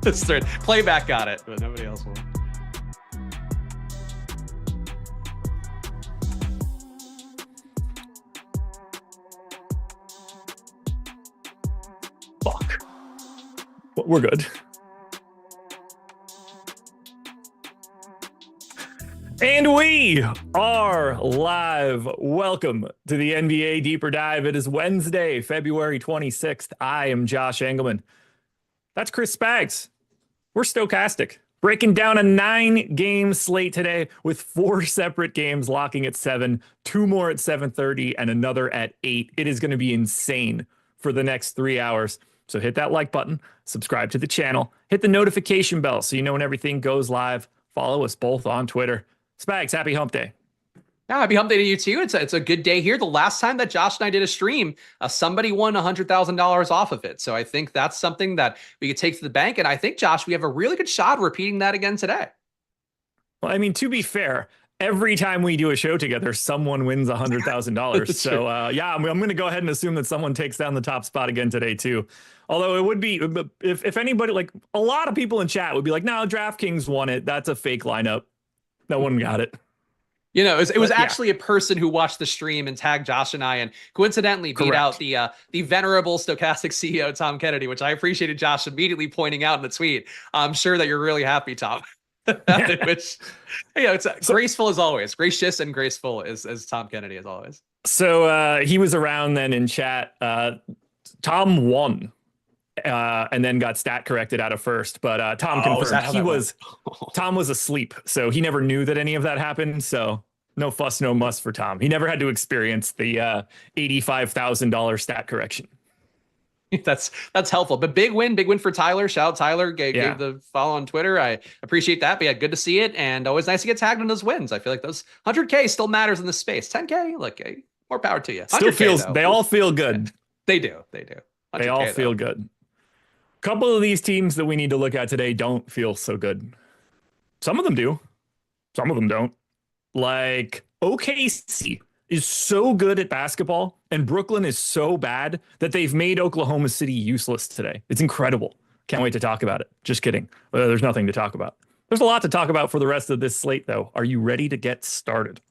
Playback got it, but nobody else will. Fuck. We're good. And we are live. Welcome to the NBA Deeper Dive. It is Wednesday, February 26th. I am Josh Engleman. That's Chris Spags. We're Stokastic. Breaking down a 9-game slate today with 4 separate games locking at 7, 2 more at 7:30, and another at 8. It is going to be insane for the next 3 hours. So hit that like button, subscribe to the channel, hit the notification bell so you know when everything goes live. Follow us both on Twitter. Spags, happy hump day. Yeah, happy hump day to you too. It's a good day here. The last time that Josh and I did a stream, somebody won $100,000 off of it. So I think that's something that we could take to the bank. And I think, Josh, we have a really good shot of repeating that again today. Well, I mean, to be fair, every time we do a show together, someone wins $100,000. So yeah, I'm going to go ahead and assume that someone takes down the top spot again today too. Although it would be, if anybody, like a lot of people in chat would be like, no, DraftKings won it. That's a fake lineup. No one got it. You know, it was actually a person who watched the stream and tagged Josh and I, and coincidentally beat out the venerable Stokastic CEO, Tom Kennedy, which I appreciated Josh immediately pointing out in the tweet. I'm sure that you're really happy, Tom. Which, it's graceful as always. Gracious and graceful as Tom Kennedy as always. So he was around then in chat. Tom won. And then got stat corrected out of first, but Tom confirmed Tom was asleep, so he never knew that any of that happened. So no fuss, no muss for Tom. He never had to experience the $85,000 stat correction. That's helpful, but big win for Tyler. Shout out Tyler, gave the follow on Twitter. I appreciate that. But yeah, good to see it, and always nice to get tagged on those wins. I feel like those 100K still matters in this space. 10K, look, more power to you. Still feels though. They all feel good. They do. They all feel good. Couple of these teams that we need to look at today don't feel so good. Some of them do. Some of them don't. Like OKC is so good at basketball and Brooklyn is so bad that they've made Oklahoma City useless today. It's incredible. Can't wait to talk about it. Just kidding. There's nothing to talk about. There's a lot to talk about for the rest of this slate, though. Are you ready to get started?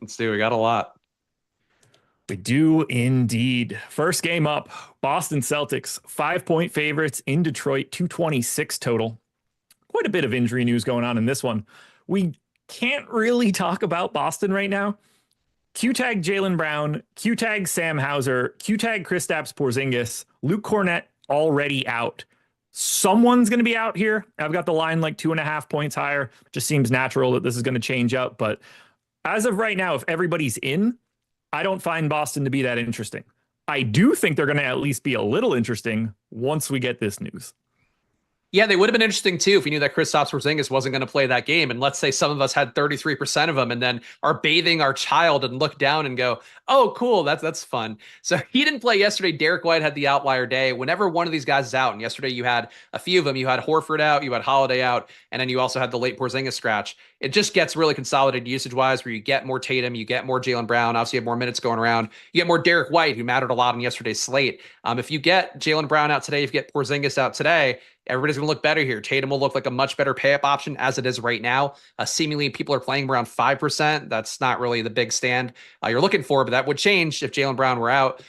Let's do it. We got a lot. We do indeed. First game up, Boston Celtics, 5-point favorites in Detroit, 226 total. Quite a bit of injury news going on in this one. We can't really talk about Boston right now. Q-tag Jaylen Brown, Q-tag Sam Hauser, Q-tag Kristaps Porzingis, Luke Cornett already out. Someone's going to be out here. I've got the line like 2.5 points higher. Just seems natural that this is going to change up. But as of right now, if everybody's in, I don't find Boston to be that interesting. I do think they're going to at least be a little interesting once we get this news. Yeah, they would have been interesting too if we knew that Kristaps Porzingis wasn't going to play that game. And let's say some of us had 33% of them and then are bathing our child and look down and go, oh, cool, that's fun. So he didn't play yesterday. Derek White had the outlier day. Whenever one of these guys is out, and yesterday you had a few of them, you had Horford out, you had Holiday out, and then you also had the late Porzingis scratch. It just gets really consolidated usage-wise where you get more Tatum, you get more Jaylen Brown. Obviously, you have more minutes going around. You get more Derek White, who mattered a lot on yesterday's slate. If you get Jaylen Brown out today, if you get Porzingis out today, everybody's going to look better here. Tatum will look like a much better pay-up option as it is right now. Seemingly, people are playing around 5%. That's not really the big stand you're looking for, but that would change if Jaylen Brown were out.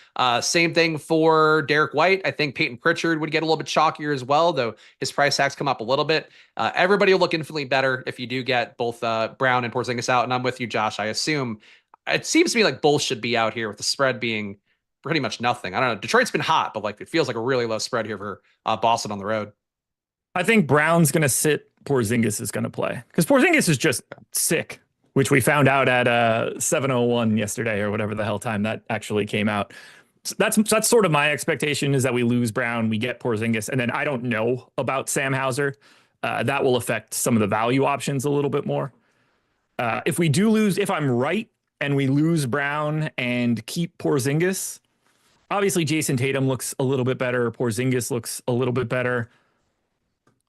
Same thing for Derek White. I think Peyton Pritchard would get a little bit chalkier as well, though his price tags come up a little bit. Everybody will look infinitely better if you do get both Brown and Porzingis out, and I'm with you, Josh. I assume it seems to me like both should be out here with the spread being pretty much nothing. I don't know. Detroit's been hot, but like it feels like a really low spread here for Boston on the road. I think Brown's going to sit. Porzingis is going to play because Porzingis is just sick, which we found out at 7:01 yesterday or whatever the hell time that actually came out. So that's sort of my expectation is that we lose Brown, we get Porzingis, and then I don't know about Sam Hauser. That will affect some of the value options a little bit more. If we do lose, if I'm right and we lose Brown and keep Porzingis, obviously Jason Tatum looks a little bit better. Porzingis looks a little bit better.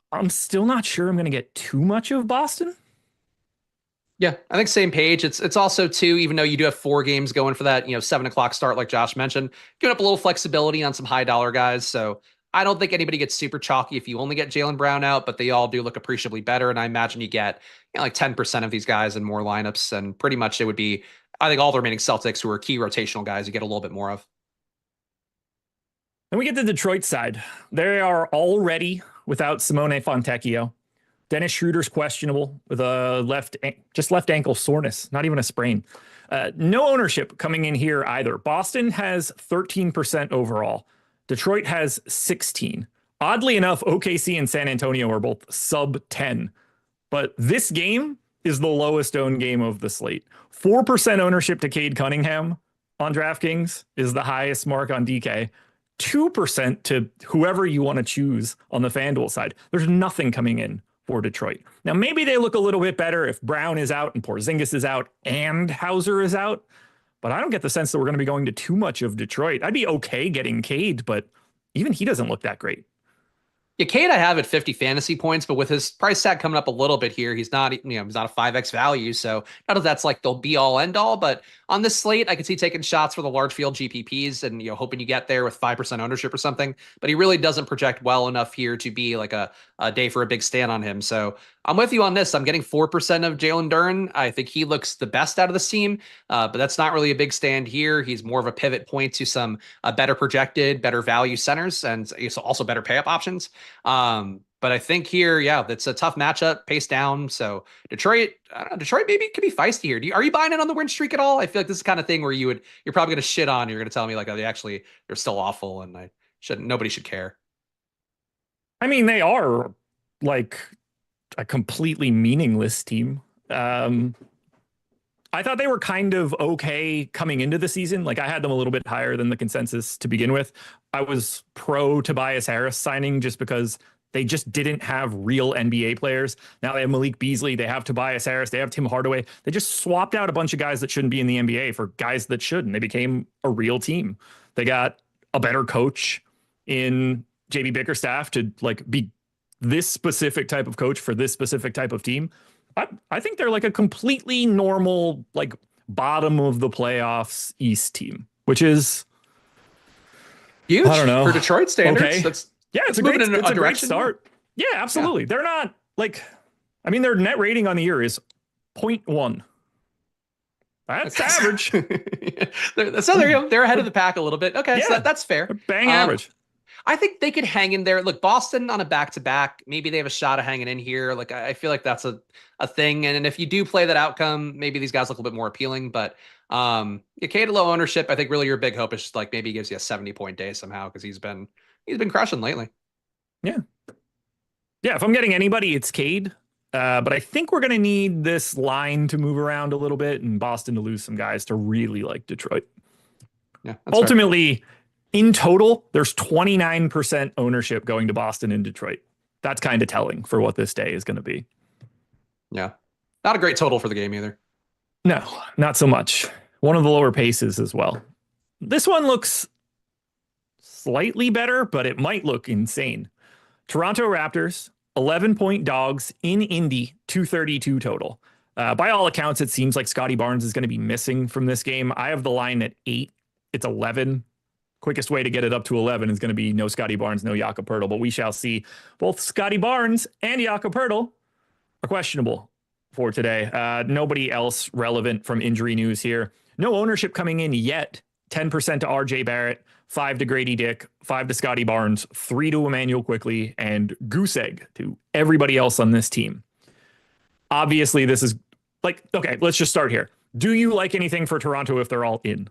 I'm still not sure I'm going to get too much of Boston. Yeah, I think same page. It's also too, even though you do have 4 games going for that, 7 o'clock start, like Josh mentioned, giving up a little flexibility on some high dollar guys. So I don't think anybody gets super chalky if you only get Jaylen Brown out, but they all do look appreciably better. And I imagine you get like 10% of these guys in more lineups, and pretty much it would be, I think, all the remaining Celtics who are key rotational guys you get a little bit more of. Then we get the Detroit side. They are already without Simone Fontecchio. Dennis Schroeder's questionable with a left ankle soreness, not even a sprain. No ownership coming in here either. Boston has 13% overall. Detroit has 16. Oddly enough, OKC and San Antonio are both sub 10. But this game is the lowest owned game of the slate. 4% ownership to Cade Cunningham on DraftKings is the highest mark on DK. 2% to whoever you want to choose on the FanDuel side. There's nothing coming in for Detroit. Now, maybe they look a little bit better if Brown is out and Porzingis is out and Hauser is out, but I don't get the sense that we're going to be going to too much of Detroit. I'd be okay getting Cade, but even he doesn't look that great. Yeah, Cade I have at 50 fantasy points, but with his price tag coming up a little bit here, he's not, he's not a 5x value. So not that that's like the be all end all, but on this slate, I could see taking shots for the large field GPPs and, hoping you get there with 5% ownership or something, but he really doesn't project well enough here to be like a day for a big stand on him. So I'm with you on this. I'm getting 4% of Jalen Duren. I think he looks the best out of this team, but that's not really a big stand here. He's more of a pivot point to some better projected, better value centers, and also better pay up options. But I think here, yeah, that's a tough matchup, pace down. So Detroit, I don't know, Detroit maybe could be feisty here. Are you buying it on the win streak at all? I feel like this is the kind of thing where you're probably going to shit on. You're going to tell me like, oh, they're still awful, and nobody should care. I mean, they are like a completely meaningless team. I thought they were kind of okay coming into the season. Like I had them a little bit higher than the consensus to begin with. I was pro Tobias Harris signing just because they just didn't have real NBA players. Now they have Malik Beasley, they have Tobias Harris, they have Tim Hardaway. They just swapped out a bunch of guys that shouldn't be in the NBA for guys that should, and they became a real team. They got a better coach in JB Bickerstaff to like be this specific type of coach for this specific type of team. I think they're like a completely normal, like bottom of the playoffs East team, which is huge. I don't know, for Detroit standards. Okay. It's a great start. Yeah, absolutely. Yeah. They're not like, I mean, their net rating on the year is 0.1. That's average. So they're ahead of the pack a little bit. Okay, yeah. So that's fair. Bang average. I think they could hang in there. Look, Boston on a back-to-back, maybe they have a shot of hanging in here. Like, I feel like that's a thing. And if you do play that outcome, maybe these guys look a little bit more appealing. But Cade low ownership, I think really your big hope is just like maybe he gives you a 70-point day somehow because he's been crushing lately. Yeah. Yeah, if I'm getting anybody, it's Cade. But I think we're going to need this line to move around a little bit and Boston to lose some guys to really like Detroit. Yeah. Ultimately, fair. In total, there's 29% ownership going to Boston and Detroit. That's kind of telling for what this day is going to be. Yeah. Not a great total for the game either. No, not so much. One of the lower paces as well. This one looks slightly better, but it might look insane. Toronto Raptors, 11-point dogs in Indy, 232 total. By all accounts, it seems like Scotty Barnes is going to be missing from this game. I have the line at 8. It's 11. Quickest way to get it up to 11 is going to be no Scotty Barnes, no Jakob Poeltl, but we shall see. Both Scotty Barnes and Jakob Poeltl are questionable for today. Nobody else relevant from injury news here. No ownership coming in yet. 10% to RJ Barrett, 5 to Grady Dick, 5 to Scotty Barnes, 3 to Emmanuel Quickley, and goose egg to everybody else on this team. Obviously, this is like, okay, let's just start here. Do you like anything for Toronto if they're all in?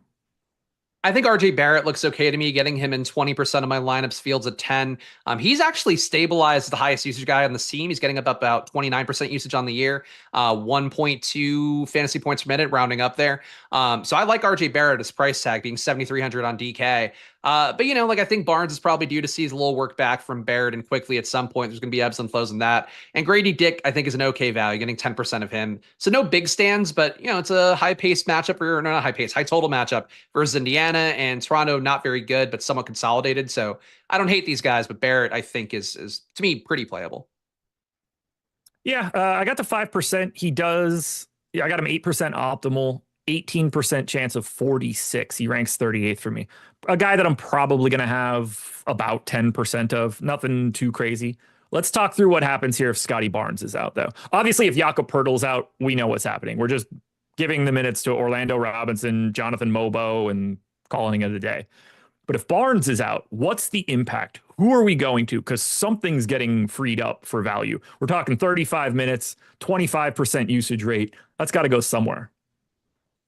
I think RJ Barrett looks okay to me. Getting him in 20% of my lineups, Fields at 10. He's actually stabilized the highest usage guy on the team. He's getting up about 29% usage on the year, 1.2 fantasy points per minute, rounding up there. So I like RJ Barrett as price tag being 7,300 on DK. But I think Barnes is probably due to see his little work back from Barrett and Quickly at some point. There's going to be ebbs and flows in that. And Grady Dick, I think, is an okay value, getting 10% of him. So no big stands, but it's a high-paced matchup, or no, not high-paced, high-total matchup versus Indiana and Toronto. Not very good, but somewhat consolidated. So I don't hate these guys, but Barrett, I think, is to me pretty playable. Yeah, I got the 5%. He does. Yeah, I got him 8% optimal. 18% chance of 46. He ranks 38th for me. A guy that I'm probably going to have about 10% of. Nothing too crazy. Let's talk through what happens here if Scotty Barnes is out, though. Obviously, if Jakob Poeltl's out, we know what's happening. We're just giving the minutes to Orlando Robinson, Jonathan Mobo, and calling it a day. But if Barnes is out, what's the impact? Who are we going to? Because something's getting freed up for value. We're talking 35 minutes, 25% usage rate. That's got to go somewhere.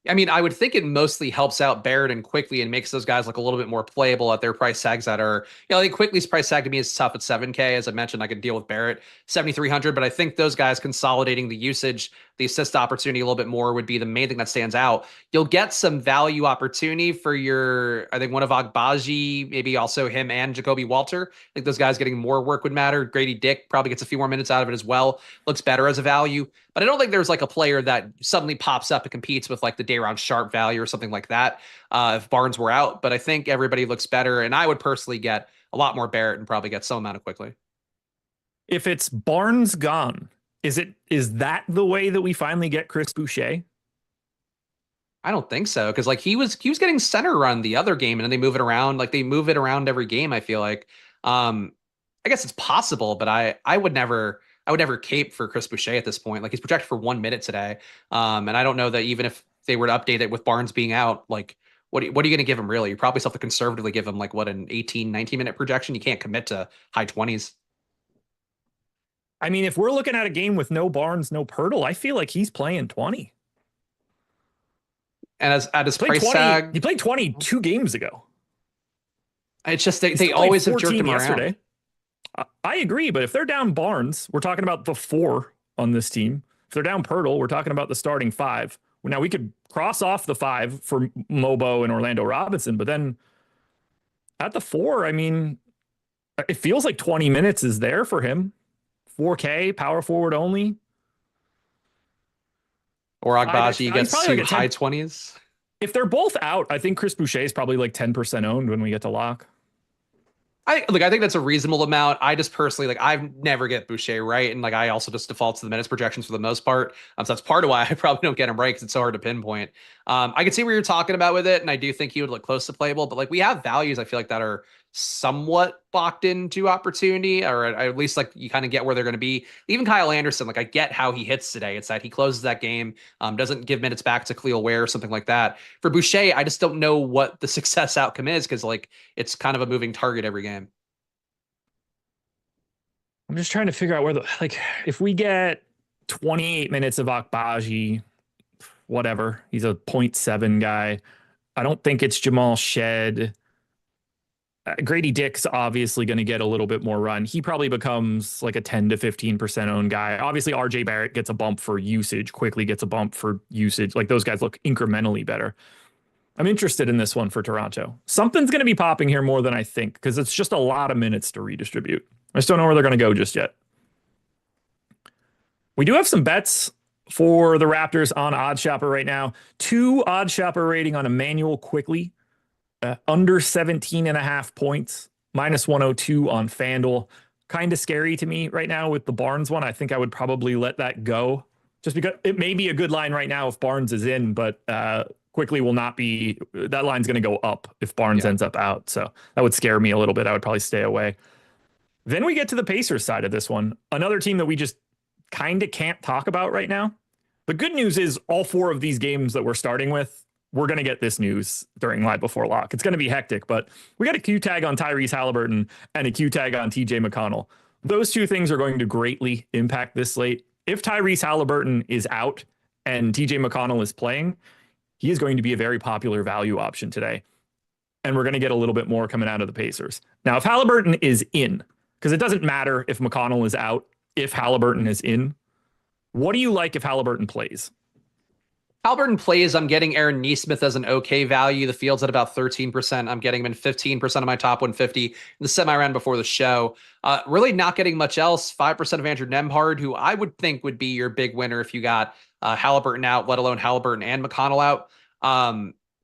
I mean, I would think it mostly helps out Barrett and Quickly and makes those guys look a little bit more playable at their price tags that are, I think Quickly's price tag to me is tough at 7K. As I mentioned, I could deal with Barrett 7,300, but I think those guys consolidating the usage, the assist opportunity a little bit more would be the main thing that stands out. You'll get some value opportunity for I think one of Agbaji, maybe also him and Jacoby Walter. I think those guys getting more work would matter. Grady Dick probably gets a few more minutes out of it as well. Looks better as a value. But I don't think there's like a player that suddenly pops up and competes with like the Day'Ron Sharp value or something like that if Barnes were out. But I think everybody looks better. And I would personally get a lot more Barrett and probably get some amount of Quickly. If it's Barnes gone, is that the way that we finally get Chris Boucher? I don't think so. Cause like he was getting center run the other game and then they move it around. Like they move it around every game, I feel like. I guess it's possible, but I would never cape for Chris Boucher at this point. Like he's projected for 1 minute today. And I don't know that even if they were to update it with Barnes being out, like what are you going to give him really? You probably still have to conservatively give him like an 18, 19 minute projection. You can't commit to high 20s. I mean, if we're looking at a game with no Barnes, no Poeltl, I feel like he's playing 20. And at his price 20, tag, he played 20 2 games ago. It's just they always have jerked him yesterday. around. I agree, but if they're down Barnes, we're talking about the 4 on this team. If they're down Poeltl, we're talking about the starting 5. Now we could cross off the 5 for Mobo and Orlando Robinson, but then at the 4, I mean, it feels like 20 minutes is there for him. 4K, power forward only. Or Agbaji gets to like high 20s. If they're both out, I think Chris Boucher is probably like 10% owned when we get to lock. I think that's a reasonable amount. I just personally I never get Boucher right, and like I also just default to the minutes projections for the most part. So that's part of why I probably don't get him right because it's so hard to pinpoint. I can see where you're talking about with it, and I do think he would look close to playable. But like we have values, I feel like that are somewhat locked into opportunity, or at least like you kind of get where they're going to be. Even Kyle Anderson, like I get how he hits today. It's that he closes that game, doesn't give minutes back to Khalil Ware or something like that. For Boucher, I just don't know what the success outcome is because like it's kind of a moving target every game. I'm just trying to figure out where if we get 28 minutes of Akbaji, whatever, he's a 0.7 guy. I don't think it's Jamal Shed. Grady Dick's obviously going to get a little bit more run. He probably becomes like a 10 to 15% owned guy. Obviously, RJ Barrett gets a bump for usage, Quickly gets a bump for usage. Like those guys look incrementally better. I'm interested in this one for Toronto. Something's going to be popping here more than I think because it's just a lot of minutes to redistribute. I just don't know where they're going to go just yet. We do have some bets for the Raptors on OddsShopper right now. 2 OddsShopper rating on Emmanuel Quickly. Under 17.5 points, minus 102 on FanDuel. Kind of scary to me right now with the Barnes one. I think I would probably let that go just because it may be a good line right now if Barnes is in, but Quickly will not be. That line's going to go up if Barnes ends up out. So that would scare me a little bit. I would probably stay away. Then we get to the Pacers side of this one. Another team that we just kind of can't talk about right now. The good news is all 4 of these games that we're starting with, we're going to get this news during Live Before Lock. It's going to be hectic, but we got a Q tag on Tyrese Halliburton and a Q tag on TJ McConnell. Those 2 things are going to greatly impact this slate. If Tyrese Halliburton is out and TJ McConnell is playing, he is going to be a very popular value option today. And we're going to get a little bit more coming out of the Pacers. Now, if Halliburton is in, because it doesn't matter if McConnell is out, if Halliburton is in, what do you like if Halliburton plays? Halliburton plays, I'm getting Aaron Nesmith as an okay value. The field's at about 13%. I'm getting him in 15% of my top 150 in the semi-round before the show. Really not getting much else. 5% of Andrew Nembhard, who I would think would be your big winner if you got Halliburton out, let alone Halliburton and McConnell out.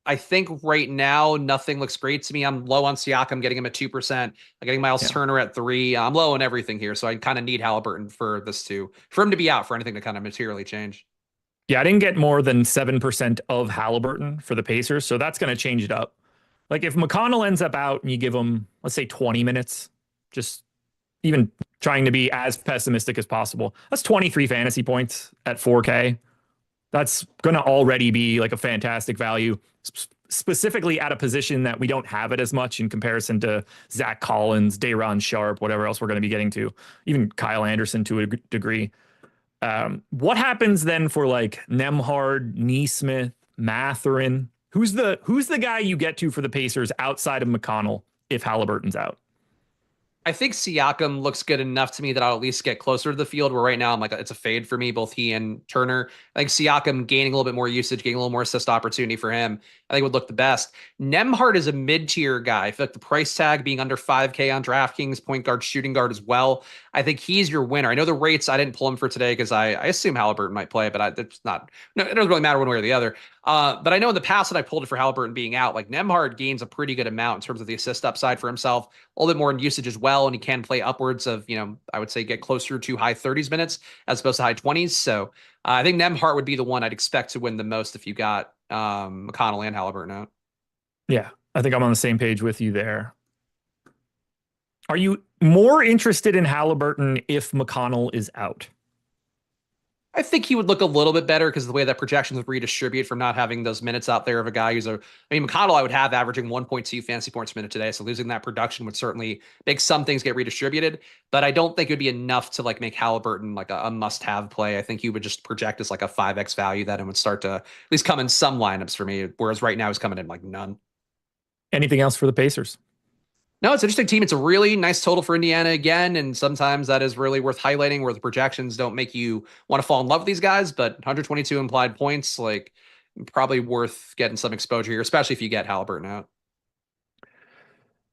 I think right now, nothing looks great to me. I'm low on Siakam, getting him at 2%. I'm getting Miles Turner at 3%. I'm low on everything here, so I kind of need Halliburton for this for him to be out for anything to kind of materially change. Yeah, I didn't get more than 7% of Halliburton for the Pacers, so that's going to change it up. Like if McConnell ends up out and you give him, let's say 20 minutes, just even trying to be as pessimistic as possible, that's 23 fantasy points at 4K. That's going to already be like a fantastic value, specifically at a position that we don't have it as much in comparison to Zach Collins, Day'Ron Sharp, whatever else we're going to be getting to, even Kyle Anderson to a degree. What happens then for like Nembhard, Neesmith, Mathurin? Who's the guy you get to for the Pacers outside of McConnell if Halliburton's out? I think Siakam looks good enough to me that I'll at least get closer to the field, where right now I'm like, it's a fade for me, both he and Turner. I think Siakam gaining a little bit more usage, getting a little more assist opportunity for him, I think would look the best. Nembhard is a mid-tier guy. I feel like the price tag being under 5K on DraftKings, point guard, shooting guard as well. I think he's your winner. I know the rates, I didn't pull him for today because I assume Halliburton might play, but it's not, no, it doesn't really matter one way or the other. But I know in the past that I pulled it for Halliburton being out, like Nembhard gains a pretty good amount in terms of the assist upside for himself, a little bit more in usage as well. And he can play upwards of, I would say get closer to high 30s minutes as opposed to high 20s. So I think Nembhard would be the one I'd expect to win the most if you got McConnell and Halliburton out. Yeah, I think I'm on the same page with you there. Are you more interested in Halliburton if McConnell is out? I think he would look a little bit better because of the way that projections would redistribute from not having those minutes out there of a guy who's McConnell I would have averaging 1.2 fantasy points a minute today. So losing that production would certainly make some things get redistributed, but I don't think it would be enough to like make Halliburton like a must-have play. I think he would just project as like a 5X value that it would start to at least come in some lineups for me, whereas right now he's coming in like none. Anything else for the Pacers? No, it's an interesting team. It's a really nice total for Indiana again, and sometimes that is really worth highlighting where the projections don't make you want to fall in love with these guys, but 122 implied points, like probably worth getting some exposure here, especially if you get Halliburton out.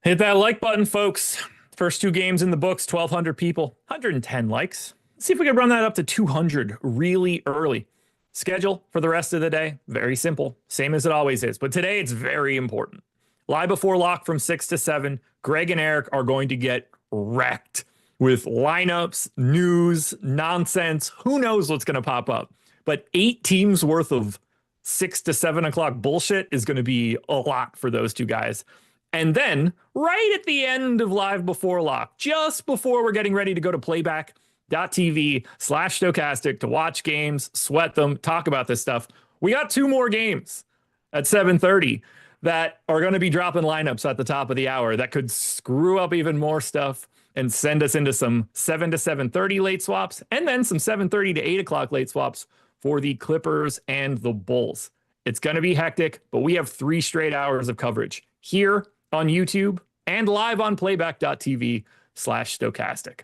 Hit that like button, folks. First two games in the books, 1,200 people, 110 likes. Let's see if we can run that up to 200 really early. Schedule for the rest of the day, very simple, same as it always is, but today it's very important. Live before lock from 6 to 7. Greg and Eric are going to get wrecked with lineups, news, nonsense. Who knows what's going to pop up? But 8 teams worth of 6 to 7 o'clock bullshit is going to be a lot for those two guys. And then right at the end of live before lock, just before we're getting ready to go to playback.tv/Stokastic to watch games, sweat them, talk about this stuff, we got 2 more games at 7:30 that are going to be dropping lineups at the top of the hour that could screw up even more stuff and send us into some 7 to 7:30 late swaps and then some 7:30 to 8 o'clock late swaps for the Clippers and the Bulls. It's going to be hectic, but we have 3 straight hours of coverage here on YouTube and live on playback.tv/Stokastic.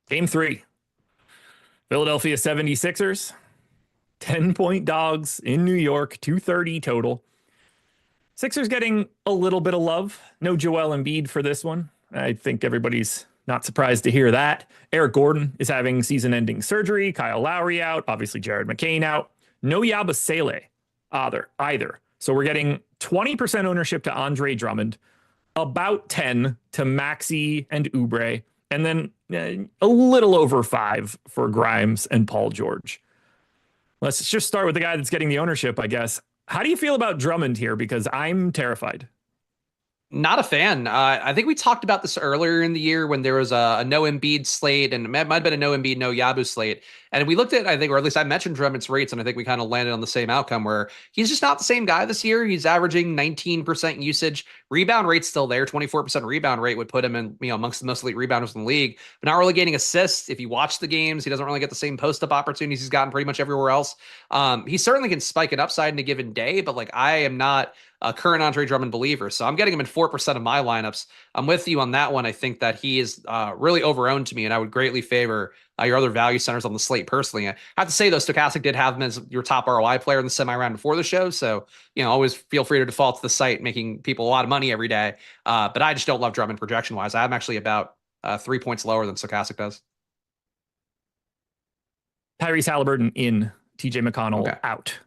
Game 3. Philadelphia 76ers, 10-point dogs in New York, 230 total. Sixers getting a little bit of love. No Joel Embiid for this one. I think everybody's not surprised to hear that. Eric Gordon is having season-ending surgery. Kyle Lowry out. Obviously, Jared McCain out. No Yabusele either. So we're getting 20% ownership to Andre Drummond, about 10 to Maxey and Oubre, and then a little over 5 for Grimes and Paul George. Let's just start with the guy that's getting the ownership, I guess. How do you feel about Drummond here? Because I'm terrified. Not a fan. I think we talked about this earlier in the year when there was a no Embiid slate, and it might have been a no Embiid, no Yabu slate. And we looked at, I think, or at least I mentioned Drummond's rates, and I think we kind of landed on the same outcome where he's just not the same guy this year. He's averaging 19% usage. Rebound rate's still there. 24% rebound rate would put him in, amongst the most elite rebounders in the league, but not really gaining assists. If you watch the games, he doesn't really get the same post-up opportunities he's gotten pretty much everywhere else. He certainly can spike an upside in a given day, but like I am not a current Andre Drummond believer. So I'm getting him in 4% of my lineups. I'm with you on that one. I think that he is really overowned to me, and I would greatly favor your other value centers on the slate personally. I have to say, though, Stokastic did have him as your top ROI player in the semi-round before the show. So, always feel free to default to the site, making people a lot of money every day. But I just don't love Drummond projection-wise. I'm actually about 3 points lower than Stokastic does. Tyrese Halliburton in, TJ McConnell out.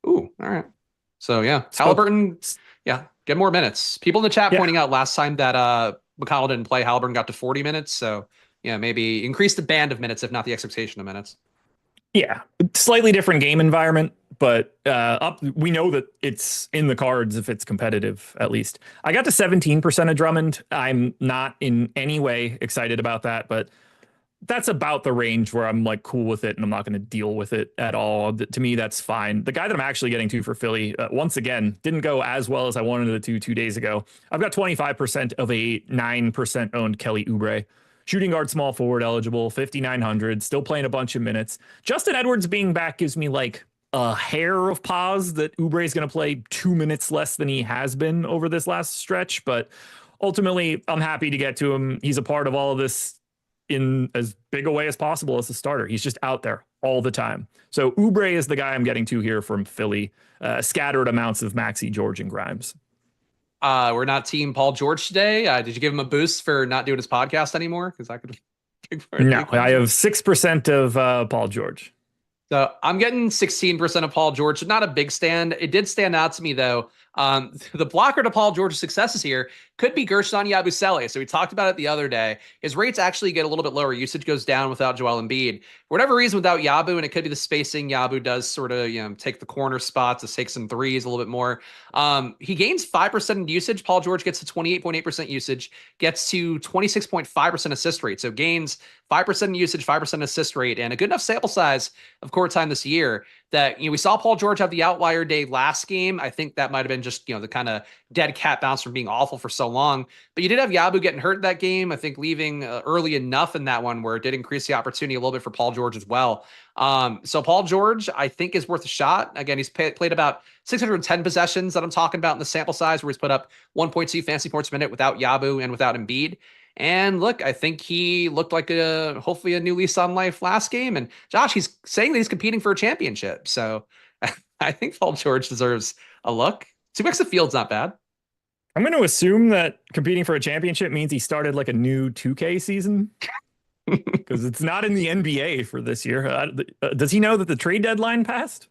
Ooh, all right. So, yeah, Halliburton, get more minutes. People in the chat pointing out last time that McConnell didn't play, Halliburton got to 40 minutes. So, maybe increase the band of minutes, if not the expectation of minutes. Yeah, slightly different game environment, but we know that it's in the cards if it's competitive, at least. I got to 17% of Drummond. I'm not in any way excited about that, but that's about the range where I'm like cool with it and I'm not going to deal with it at all. To me, that's fine. The guy that I'm actually getting to for Philly, once again, didn't go as well as I wanted it to 2 days ago. I've got 25% of a 9% owned Kelly Oubre. Shooting guard, small forward eligible, 5,900, still playing a bunch of minutes. Justin Edwards being back gives me like a hair of pause that Oubre is going to play 2 minutes less than he has been over this last stretch. But ultimately, I'm happy to get to him. He's a part of all of this in as big a way as possible as a starter. He's just out there all the time. So Oubre is the guy I'm getting to here from Philly. Scattered amounts of Maxey, George, and Grimes. We're not team Paul George today. Did you give him a boost for not doing his podcast anymore? Because I could. No, I have 6% of Paul George. So I'm getting 16% of Paul George. Not a big stand. It did stand out to me, though. The blocker to Paul George's successes here could be Gershon Yabusele. So we talked about it the other day. His rates actually get a little bit lower. Usage goes down without Joel Embiid. For whatever reason, without Yabu, and it could be the spacing, Yabu does sort of take the corner spots, to take some threes a little bit more. He gains 5% in usage. Paul George gets to 28.8% usage, gets to 26.5% assist rate. So gains 5% in usage, 5% assist rate, and a good enough sample size of court time this year that we saw Paul George have the outlier day last game. I think that might have been just the kind of dead cat bounce from being awful for so long. But you did have Yabu getting hurt that game. I think leaving early enough in that one where it did increase the opportunity a little bit for Paul George as well. So Paul George, I think, is worth a shot. Again, he's played about 610 possessions that I'm talking about in the sample size, where he's put up 1.2 fantasy points per minute without Yabu and without Embiid. And look, I think he looked like hopefully a new lease on life last game. And Josh, he's saying that he's competing for a championship. So I think Paul George deserves a look. 2x the field's not bad. I'm going to assume that competing for a championship means he started like a new 2K season because it's not in the NBA for this year. Does he know that the trade deadline passed?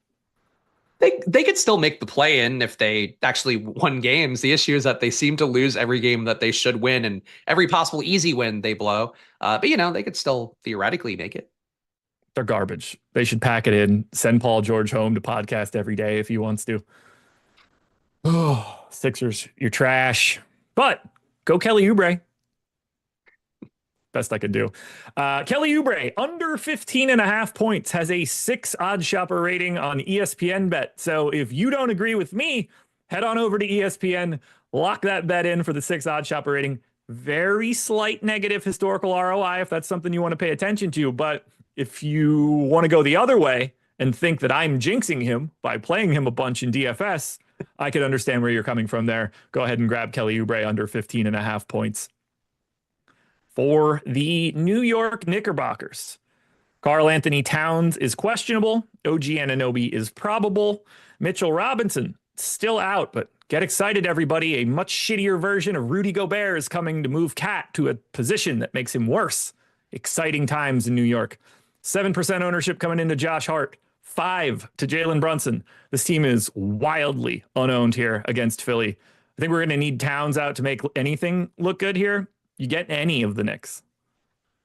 They could still make the play in if they actually won games. The issue is that they seem to lose every game that they should win, and every possible easy win they blow. But they could still theoretically make it. They're garbage. They should pack it in, send Paul George home to podcast every day if he wants to. Oh, Sixers, you're trash. But go Kelly Oubre. Best I could do. Kelly Oubre, under 15.5 points, has a 6 odd shopper rating on ESPN bet. So if you don't agree with me, head on over to ESPN, lock that bet in for the 6 odd shopper rating. Very slight negative historical ROI if that's something you want to pay attention to. But if you want to go the other way and think that I'm jinxing him by playing him a bunch in DFS, I could understand where you're coming from there. Go ahead and grab Kelly Oubre under 15.5 points. For the New York Knickerbockers, Karl Anthony Towns is questionable. OG Anunoby is probable. Mitchell Robinson still out, but get excited, everybody. A much shittier version of Rudy Gobert is coming to move Cat to a position that makes him worse. Exciting times in New York. 7% ownership coming into Josh Hart. 5 to Jalen Brunson. This team is wildly unowned here against Philly. I think we're going to need Towns out to make anything look good here. You get any of the Knicks.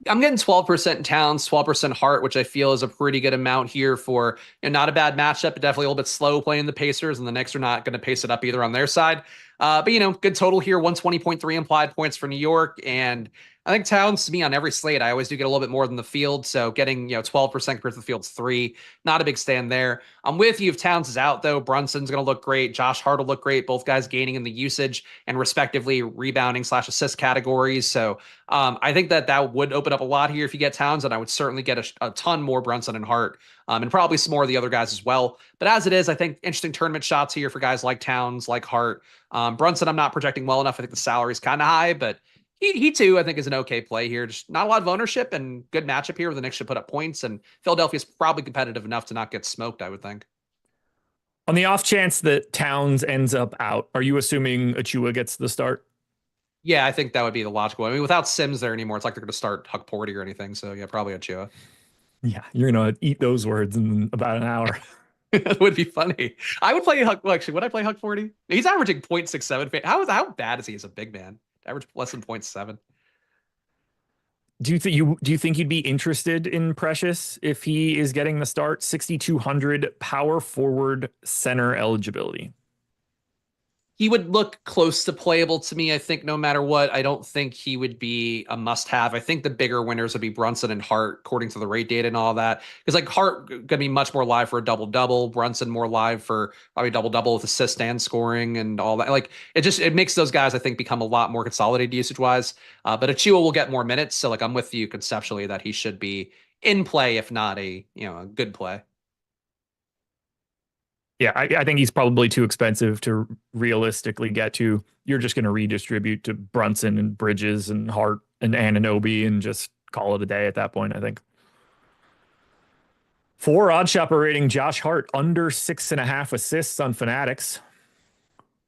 I'm getting 12% Towns, 12% Hart, which I feel is a pretty good amount here for not a bad matchup, but definitely a little bit slow playing the Pacers, and the Knicks are not going to pace it up either on their side. But good total here, 120.3 implied points for New York, and I think Towns, to me, on every slate, I always do get a little bit more than the field. So getting 12% compared to the field's 3, not a big stand there. I'm with you if Towns is out, though. Brunson's going to look great. Josh Hart will look great. Both guys gaining in the usage and respectively rebounding/assist categories. So I think that would open up a lot here if you get Towns, and I would certainly get a ton more Brunson and Hart, and probably some more of the other guys as well. But as it is, I think interesting tournament shots here for guys like Towns, like Hart. Brunson, I'm not projecting well enough. I think the salary's kind of high, but he too, I think, is an okay play here. Just not a lot of ownership and good matchup here where the Knicks should put up points, and Philadelphia's probably competitive enough to not get smoked, I would think. On the off chance that Towns ends up out, are you assuming Achua gets the start? Yeah, I think that would be the logical. I mean, without Sims there anymore, it's like they're going to start Huck Porty or anything. So yeah, probably Achua. Yeah, you're going to eat those words in about an hour. It would be funny. I would play Huck. Well, actually, would I play Huck 40? He's averaging 0.67. How bad is he as a big man? Average less than 0.7. Do you think you'd be interested in Precious if he is getting the start? 6,200 power forward center eligibility. He would look close to playable to me, I think, no matter what. I don't think he would be a must-have. I think the bigger winners would be Brunson and Hart, according to the rate data and all that. Because like Hart gonna be much more live for a double-double, Brunson more live for probably double-double with assist and scoring and all that. Like it makes those guys, I think, become a lot more consolidated usage-wise. But Achua will get more minutes, so like I'm with you conceptually that he should be in play, if not a good play. Yeah, I think he's probably too expensive to realistically get to. You're just going to redistribute to Brunson and Bridges and Hart and Anunoby and just call it a day at that point, I think. 4 odd shopper rating Josh Hart under 6.5 assists on Fanatics.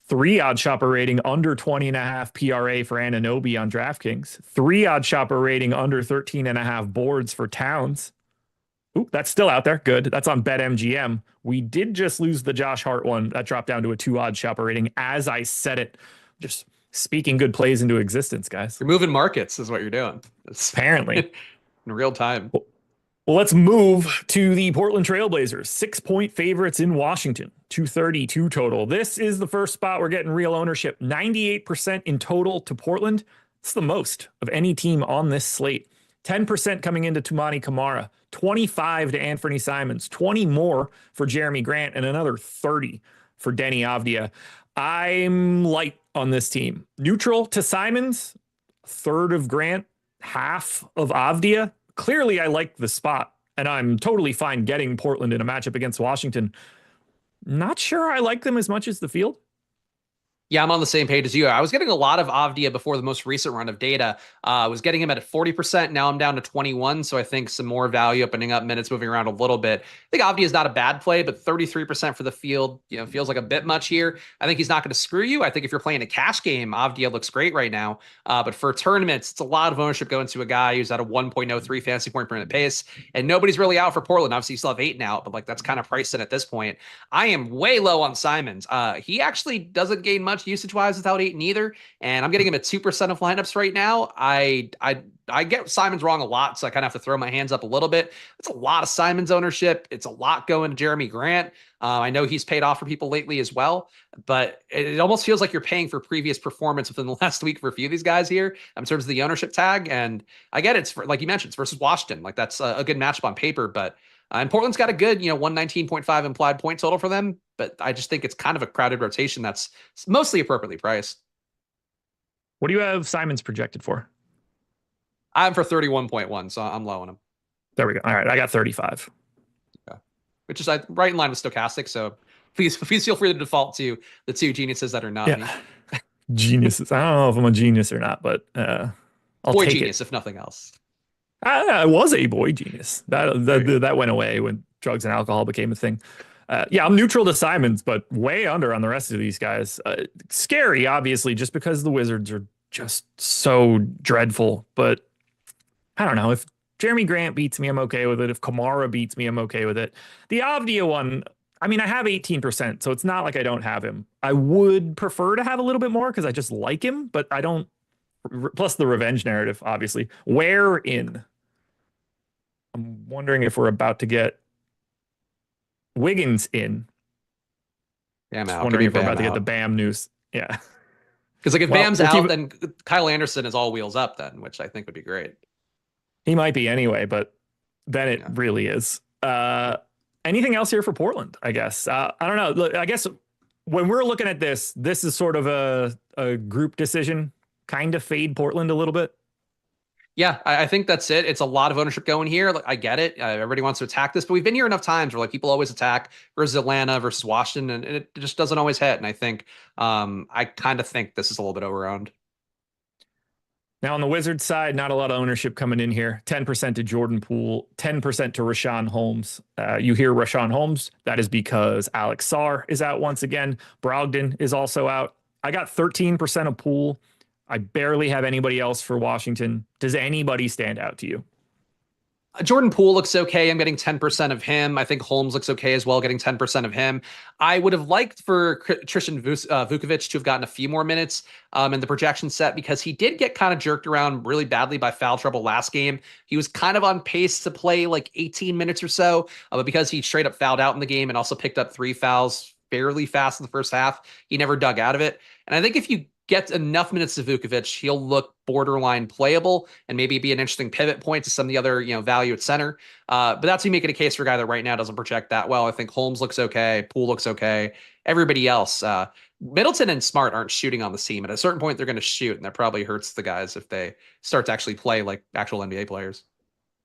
3 odd shopper rating under 20.5 PRA for Anunoby on DraftKings. 3 odd shopper rating under 13.5 boards for Towns. Oop, that's still out there. Good. That's on BetMGM. We did just lose the Josh Hart one. That dropped down to a 2 odd shopper rating as I said it. Just speaking good plays into existence, guys. You're moving markets is what you're doing. Apparently. In real time. Well, let's move to the Portland Trailblazers. 6-point favorites in Washington. 232 total. This is the first spot we're getting real ownership. 98% in total to Portland. It's the most of any team on this slate. 10% coming into Toumani Camara, 25 to Anthony Simons, 20 more for Jeremy Grant, and another 30 for Denny Avdia. I'm light on this team. Neutral to Simons, third of Grant, half of Avdia. Clearly, I like the spot, and I'm totally fine getting Portland in a matchup against Washington. Not sure I like them as much as the field. Yeah, I'm on the same page as you. I was getting a lot of Avdia before the most recent run of data. I was getting him at 40%. Now I'm down to 21. So I think some more value opening up, minutes moving around a little bit. I think Avdia is not a bad play, but 33% for the field, feels like a bit much here. I think he's not going to screw you. I think if you're playing a cash game, Avdia looks great right now. But for tournaments, it's a lot of ownership going to a guy who's at a 1.03 fantasy point per minute pace. And nobody's really out for Portland. Obviously, you still have 8 now, but like that's kind of priced in at this point. I am way low on Simons. He actually doesn't gain much usage-wise without 8 either, and I'm getting him at 2% of lineups right now. I get Simons wrong a lot, so I kind of have to throw my hands up a little bit. It's a lot of Simons ownership. It's a lot going to Jeremy Grant. I know he's paid off for people lately as well, but it almost feels like you're paying for previous performance within the last week for a few of these guys here in terms of the ownership tag. And I get it's like you mentioned, it's versus Washington. Like that's a good matchup on paper, but and Portland's got a good, 119.5 implied point total for them, but I just think it's kind of a crowded rotation that's mostly appropriately priced. What do you have Simons projected for? I'm for 31.1, so I'm low on him. There we go. All right, I got 35. Okay. Which is right in line with Stokastic, so please feel free to default to the 2 geniuses that are not me. Geniuses. I don't know if I'm a genius or not, but I'll Boy take genius, it. if nothing else. I was a boy genius. That went away when drugs and alcohol became a thing. Yeah, I'm neutral to Simons, but way under on the rest of these guys. Scary, obviously, just because the Wizards are just so dreadful. But I don't know. If Jeremy Grant beats me, I'm okay with it. If Kamara beats me, I'm okay with it. The Avdia one, I mean, I have 18%, so it's not like I don't have him. I would prefer to have a little bit more because I just like him, but I don't. Plus the revenge narrative, obviously. Where in? I'm wondering if we're about to get Wiggins in. Bam out. Wondering if we're about to get the Bam news. Yeah. Because like if Bam's out, then Kyle Anderson is all wheels up then, which I think would be great. He might be anyway, but then it really is. Anything else here for Portland, I guess? I don't know. Look, I guess when we're looking at this is sort of a group decision. Kind of fade Portland a little bit. Yeah, I think that's it. It's a lot of ownership going here. Like, I get it. Everybody wants to attack this, but we've been here enough times where like people always attack versus Atlanta versus Washington, and it just doesn't always hit. And I think I kind of think this is a little bit overowned. Now on the Wizards side, not a lot of ownership coming in here. 10% to Jordan Poole, 10% to Rashawn Holmes. You hear Rashawn Holmes, that is because Alex Sarr is out once again. Brogdon is also out. I got 13% of Poole. I barely have anybody else for Washington. Does anybody stand out to you? Jordan Poole looks okay. I'm getting 10% of him. I think Holmes looks okay as well, getting 10% of him. I would have liked for Tristan Vukovic to have gotten a few more minutes in the projection set because he did get kind of jerked around really badly by foul trouble last game. He was kind of on pace to play like 18 minutes or so, but because he straight up fouled out in the game and also picked up 3 fouls fairly fast in the first half, he never dug out of it. And I think if you get enough minutes to Vukovic, he'll look borderline playable and maybe be an interesting pivot point to some of the other, value at center. But that's me making a case for a guy that right now doesn't project that well. I think Holmes looks okay. Poole looks okay. Everybody else, Middleton and Smart aren't shooting on the seam. At a certain point, they're going to shoot, and that probably hurts the guys if they start to actually play like actual NBA players.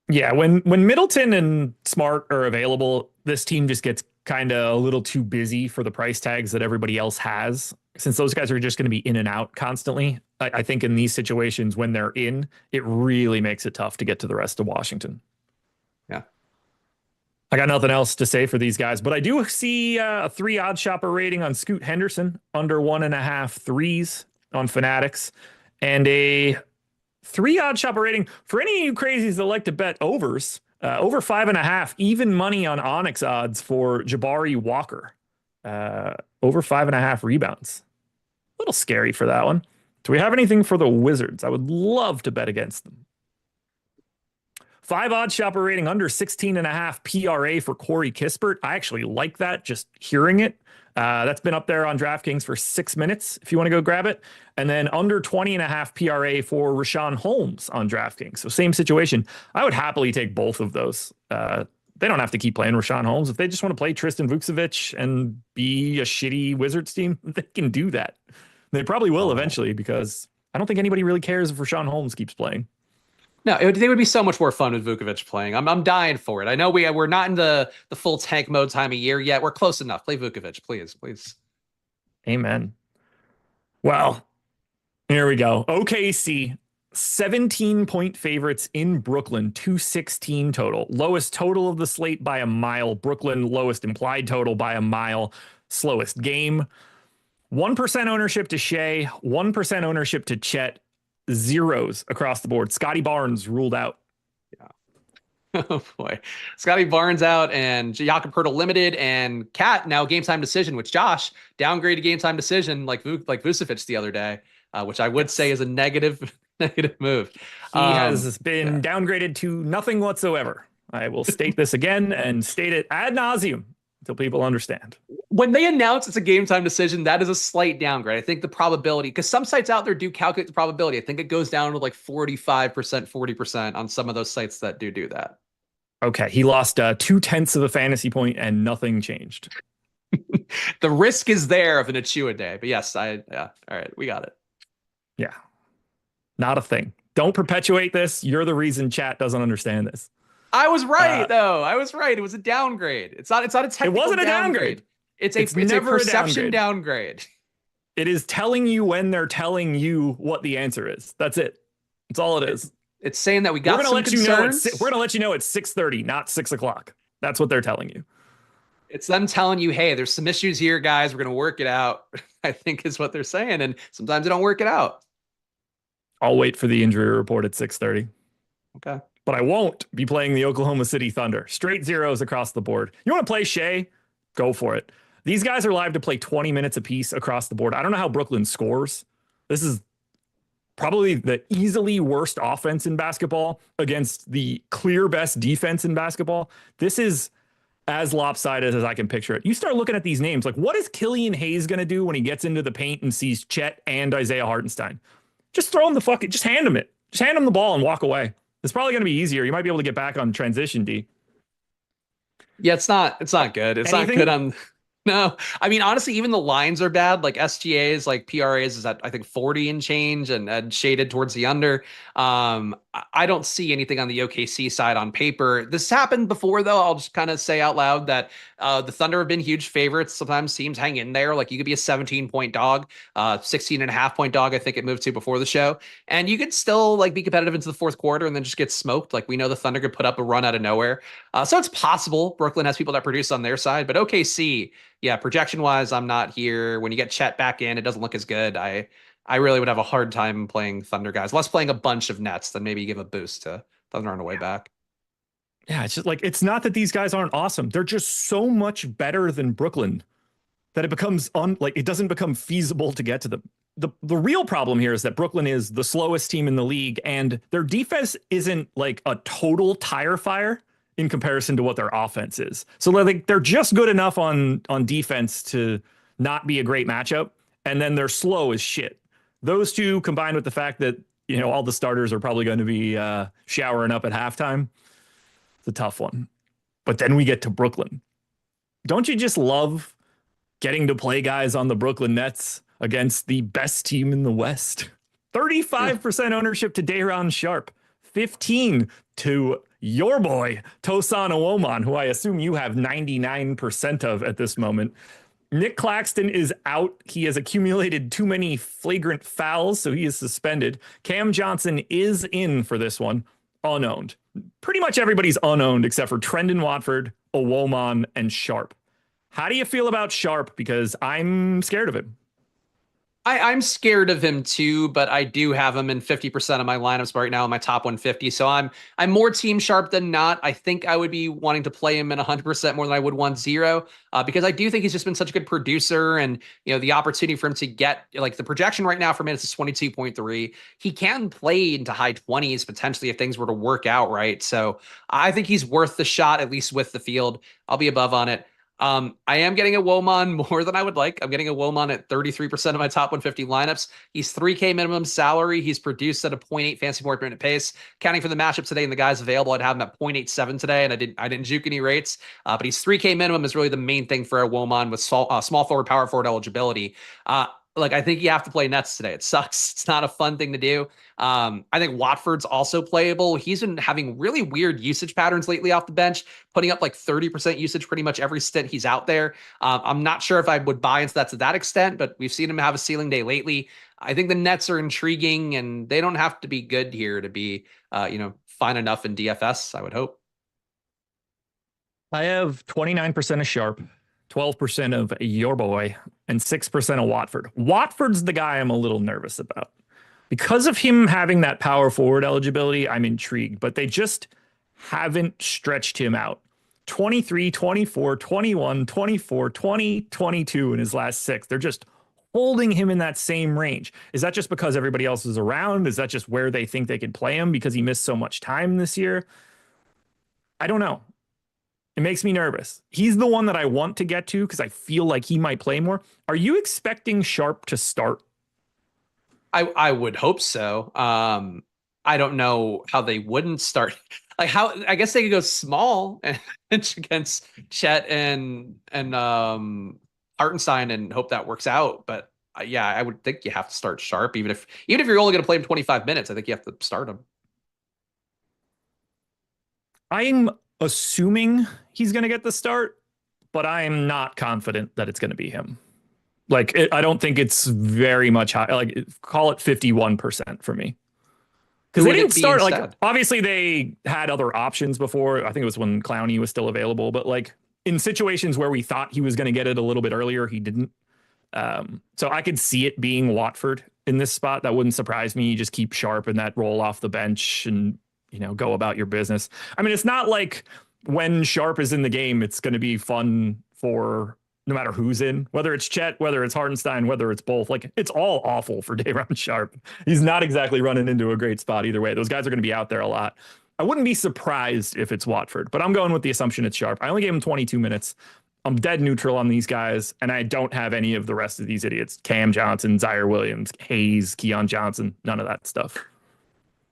Yeah, when Middleton and Smart are available, this team just gets kind of a little too busy for the price tags that everybody else has. Since those guys are just going to be in and out constantly, I think in these situations when they're in, it really makes it tough to get to the rest of Washington. Yeah. I got nothing else to say for these guys, but I do see a 3 odd shopper rating on Scoot Henderson, under 1.5 threes on Fanatics, and a 3 odd shopper rating for any of you crazies that like to bet overs. Over 5.5, even money on Onyx odds for Jabari Walker. Over 5.5 rebounds. A little scary for that one. Do we have anything for the Wizards? I would love to bet against them. 5 odd shopper rating under 16.5 PRA for Corey Kispert. I actually like that, just hearing it. That's been up there on DraftKings for 6 minutes if you want to go grab it. And then under 20.5 PRA for Rashawn Holmes on DraftKings. So same situation. I would happily take both of those. They don't have to keep playing Rashawn Holmes. If they just want to play Tristan Vukcevic and be a shitty Wizards team, they can do that. They probably will eventually because I don't think anybody really cares if Rashawn Holmes keeps playing. No, they would be so much more fun with Vukovic playing. I'm dying for it. I know we're not in the full tank mode time of year yet. We're close enough. Play Vukovic, please, please. Amen. Well, here we go. OKC, 17-point favorites in Brooklyn, 216 total. Lowest total of the slate by a mile. Brooklyn, lowest implied total by a mile. Slowest game. 1% ownership to Shea, 1% ownership to Chet. Zeros across the board. Scotty Barnes ruled out. Yeah. Oh boy. Scotty Barnes out and Jakob Poeltl limited and Cat now game time decision, which Josh downgraded game time decision like Vucevic the other day, which I would say is a negative move. He has been downgraded to nothing whatsoever. I will state this again and state it ad nauseum until people understand. When they announce it's a game time decision, that is a slight downgrade. I think the probability, because some sites out there do calculate the probability. I think it goes down to like 45%, 40% on some of those sites that do that. Okay. He lost 0.2 of a fantasy point and nothing changed. The risk is there of an Achua day, but yes, yeah. All right. We got it. Yeah. Not a thing. Don't perpetuate this. You're the reason chat doesn't understand this. I was right though. I was right. It was a downgrade. It's not a technical. It wasn't a downgrade. It's a perception downgrade. It is telling you when they're telling you what the answer is. That's it. That's all it is. It's saying that we got some concerns. We're gonna let you know it's 6:30, not 6 o'clock. That's what they're telling you. It's them telling you, hey, there's some issues here, guys. We're gonna work it out. I think is what they're saying, and sometimes they don't work it out. I'll wait for the injury report at 6:30. Okay. But I won't be playing the Oklahoma City Thunder. Straight zeros across the board. You want to play Shea? Go for it. These guys are live to play 20 minutes apiece across the board. I don't know how Brooklyn scores. This is probably the easily worst offense in basketball against the clear best defense in basketball. This is as lopsided as I can picture it. You start looking at these names, like what is Killian Hayes going to do when he gets into the paint and sees Chet and Isaiah Hartenstein? Just throw him just hand him it. Just hand him the ball and walk away. It's probably going to be easier. You might be able to get back on transition, D. Yeah, it's not good. It's not good on. No, I mean, honestly, even the lines are bad. Like SGA's, like PRA's is at, I think, 40 and change and shaded towards the under. I don't see anything on the OKC side on paper. This happened before, though. I'll just kind of say out loud that the Thunder have been huge favorites. Sometimes teams hang in there. Like you could be a 17-point dog, 16.5-point dog, I think it moved to before the show. And you could still like be competitive into the fourth quarter and then just get smoked. Like we know the Thunder could put up a run out of nowhere. So it's possible Brooklyn has people that produce on their side, but OKC, yeah, projection wise, I'm not here. When you get Chet back in, it doesn't look as good. I really would have a hard time playing Thunder guys. Less playing a bunch of Nets than maybe give a boost to Thunder on the way back. Yeah, it's just like it's not that these guys aren't awesome. They're just so much better than Brooklyn that it becomes like it doesn't become feasible to get to them. The real problem here is that Brooklyn is the slowest team in the league, and their defense isn't like a total tire fire in comparison to what their offense is. So like they're just good enough on defense to not be a great matchup, and then they're slow as shit. Those two combined with the fact that all the starters are probably going to be showering up at halftime, it's a tough one. But then we get to Brooklyn. Don't you just love getting to play guys on the Brooklyn Nets against the best team in the West? 35% ownership to Day'Ron Sharpe, 15 to your boy Tosan Awoman, who I assume you have 99% of at this moment. Nick Claxton is out. He has accumulated too many flagrant fouls, so he is suspended. Cam Johnson is in for this one, unowned. Pretty much everybody's unowned except for Trendon Watford, Awoman, and Sharpe. How do you feel about Sharpe? Because I'm scared of him. I'm scared of him too, but I do have him in 50% of my lineups right now in my top 150. So I'm more team Sharpe than not. I think I would be wanting to play him in 100% more than I would want zero, because I do think he's just been such a good producer, and the opportunity for him to get like the projection right now for minutes is 22.3. He can play into high 20s potentially if things were to work out right. So I think he's worth the shot, at least with the field. I'll be above on it. I am getting a Woman more than I would like. I'm getting a Woman at 33% of my top 150 lineups. He's 3K minimum salary. He's produced at a 0.8 fantasy point per minute pace. Counting for the matchup today and the guys available, I'd have him at 0.87 today, and I didn't juke any rates. But he's 3K minimum is really the main thing for a Woman with small forward, power forward eligibility. Like, I think you have to play Nets today. It sucks. It's not a fun thing to do. I think Watford's also playable. He's been having really weird usage patterns lately off the bench, putting up like 30% usage pretty much every stint he's out there. I'm not sure if I would buy into that to that extent, but we've seen him have a ceiling day lately. I think the Nets are intriguing, and they don't have to be good here to be, fine enough in DFS, I would hope. I have 29% of Sharpe, 12% of your boy, and 6% of Watford. Watford's the guy I'm a little nervous about. Because of him having that power forward eligibility, I'm intrigued, but they just haven't stretched him out. 23, 24, 21, 24, 20, 22 in his last 6. They're just holding him in that same range. Is that just because everybody else is around? Is that just where they think they can play him because he missed so much time this year? I don't know. It makes me nervous. He's the one that I want to get to because I feel like he might play more. Are you expecting Sharpe to start? I would hope so. I don't know how they wouldn't start. Like, how, I guess they could go small against Chet and Hartenstein and hope that works out. But yeah, I would think you have to start Sharpe, even if you're only going to play him 25 minutes. I think you have to start him. I'm assuming he's going to get the start, but I'm not confident that it's going to be him. Like, I don't think it's very much high. Like, call it 51% for me. Because they didn't start, like, obviously they had other options before. I think it was when Clowney was still available, but like in situations where we thought he was going to get it a little bit earlier, he didn't. So I could see it being Watford in this spot. That wouldn't surprise me. You just keep Sharpe in that roll off the bench and, go about your business. I mean, it's not like when Sharpe is in the game, it's going to be fun for no matter who's in, whether it's Chet, whether it's Hartenstein, whether it's both. Like, it's all awful for Day'Ron Sharpe. He's not exactly running into a great spot either way. Those guys are going to be out there a lot. I wouldn't be surprised if it's Watford, but I'm going with the assumption it's Sharpe. I only gave him 22 minutes. I'm dead neutral on these guys, and I don't have any of the rest of these idiots. Cam Johnson, Zaire Williams, Hayes, Keon Johnson, none of that stuff.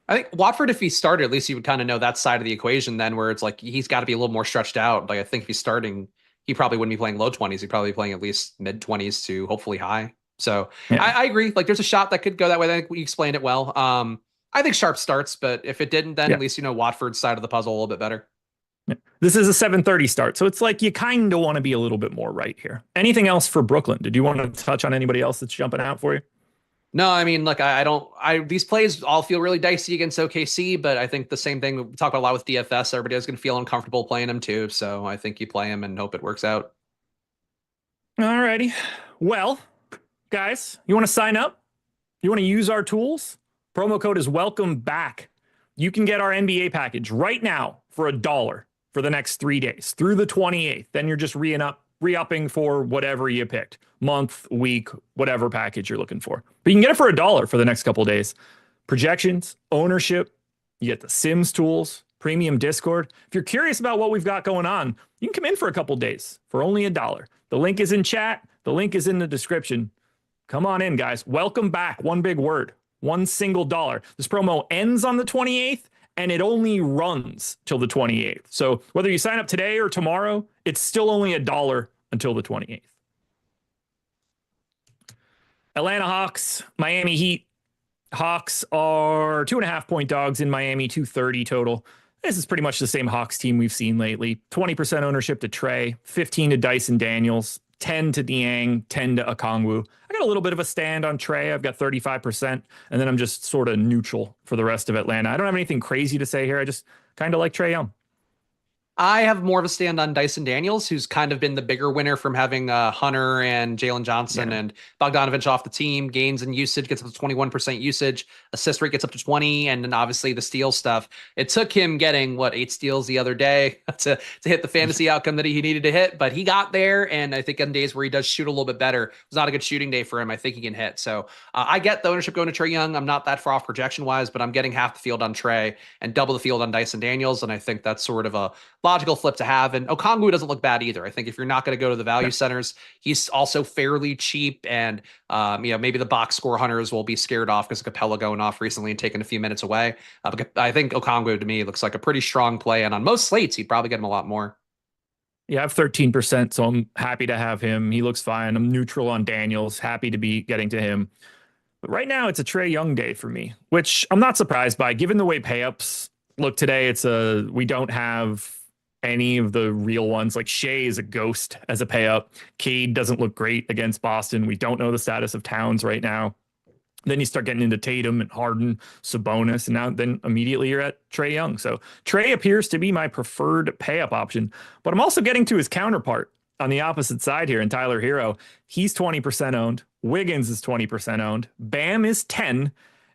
I think Watford, if he started, at least you would kind of know that side of the equation then, where it's like he's got to be a little more stretched out. Like, I think if he's starting, he probably wouldn't be playing low 20s. He'd probably be playing at least mid 20s to hopefully high. So yeah. I agree. Like, there's a shot that could go that way. I think we explained it well. I think Sharpe starts, but if it didn't, then at least Watford's side of the puzzle a little bit better. Yeah. This is a 7:30 start, so it's like you kind of want to be a little bit more right here. Anything else for Brooklyn? Did you want to touch on anybody else that's jumping out for you? No, I mean, look, these plays all feel really dicey against OKC, but I think the same thing we talk about a lot with DFS. Everybody is going to feel uncomfortable playing them too. So I think you play them and hope it works out. All righty. Well, guys, you want to sign up? You want to use our tools? Promo code is welcome back You can get our NBA package right now for $1 for the next 3 days through the 28th. Then you're just re-upping for whatever you picked, month, week, whatever package you're looking for. But you can get it for $1 for the next couple of days. Projections, ownership, you get the Sims tools, premium Discord. If you're curious about what we've got going on, you can come in for a couple days for only $1. The link is in chat. The link is in the description. Come on in, guys. Welcome back. One big word. One single dollar. This promo ends on the 28th, and it only runs till the 28th. So whether you sign up today or tomorrow, it's still only $1 until the 28th. Atlanta Hawks, Miami Heat. Hawks are 2.5-point dogs in Miami, 230 total. This is pretty much the same Hawks team we've seen lately. 20% ownership to Trey, 15 to Dyson Daniels, 10 to Niang, 10 to Okongwu. I got a little bit of a stand on Trey. I've got 35%, and then I'm just sort of neutral for the rest of Atlanta. I don't have anything crazy to say here. I just kind of like Trae Young. I have more of a stand on Dyson Daniels, who's kind of been the bigger winner from having Hunter and Jalen Johnson and Bogdanovich off the team. Gains in usage, gets up to 21% usage. Assist rate gets up to 20, and then obviously the steal stuff. It took him getting, 8 steals the other day to hit the fantasy outcome that he needed to hit, but he got there, and I think on days where he does shoot a little bit better, it was not a good shooting day for him. I think he can hit. So I get the ownership going to Trae Young. I'm not that far off projection-wise, but I'm getting half the field on Trae and double the field on Dyson Daniels, and I think that's sort of a logical flip to have. And Okongwu doesn't look bad either. I think if you're not going to go to the value centers, he's also fairly cheap. And, maybe the box score hunters will be scared off because Capella going off recently and taking a few minutes away. But I think Okongwu to me looks like a pretty strong play. And on most slates, he'd probably get him a lot more. Yeah, I have 13%, so I'm happy to have him. He looks fine. I'm neutral on Daniels, happy to be getting to him. But right now, it's a Trae Young day for me, which I'm not surprised by, given the way payups look today. We don't have any of the real ones. Like Shea is a ghost as a pay up. Cade doesn't look great against Boston. We don't know the status of Towns right now. Then you start getting into Tatum and Harden, Sabonis, and then immediately you're at Trae Young. So Trae appears to be my preferred pay up option, but I'm also getting to his counterpart on the opposite side here in Tyler Hero. He's 20% owned. Wiggins is 20% owned. Bam is 10,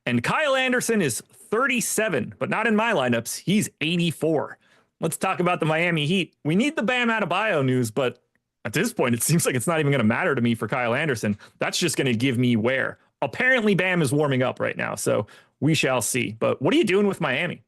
and Kyle Anderson is 37, but not in my lineups. He's 84. Let's talk about the Miami Heat. We need the Bam Adebayo news, but at this point, it seems like it's not even going to matter to me for Kyle Anderson. That's just going to give me where. Apparently, Bam is warming up right now, so we shall see. But what are you doing with Miami?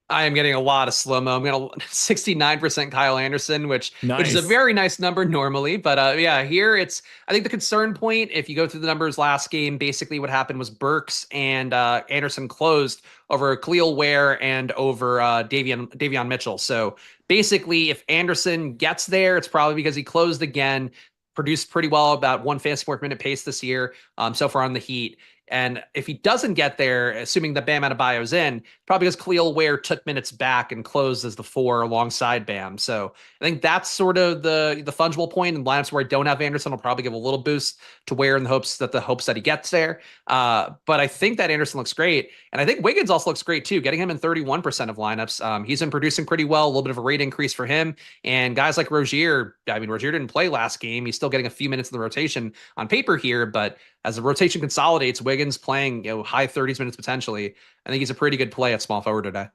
I am getting a lot of slow-mo. I'm going to 69% Kyle Anderson, which is a Nice. very nice number normally. But here I think the concern point, if you go through the numbers last game, basically what happened was Burks and Anderson closed over Khalil Ware and over Davion Mitchell. So basically, if Anderson gets there, it's probably because he closed again, produced pretty well, about 1 fantasy point per minute pace this year so far on the Heat. And if he doesn't get there, assuming that Bam Adebayo's in, probably because Khalil Ware took minutes back and closed as the 4 alongside Bam. So I think that's sort of the fungible point in lineups where I don't have Anderson. I'll probably give a little boost to Ware in the hopes that he gets there. But I think that Anderson looks great. And I think Wiggins also looks great too, getting him in 31% of lineups. He's been producing pretty well, a little bit of a rate increase for him. And guys like Rozier, Rozier didn't play last game. He's still getting a few minutes in the rotation on paper here, but as the rotation consolidates, Wiggins playing high 30s minutes potentially. I think he's a pretty good play at small forward today.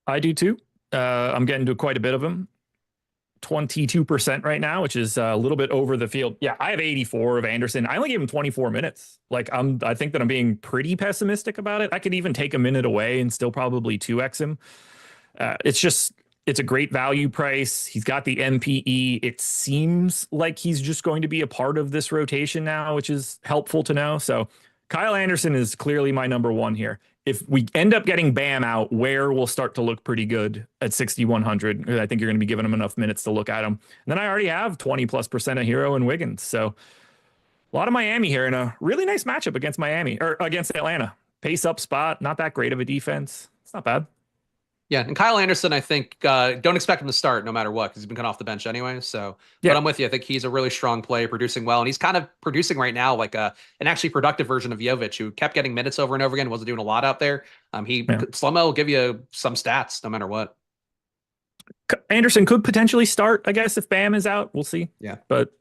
I do too. I'm getting to quite a bit of him. 22% right now, which is a little bit over the field. Yeah, I have 84 of Anderson. I only gave him 24 minutes. I think that I'm being pretty pessimistic about it. I could even take a minute away and still probably 2x him. It's a great value price. He's got the MPE. It seems like he's just going to be a part of this rotation now, which is helpful to know. So Kyle Anderson is clearly my number one here. If we end up getting Bam out, Ware will start to look pretty good at 6,100. I think you're going to be giving him enough minutes to look at him. And then I already have 20+% of Hero and Wiggins. So a lot of Miami here in a really nice matchup against against Atlanta. Pace up spot, not that great of a defense. It's not bad. Yeah, and Kyle Anderson, I think, don't expect him to start no matter what, because he's been cut off the bench anyway. So, yeah. But I'm with you. I think he's a really strong play, producing well, and he's kind of producing right now like an actually productive version of Jovic, who kept getting minutes over and over again, wasn't doing a lot out there. Slow-mo will give you some stats no matter what. Anderson could potentially start, I guess, if Bam is out. We'll see. Yeah, but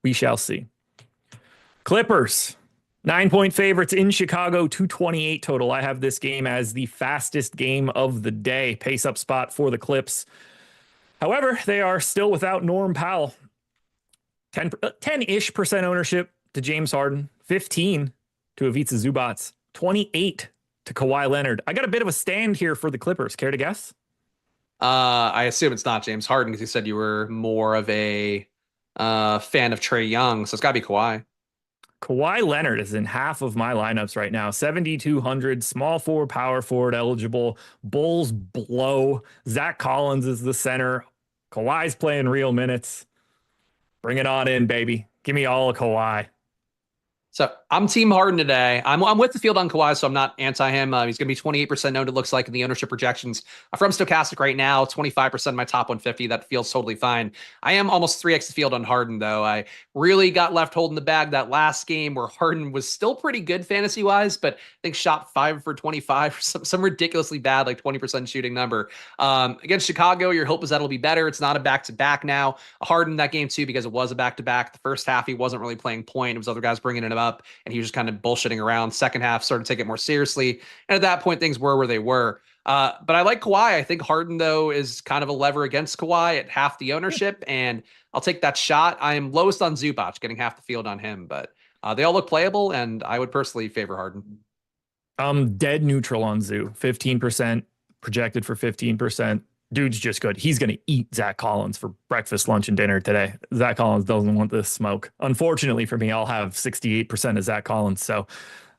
we shall see. Clippers. 9-point favorites in Chicago, 228 total. I have this game as the fastest game of the day. Pace up spot for the Clips. However, they are still without Norm Powell. 10-ish percent ownership to James Harden, 15 to Ivica Zubac, 28 to Kawhi Leonard. I got a bit of a stand here for the Clippers. Care to guess? I assume it's not James Harden because you said you were more of a fan of Trae Young, so it's got to be Kawhi. Kawhi Leonard is in half of my lineups right now. 7,200, small forward, power forward eligible. Bulls blow. Zach Collins is the center. Kawhi's playing real minutes. Bring it on in, baby. Give me all of Kawhi. So I'm Team Harden today. I'm with the field on Kawhi, so I'm not anti him. He's going to be 28% owned, it looks like, in the ownership projections. From Stokastic right now, 25% of my top 150. That feels totally fine. I am almost 3x the field on Harden, though. I really got left holding the bag that last game where Harden was still pretty good fantasy-wise, but I think shot 5 for 25, some ridiculously bad, like 20% shooting number. Against Chicago, your hope is that it'll be better. It's not a back-to-back now. Harden that game, too, because it was a back-to-back. The first half, he wasn't really playing point. It was other guys bringing it up, and he was just kind of bullshitting around. Second half started to take it more seriously, and at that point things were where they were. But I like Kawhi. I think Harden, though, is kind of a lever against Kawhi at half the ownership, and I'll take that shot. I am lowest on Zubac, getting half the field on him, but they all look playable, and I would personally favor Harden. I'm dead neutral on Zoo. 15% projected for 15%. Dude's just good. He's going to eat Zach Collins for breakfast, lunch, and dinner today. Zach Collins doesn't want this smoke. Unfortunately for me, I'll have 68% of Zach Collins. So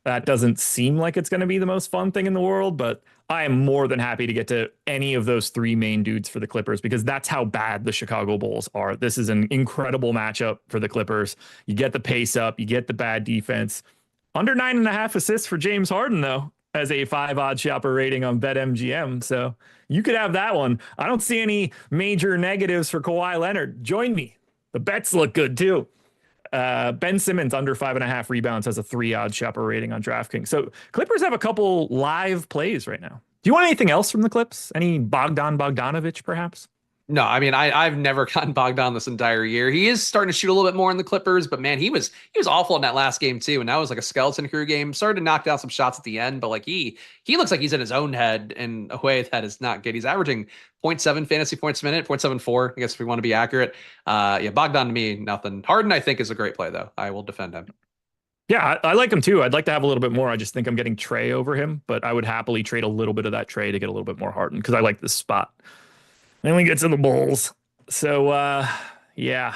that doesn't seem like it's going to be the most fun thing in the world, but I am more than happy to get to any of those three main dudes for the Clippers because that's how bad the Chicago Bulls are. This is an incredible matchup for the Clippers. You get the pace up, you get the bad defense. Under 9.5 assists for James Harden, though, as a 5 odd shopper rating on BetMGM. So you could have that one. I don't see any major negatives for Kawhi Leonard. Join me. The bets look good too. Ben Simmons under 5.5 rebounds has a 3 odd shopper rating on DraftKings. So Clippers have a couple live plays right now. Do you want anything else from the Clips? Any Bogdanovich, perhaps? No, I mean, I've never gotten bogged down this entire year. He is starting to shoot a little bit more in the Clippers, but man, he was awful in that last game too. And that was like a skeleton crew game. Started to knock down some shots at the end, but like he looks like he's in his own head in a way that is not good. He's averaging 0.7 fantasy points a minute, 0.74, I guess if we want to be accurate. Yeah, Bogdan to me, nothing. Harden, I think, is a great play though. I will defend him. Yeah, I like him too. I'd like to have a little bit more. I just think I'm getting Trae over him, but I would happily trade a little bit of that Trae to get a little bit more Harden because I like this spot. Then we get to the Bulls. So, yeah.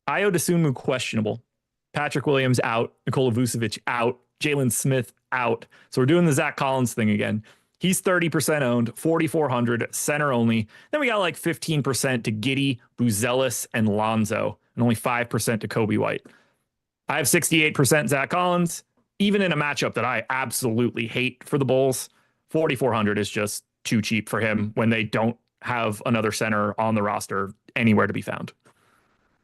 Ayo Dosunmu questionable. Patrick Williams out. Nikola Vucevic out. Jalen Smith out. So we're doing the Zach Collins thing again. He's 30% owned, 4,400, center only. Then we got like 15% to Giddey, Buzelis, and Lonzo, and only 5% to Kobe White. I have 68% Zach Collins. Even in a matchup that I absolutely hate for the Bulls, 4,400 is just too cheap for him when they don't have another center on the roster anywhere to be found.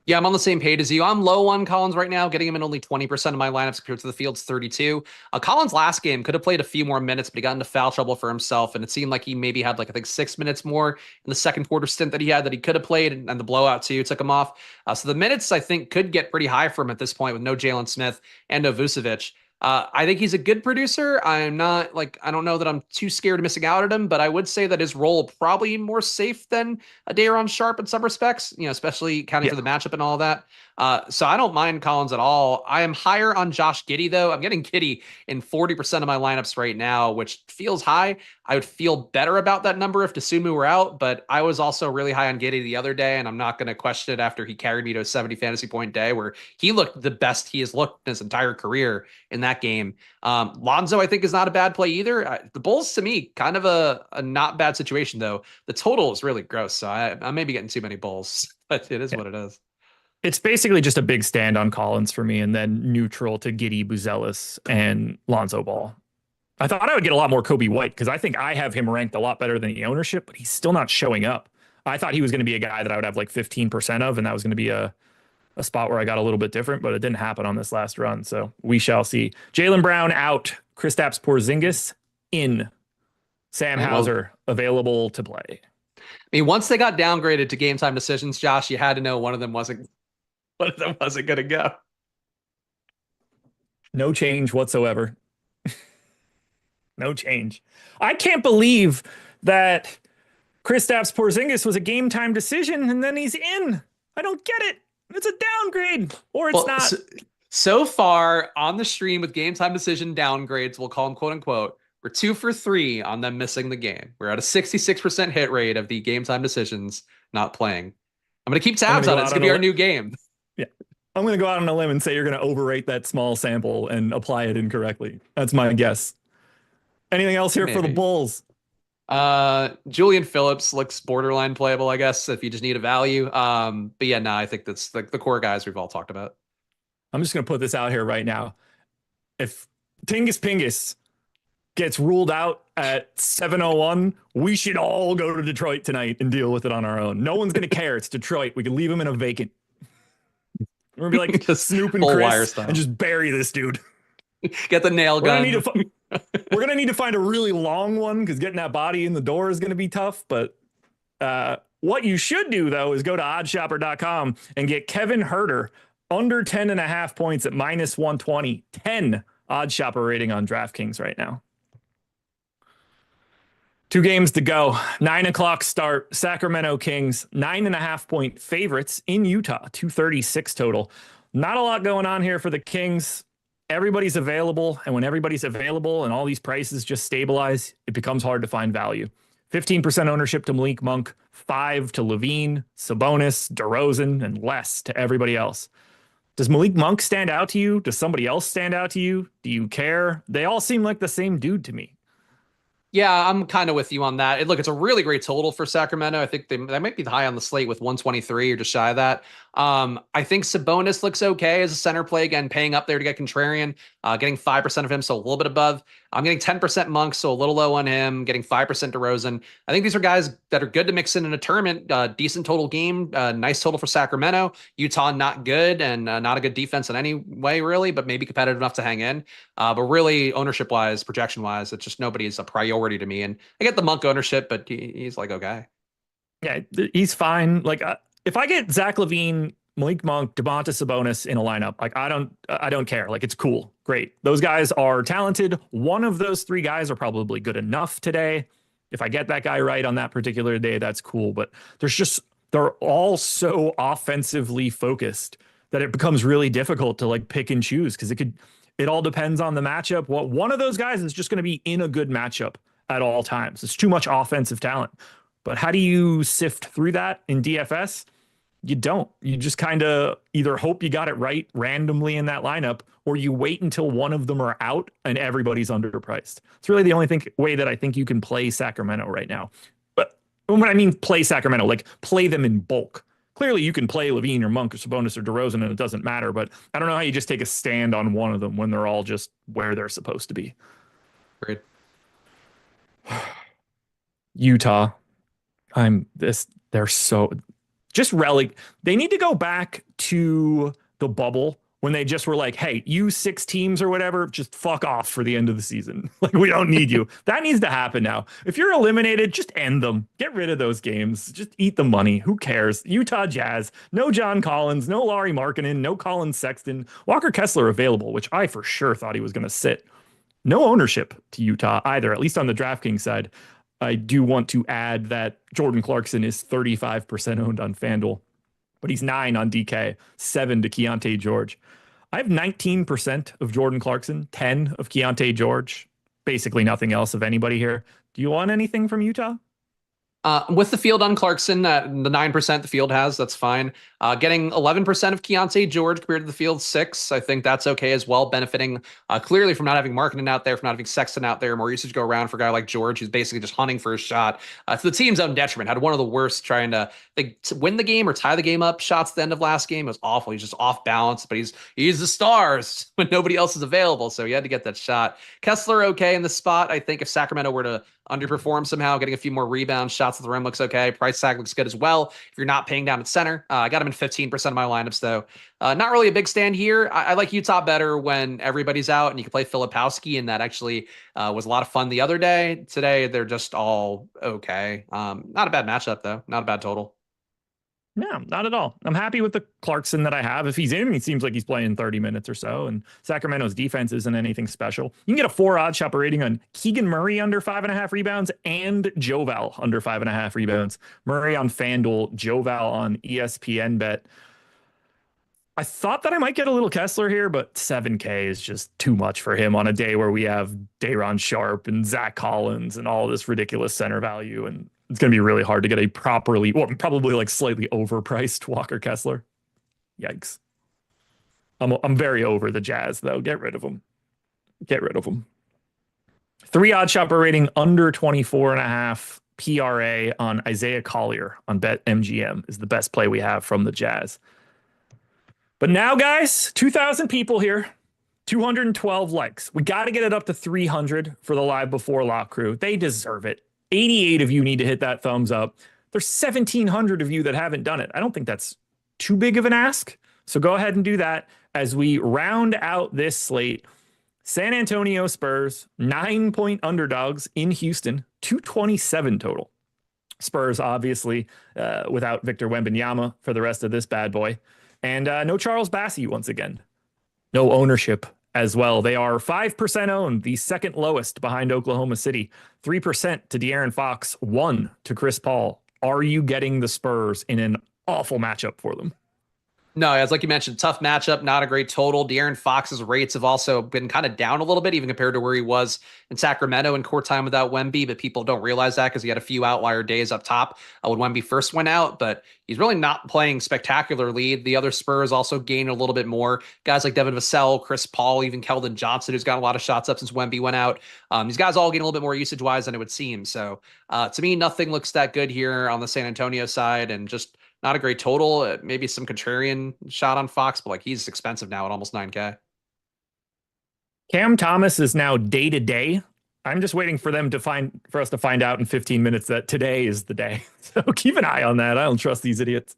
Yeah, I'm on the same page as you. I'm low on Collins right now, getting him in only 20% of my lineups compared to the field's 32. Collins last game could have played a few more minutes, but he got into foul trouble for himself, and it seemed like he maybe had like I think 6 minutes more in the second quarter stint that he had that he could have played, and the blowout too took him off. So the minutes I think could get pretty high for him at this point with no Jalen Smith and no Vucevic. I think he's a good producer. I don't know that I'm too scared of missing out at him, but I would say that his role probably more safe than a Day'Ron Sharpe in some respects, especially counting for the matchup and all that. So I don't mind Collins at all. I am higher on Josh Giddey, though. I'm getting Giddey in 40% of my lineups right now, which feels high. I would feel better about that number if Dosunmu were out, but I was also really high on Giddey the other day, and I'm not going to question it after he carried me to a 70 fantasy point day where he looked the best he has looked in his entire career in that game. Lonzo, I think, is not a bad play either. The Bulls, to me, kind of a not bad situation, though. The total is really gross, so I may be getting too many Bulls, but it is what it is. It's basically just a big stand on Collins for me and then neutral to Giddey, Buzelis, and Lonzo Ball. I thought I would get a lot more Kobe White because I think I have him ranked a lot better than the ownership, but he's still not showing up. I thought he was going to be a guy that I would have like 15% of, and that was going to be a spot where I got a little bit different, but it didn't happen on this last run. So we shall see. Jaylen Brown out. Kristaps Porzingis in. Sam Hauser available to play. I mean, once they got downgraded to game time decisions, Josh, you had to know one of them wasn't going to go. No change whatsoever. No change. I can't believe that Kristaps Porzingis was a game time decision and then he's in. I don't get it. It's a downgrade or it's Well, not. so far on the stream with game time decision downgrades, we'll call them quote unquote, we're 2 for 3 on them missing the game. We're at a 66% hit rate of the game time decisions not playing. I'm going to keep tabs on it. It's going to be our new game. Yeah. I'm going to go out on a limb and say you're going to overrate that small sample and apply it incorrectly. That's my guess. Anything else here for the Bulls? Julian Phillips looks borderline playable, I guess, if you just need a value. But yeah, no, I think that's like the core guys we've all talked about. I'm just going to put this out here right now. If Tingus Pingus gets ruled out at 7:01, we should all go to Detroit tonight and deal with it on our own. No one's going to care. It's Detroit. We can leave him in a vacant. We're going to be like just Snoop and Chris and just bury this dude. Get the nail gun. We're going to need to find a really long one because getting that body in the door is going to be tough. But what you should do, though, is go to oddshopper.com and get Kevin Huerter under 10.5 points at -120. 10 odd shopper rating on DraftKings right now. 2 games to go. 9 o'clock start. Sacramento Kings, 9.5 point favorites in Utah. 236 total. Not a lot going on here for the Kings. Everybody's available. And when everybody's available and all these prices just stabilize, it becomes hard to find value. 15% ownership to Malik Monk, 5 to Levine, Sabonis, DeRozan, and less to everybody else. Does Malik Monk stand out to you? Does somebody else stand out to you? Do you care? They all seem like the same dude to me. Yeah, I'm kind of with you on that. Look, it's a really great total for Sacramento. I think they might be high on the slate with 123 or just shy of that. I think Sabonis looks okay as a center play, again, paying up there to get contrarian, getting 5% of him, so a little bit above. I'm getting 10% Monk, so a little low on him, getting 5% DeRozan. I think these are guys that are good to mix in a tournament. Decent total game, nice total for Sacramento. Utah, not good and not a good defense in any way, really, but maybe competitive enough to hang in. But really, ownership-wise, projection-wise, it's just nobody's a priority to me. And I get the Monk ownership, but he's like, okay. Yeah, he's fine. Like, if I get Zach LaVine, Malik Monk, Domantas Sabonis in a lineup, like I don't care. Like, it's cool. Great. Those guys are talented. One of those 3 guys are probably good enough today. If I get that guy right on that particular day, that's cool. But they're all so offensively focused that it becomes really difficult to like pick and choose because it all depends on the matchup. Well, one of those guys is just going to be in a good matchup at all times. It's too much offensive talent. But how do you sift through that in DFS? You don't. You just kind of either hope you got it right randomly in that lineup, or you wait until one of them are out and everybody's underpriced. It's really the only way that I think you can play Sacramento right now. But when I mean play Sacramento, like play them in bulk. Clearly, you can play Levine or Monk or Sabonis or DeRozan, and it doesn't matter. But I don't know how you just take a stand on one of them when they're all just where they're supposed to be. Great. Utah. They're so just they need to go back to the bubble when they just were like, hey, you 6 teams or whatever, just fuck off for the end of the season. Like, we don't need you. That needs to happen now. If you're eliminated, just end them. Get rid of those games. Just eat the money. Who cares? Utah Jazz. No John Collins. No Lauri Markkanen. No Colin Sexton. Walker Kessler available, which I for sure thought he was going to sit. No ownership to Utah either, at least on the DraftKings side. I do want to add that Jordan Clarkson is 35% owned on FanDuel, but he's 9 on DK, 7 to Keontae George. I have 19% of Jordan Clarkson, 10 of Keontae George, basically nothing else of anybody here. Do you want anything from Utah? With the field on Clarkson, the 9% the field has, that's fine. Getting 11% of Keontae George compared to the field 6, I think that's okay as well, benefiting clearly from not having Markkanen out there, from not having Sexton out there, more usage go around for a guy like George, who's basically just hunting for a shot. To the team's own detriment, had one of the worst trying to win the game or tie the game up shots at the end of last game. It was awful. He's just off balance, but he's the stars when nobody else is available, so he had to get that shot. Kessler okay in the spot. I think if Sacramento were to underperform somehow, getting a few more rebounds, shots at the rim looks okay. Price tag looks good as well if you're not paying down at center. I got him in 15% of my lineups, though. Not really a big stand here. I like Utah better when everybody's out and you can play Filipowski, and that actually was a lot of fun the other day. Today, they're just all okay. Not a bad matchup, though. Not a bad total. No, not at all. I'm happy with the Clarkson that I have. If he's in, he seems like he's playing 30 minutes or so. And Sacramento's defense isn't anything special. You can get a 4 odd shopper rating on Keegan Murray under 5.5 rebounds and Joval under 5.5 rebounds. Murray on FanDuel, Joval on ESPN Bet. I thought that I might get a little Kessler here, but 7K is just too much for him on a day where we have Day'Ron Sharp and Zach Collins and all this ridiculous center value. And it's going to be really hard to get a properly, well, probably like slightly overpriced Walker Kessler. Yikes. I'm very over the Jazz, though. Get rid of them. Get rid of them. 3 odd shopper rating under 24.5 PRA on Isaiah Collier on BetMGM is the best play we have from the Jazz. But now, guys, 2,000 people here, 212 likes. We got to get it up to 300 for the Live Before Lock crew. They deserve it. 88 of you need to hit that thumbs up. There's 1,700 of you that haven't done it. I don't think that's too big of an ask. So go ahead and do that as we round out this slate. San Antonio Spurs, 9-point underdogs in Houston, 227 total. Spurs, obviously, without Victor Wembanyama for the rest of this bad boy. And no Charles Bassey once again. No ownership as well. They are 5% owned, the second lowest behind Oklahoma City. 3% to De'Aaron Fox, 1 to Chris Paul. Are you getting the Spurs in an awful matchup for them? No, as like you mentioned, tough matchup, not a great total. De'Aaron Fox's rates have also been kind of down a little bit, even compared to where he was in Sacramento in court time without Wemby, but people don't realize that because he had a few outlier days up top when Wemby first went out, but he's really not playing spectacularly. The other Spurs also gained a little bit more. Guys like Devin Vassell, Chris Paul, even Keldon Johnson, who's gotten a lot of shots up since Wemby went out. These guys all getting a little bit more usage-wise than it would seem. So to me, nothing looks that good here on the San Antonio side, and just not a great total. Maybe some contrarian shot on Fox, but like he's expensive now at almost 9K. Cam Thomas is now day to day. I'm just waiting for us to find out in 15 minutes that today is the day. So keep an eye on that. I don't trust these idiots.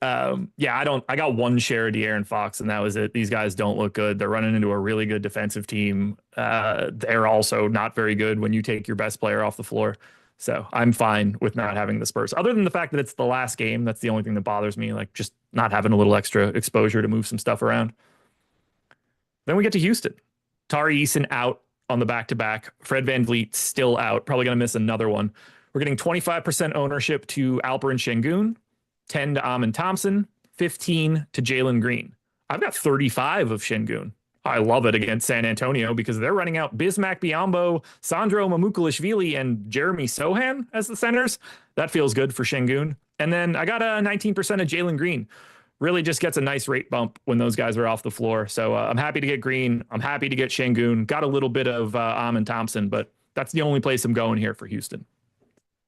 I got 1 share of De'Aaron Fox, and that was it. These guys don't look good. They're running into a really good defensive team. They're also not very good when you take your best player off the floor. So I'm fine with not having the Spurs. Other than the fact that it's the last game, that's the only thing that bothers me, like just not having a little extra exposure to move some stuff around. Then we get to Houston. Tari Eason out on the back-to-back. Fred VanVleet still out. Probably going to miss another one. We're getting 25% ownership to Alperen Şengün, 10 to Amin Thompson, 15 to Jalen Green. I've got 35 of Şengün. I love it against San Antonio because they're running out Bismack Biyombo, Sandro Mamukelashvili, and Jeremy Sohan as the centers. That feels good for Şengün. And then I got a 19% of Jalen Green. Really just gets a nice rate bump when those guys are off the floor. So I'm happy to get Green. I'm happy to get Şengün. Got a little bit of Amin Thompson, but that's the only place I'm going here for Houston.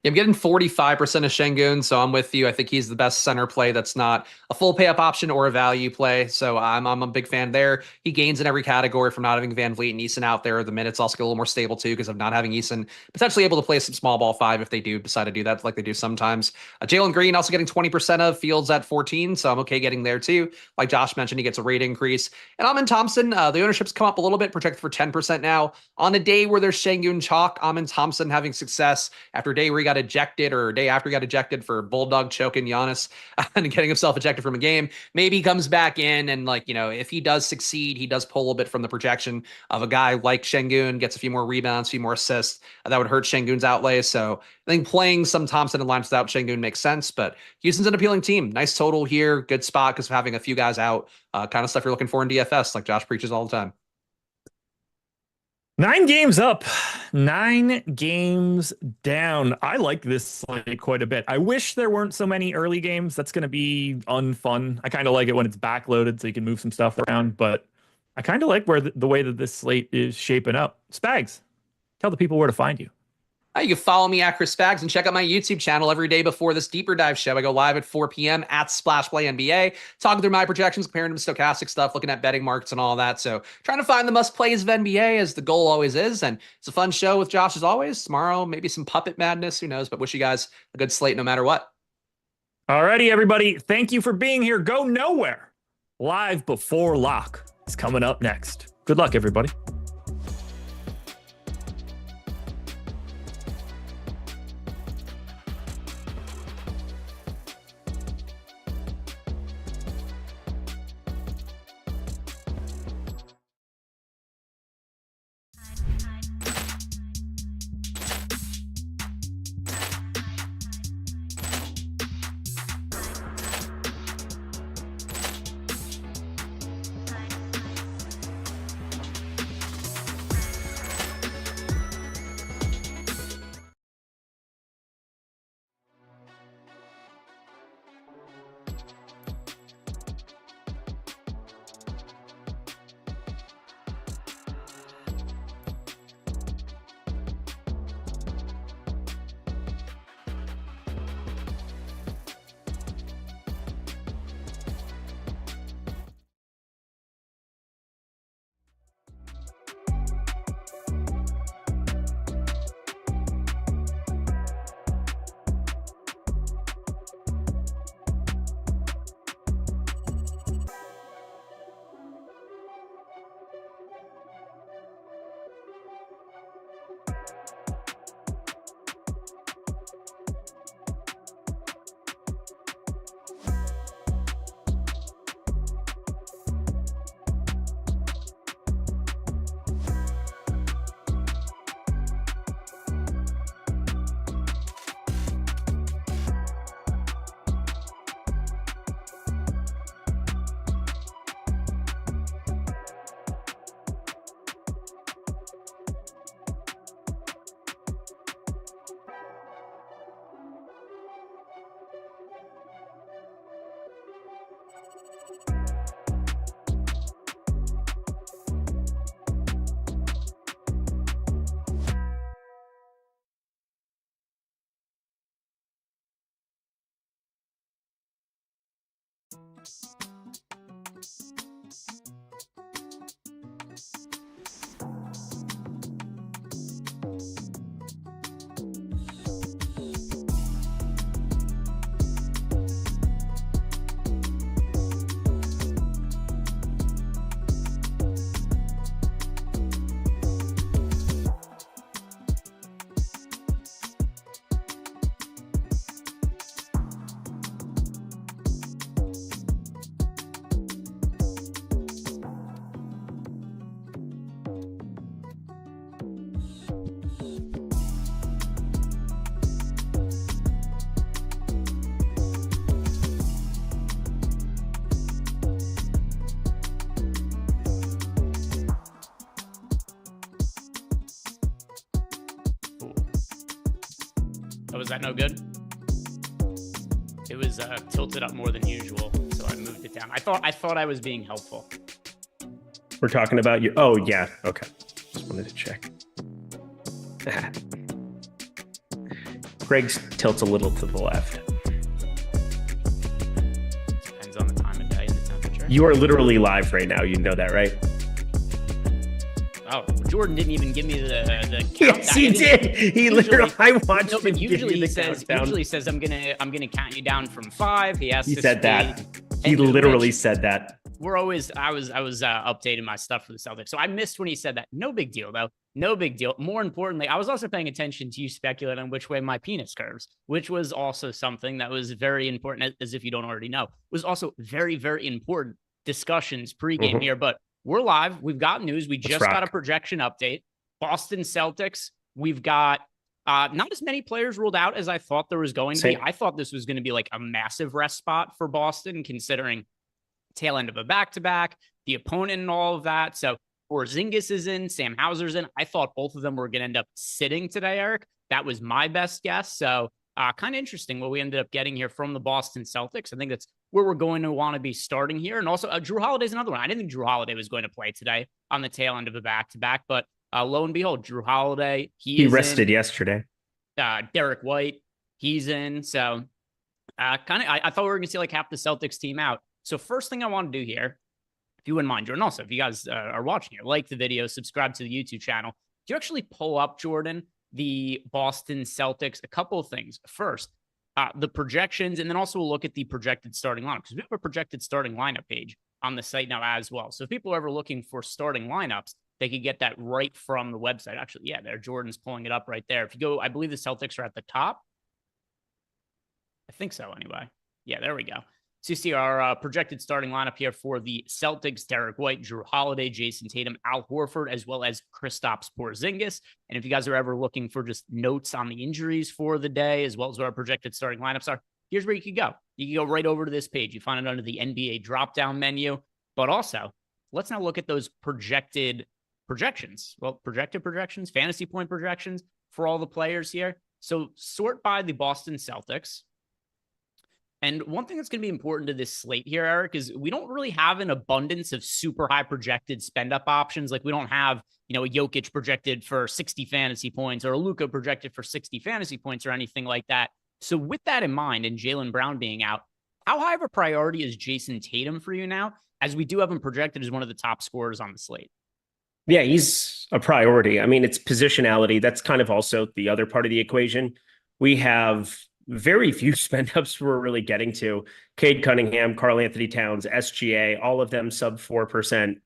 I'm getting 45% of Şengün, so I'm with you. I think he's the best center play that's not a full pay-up option or a value play, so I'm a big fan there. He gains in every category from not having VanVleet and Eason out there. The minutes also get a little more stable, too, because of not having Eason potentially able to play some small ball 5 if they do decide to do that, like they do sometimes. Jalen Green also getting 20% of, Fields at 14, so I'm okay getting there, too. Like Josh mentioned, he gets a rate increase. And Amin Thompson, the ownership's come up a little bit, projected for 10% now. On a day where there's Şengün chalk, Amin Thompson having success after a day where he got ejected, or a day after he got ejected for Bulldog choking Giannis and getting himself ejected from a game. Maybe he comes back in and, like, you know, if he does succeed, he does pull a little bit from the projection of a guy like Şengün, gets a few more rebounds, a few more assists. That would hurt Şengün's outlay. So I think playing some Thompson in lines without Şengün makes sense, but Houston's an appealing team. Nice total here. Good spot because of having a few guys out. Kind of stuff you're looking for in DFS, like Josh preaches all the time. 9 games up, 9 games down. I like this slate quite a bit. I wish there weren't so many early games. That's going to be unfun. I kind of like it when it's backloaded so you can move some stuff around, but I kind of like where the way that this slate is shaping up. Spags, tell the people where to find you. You can follow me at Chris Spags and check out my YouTube channel every day before this deeper dive show. I go live at 4 p.m. at Splash Play NBA, talking through my projections, comparing them to stochastic stuff, looking at betting markets and all that. So trying to find the must plays of NBA as the goal always is. And it's a fun show with Josh as always. Tomorrow, maybe some puppet madness. Who knows? But wish you guys a good slate no matter what. Alrighty, everybody. Thank you for being here. Go nowhere. Live Before Lock is coming up next. Good luck, everybody. Oh, was that no good? It was tilted up more than usual, so I moved it down. I thought I was being helpful. We're talking about you. Oh, yeah. Okay. Just wanted to check. Greg's tilts a little to the left. Depends on the time of day and the temperature. You are literally live right now. You know that, right? Oh, Jordan didn't even give me the count. Yes, he did. He literally. I watched him. Usually he says I'm gonna count you down from 5. He said that. He literally said that. I was updating my stuff for the Celtics, so I missed when he said that. No big deal though. No big deal. More importantly, I was also paying attention to you speculate on which way my penis curves, which was also something that was very important, as if you don't already know. It was also very, very important discussions pregame here, but we're live. We've got news. We just got a projection update. Boston Celtics. We've got not as many players ruled out as I thought there was going to be. I thought this was going to be like a massive rest spot for Boston, considering tail end of a back-to-back, the opponent and all of that. So Porzingis is in, Sam Hauser's in. I thought both of them were going to end up sitting today, Eric. That was my best guess. So kind of interesting what we ended up getting here from the Boston Celtics. I think that's where we're going to want to be starting here. And also Drew Holiday's another one. I didn't think Drew Holiday was going to play today on the tail end of a back-to-back, but lo and behold, Drew Holiday, he rested yesterday. Derek White, he's in. So I thought we were going to see like half the Celtics team out. So first thing I want to do here, if you wouldn't mind, Jordan, also, if you guys are watching here, like the video, subscribe to the YouTube channel. Do you actually pull up, Jordan, the Boston Celtics? A couple of things. First, the projections, and then also we'll look at the projected starting lineup, because we have a projected starting lineup page on the site now as well. So if people are ever looking for starting lineups, they could get that right from the website. Actually, yeah, there, Jordan's pulling it up right there. If you go, I believe the Celtics are at the top. I think so anyway. Yeah, there we go. So you see our projected starting lineup here for the Celtics: Derek White, Drew Holiday, Jason Tatum, Al Horford, as well as Kristaps Porzingis. And if you guys are ever looking for just notes on the injuries for the day, as well as what our projected starting lineups are, here's where you can go. You can go right over to this page. You find it under the NBA drop-down menu. But also, let's now look at those projected projections. Well, projected projections, fantasy point projections for all the players here. So sort by the Boston Celtics. And one thing that's going to be important to this slate here, Eric, is we don't really have an abundance of super high projected spend up options. Like we don't have, a Jokic projected for 60 fantasy points or a Luka projected for 60 fantasy points or anything like that. So with that in mind, and Jaylen Brown being out, how high of a priority is Jason Tatum for you now, as we do have him projected as one of the top scorers on the slate? Yeah, he's a priority. I mean, it's positionality. That's kind of also the other part of the equation. We have very few spend ups we're really getting to. Cade Cunningham, Karl Anthony Towns, SGA, all of them sub 4%.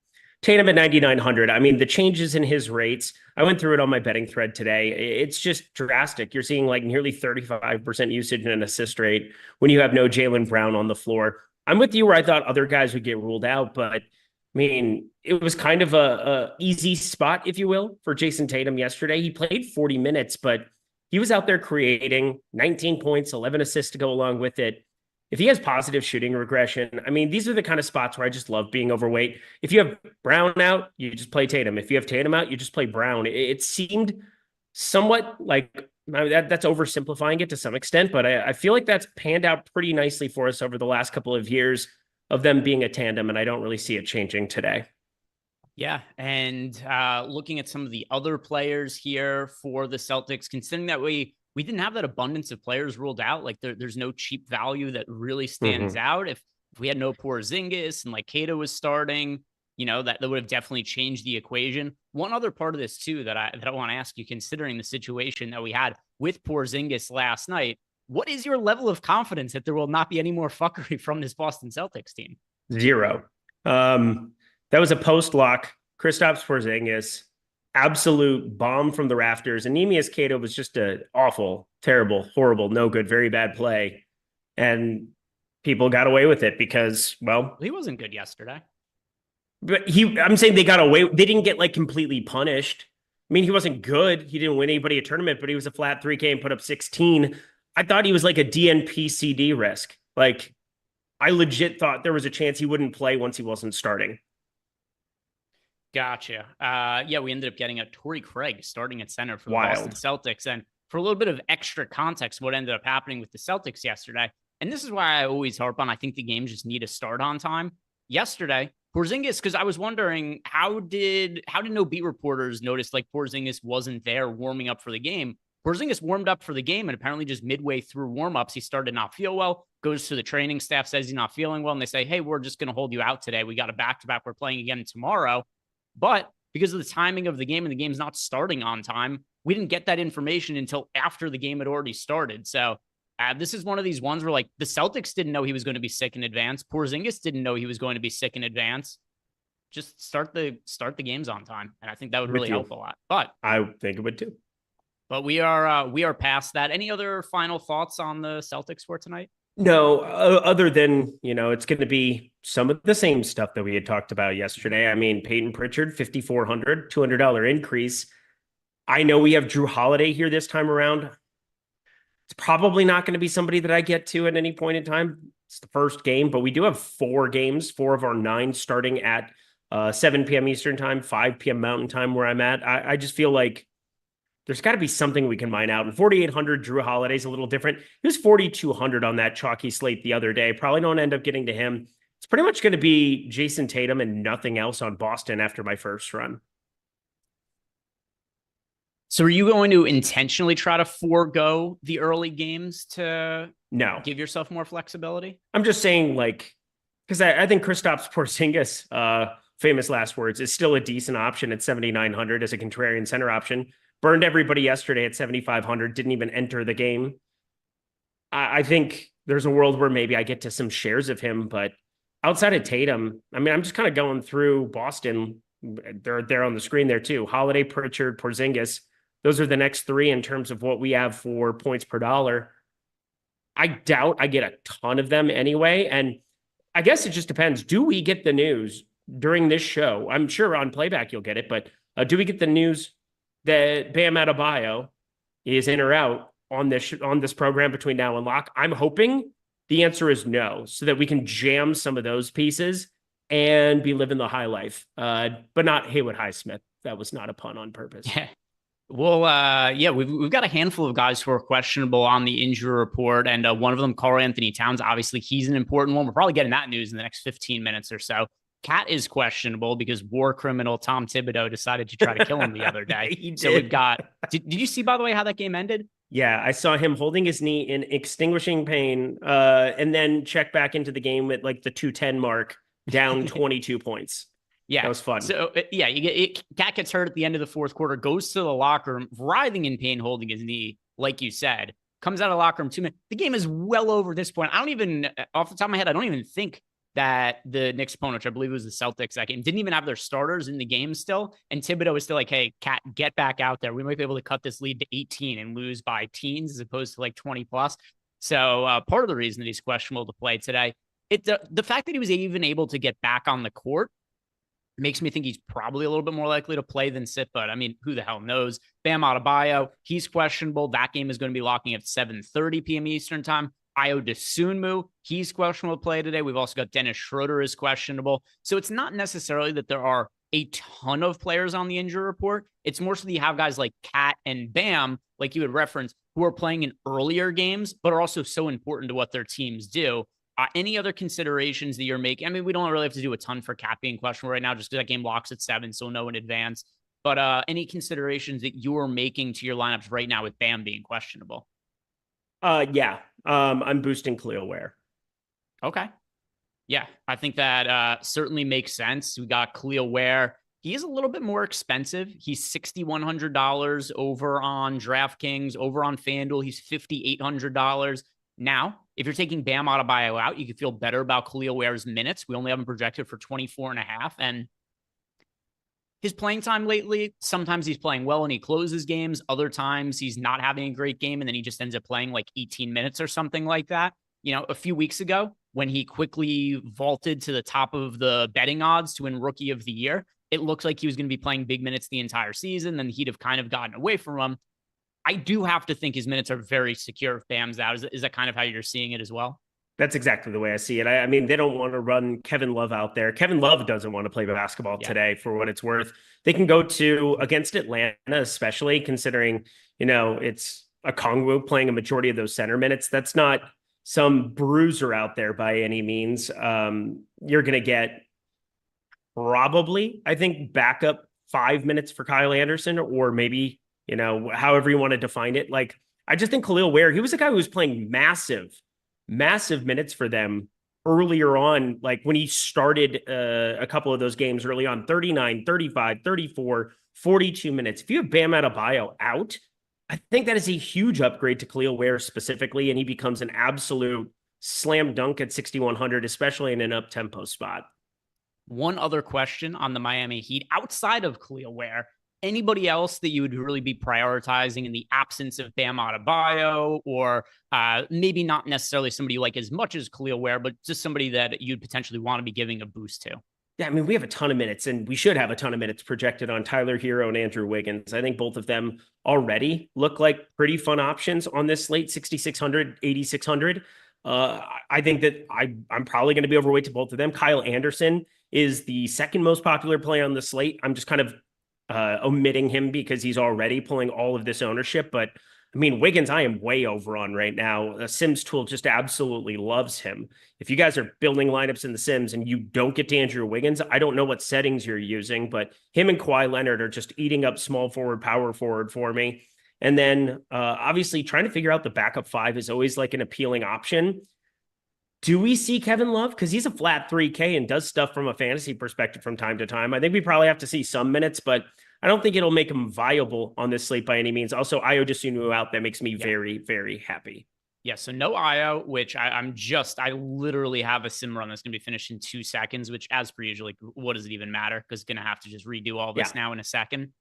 Tatum at 9,900. I mean, the changes in his rates, I went through it on my betting thread today. It's just drastic. You're seeing like nearly 35% usage and an assist rate when you have no Jaylen Brown on the floor. I'm with you where I thought other guys would get ruled out, but I mean, it was kind of a easy spot, if you will, for Jason Tatum yesterday. He played 40 minutes, but he was out there creating 19 points, 11 assists to go along with it. If he has positive shooting regression, I mean, these are the kind of spots where I just love being overweight. If you have Brown out, you just play Tatum. If you have Tatum out, you just play Brown. It seemed somewhat like that's oversimplifying it to some extent, but I feel like that's panned out pretty nicely for us over the last couple of years. of them being a tandem, and I don't really see it changing today. Yeah, and looking at some of the other players here for the Celtics, considering that we didn't have that abundance of players ruled out, like there's no cheap value that really stands out. If we had no Porzingis and like Cato was starting, that would have definitely changed the equation. One other part of this too that I want to ask you, considering the situation that we had with Porzingis last night, what is your level of confidence that there will not be any more fuckery from this Boston Celtics team? 0. That was a post-lock. Kristaps Porzingis, absolute bomb from the rafters. Anemias Cato was just an awful, terrible, horrible, no good, very bad play. And people got away with it because, well... He wasn't good yesterday. But I'm saying they got away. They didn't get like completely punished. I mean, he wasn't good. He didn't win anybody a tournament, but he was a flat 3K and put up 16. I thought he was like a DNP CD risk. Like, I legit thought there was a chance he wouldn't play once he wasn't starting. Gotcha. Yeah, we ended up getting a Torrey Craig starting at center for the Wild. Boston Celtics. And for a little bit of extra context, what ended up happening with the Celtics yesterday, and this is why I always harp on, I think the games just need to start on time. Yesterday, Porzingis, because I was wondering, how did no beat reporters notice like Porzingis wasn't there warming up for the game? Porzingis warmed up for the game, and apparently just midway through warmups, he started to not feel well, goes to the training staff, says he's not feeling well, and they say, hey, we're just going to hold you out today. We got a back-to-back. We're playing again tomorrow. But because of the timing of the game and the game's not starting on time, we didn't get that information until after the game had already started. So this is one of these ones where like the Celtics didn't know he was going to be sick in advance. Porzingis didn't know he was going to be sick in advance. Just start the games on time. And I think that would really help a lot. But I think it would too. But we are past that. Any other final thoughts on the Celtics for tonight? No, other than, it's going to be some of the same stuff that we had talked about yesterday. I mean, Peyton Pritchard, $5,400, $200 increase. I know we have Drew Holiday here this time around. It's probably not going to be somebody that I get to at any point in time. It's the first game, but we do have 4 of our 9 starting at 7 p.m. Eastern time, 5 p.m. Mountain time where I'm at. I just feel like there's got to be something we can mine out. And 4,800 Drew Holiday's a little different. He was 4,200 on that chalky slate the other day. Probably don't end up getting to him. It's pretty much going to be Jason Tatum and nothing else on Boston after my first run. So are you going to intentionally try to forego the early games to give yourself more flexibility? I'm just saying, like, because I think Kristaps Porzingis, famous last words, is still a decent option at 7,900 as a contrarian center option. Burned everybody yesterday at 7,500, didn't even enter the game. I think there's a world where maybe I get to some shares of him, but outside of Tatum, I mean, I'm just kind of going through Boston. They're on the screen there too. Holiday, Pritchard, Porzingis. Those are the next 3 in terms of what we have for points per dollar. I doubt I get a ton of them anyway. And I guess it just depends. Do we get the news during this show? I'm sure on playback you'll get it, but do we get the news that Bam Adebayo is in or out on this program between now and lock? I'm hoping the answer is no, so that we can jam some of those pieces and be living the high life, but not Haywood Highsmith. That was not a pun on purpose. Yeah. Well, we've got a handful of guys who are questionable on the injury report, and one of them, Karl Anthony Towns. Obviously, he's an important one. We're probably getting that news in the next 15 minutes or so. Cat is questionable because war criminal Tom Thibodeau decided to try to kill him the other day. So we've got. Did you see, by the way, how that game ended? Yeah, I saw him holding his knee in extinguishing pain, and then check back into the game at like the 2:10 mark, down 22 points. Yeah, that was fun. So yeah, Cat gets hurt at the end of the fourth quarter, goes to the locker room, writhing in pain, holding his knee, like you said. Comes out of the locker room 2 minutes. The game is well over this point. I don't even, off the top of my head, I don't even think that the Knicks opponent, which I believe was the Celtics that game, didn't even have their starters in the game still. And Thibodeau was still like, hey, Cat, get back out there. We might be able to cut this lead to 18 and lose by teens as opposed to like 20 plus. So part of the reason that he's questionable to play today, the fact that he was even able to get back on the court makes me think he's probably a little bit more likely to play than sit, but I mean, who the hell knows? Bam Adebayo, he's questionable. That game is going to be locking at 7:30 p.m. Eastern time. Ayo Dosunmu, he's questionable to play today. We've also got Dennis Schroeder is questionable. So it's not necessarily that there are a ton of players on the injury report. It's more so that you have guys like Cat and Bam, like you had referenced, who are playing in earlier games, but are also so important to what their teams do. Any other considerations that you're making? I mean, we don't really have to do a ton for Cat being questionable right now, just because that game locks at 7, so we'll know in advance. But any considerations that you're making to your lineups right now with Bam being questionable? Yeah. I'm boosting Khalil Ware. Okay. Yeah, I think that certainly makes sense. We got Khalil Ware. He is a little bit more expensive. He's $6,100 over on DraftKings, over on FanDuel. He's $5,800. Now, if you're taking Bam Adebayo out, you can feel better about Khalil Ware's minutes. We only have him projected for 24.5. And his playing time lately, sometimes he's playing well and he closes games. Other times he's not having a great game and then he just ends up playing like 18 minutes or something like that. You know, a few weeks ago when he quickly vaulted to the top of the betting odds to win Rookie of the Year, it looked like he was going to be playing big minutes the entire season. Then he'd have kind of gotten away from him. I do have to think his minutes are very secure if Bam's out. Is that kind of how you're seeing it as well? That's exactly the way I see it. I mean, they don't want to run Kevin Love out there. Kevin Love doesn't want to play basketball today, for what it's worth. They can go to against Atlanta, especially considering, you know, it's a Kongwu playing a majority of those center minutes. That's not some bruiser out there by any means. You're going to get probably, I think, backup 5 minutes for Kyle Anderson, or maybe, you know, however you want to define it. Like, I just think Khalil Ware, he was a guy who was playing massive minutes for them earlier on, like when he started a couple of those games early on, 39, 35, 34, 42 minutes. If you have Bam Adebayo out, I think that is a huge upgrade to Khalil Ware specifically, and he becomes an absolute slam dunk at 6,100, especially in an up-tempo spot. One other question on the Miami Heat outside of Khalil Ware. Anybody else that you would really be prioritizing in the absence of Bam Adebayo, or maybe not necessarily somebody you like as much as Khalil Ware, but just somebody that you'd potentially want to be giving a boost to? Yeah, I mean, we have a ton of minutes, and we should have a ton of minutes projected on Tyler Hero and Andrew Wiggins. I think both of them already look like pretty fun options on this slate, 6,600, 8,600. I think that I'm probably going to be overweight to both of them. Kyle Anderson is the second most popular play on the slate. I'm just kind of omitting him because he's already pulling all of this ownership. But I mean, Wiggins, I am way over on right now. The Sims tool just absolutely loves him. If you guys are building lineups in the Sims and you don't get to Andrew Wiggins, I don't know what settings you're using, but him and Kawhi Leonard are just eating up small forward, power forward for me. And then obviously trying to figure out the backup 5 is always like an appealing option. Do we see Kevin Love? Because he's a flat 3K and does stuff from a fantasy perspective from time to time. I think we probably have to see some minutes, but I don't think it'll make him viable on this slate by any means. Also, Ayo Dosunmu out. That makes me very, very happy. Yeah, so no Ayo, which I literally have a sim run that's going to be finished in 2 seconds, which as per usual, like, what does it even matter? Because going to have to just redo all this now in a second.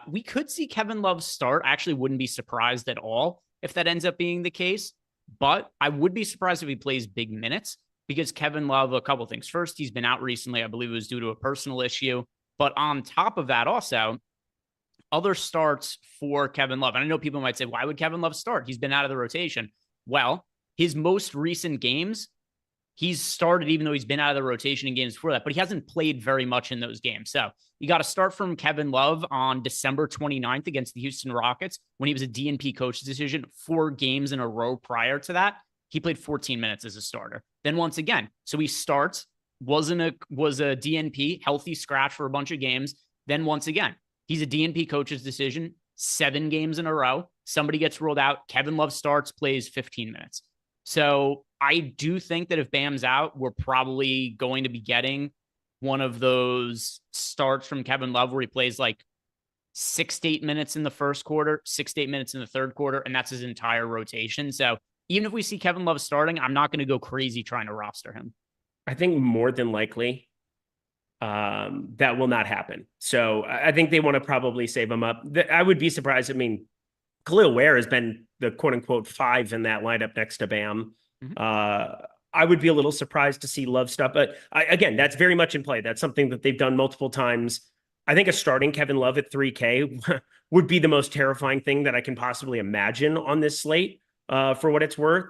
We could see Kevin Love start. I actually wouldn't be surprised at all if that ends up being the case. But I would be surprised if he plays big minutes, because Kevin Love, a couple things. First, he's been out recently. I believe it was due to a personal issue. But on top of that, also, other starts for Kevin Love. And I know people might say, why would Kevin Love start? He's been out of the rotation. Well, his most recent games, he's started even though he's been out of the rotation in games before that, but he hasn't played very much in those games. So you got to start from Kevin Love on December 29th against the Houston Rockets when he was a DNP coach's decision. 4 games in a row prior to that, he played 14 minutes as a starter. Then once again, so he starts, was a DNP, healthy scratch for a bunch of games. Then once again, he's a DNP coach's decision, 7 games in a row. Somebody gets ruled out. Kevin Love starts, plays 15 minutes. So I do think that if Bam's out, we're probably going to be getting one of those starts from Kevin Love where he plays like 6 to 8 minutes in the first quarter, 6 to 8 minutes in the third quarter, and that's his entire rotation. So even if we see Kevin Love starting, I'm not going to go crazy trying to roster him. I think more than likely that will not happen. So I think they want to probably save him up. I would be surprised. I mean, Khalil Ware has been the quote unquote 5 in that lineup next to Bam. I would be a little surprised to see Love stuff, but again, that's very much in play. That's something that they've done multiple times. I think a starting Kevin Love at 3K would be the most terrifying thing that I can possibly imagine on this slate. For what it's worth,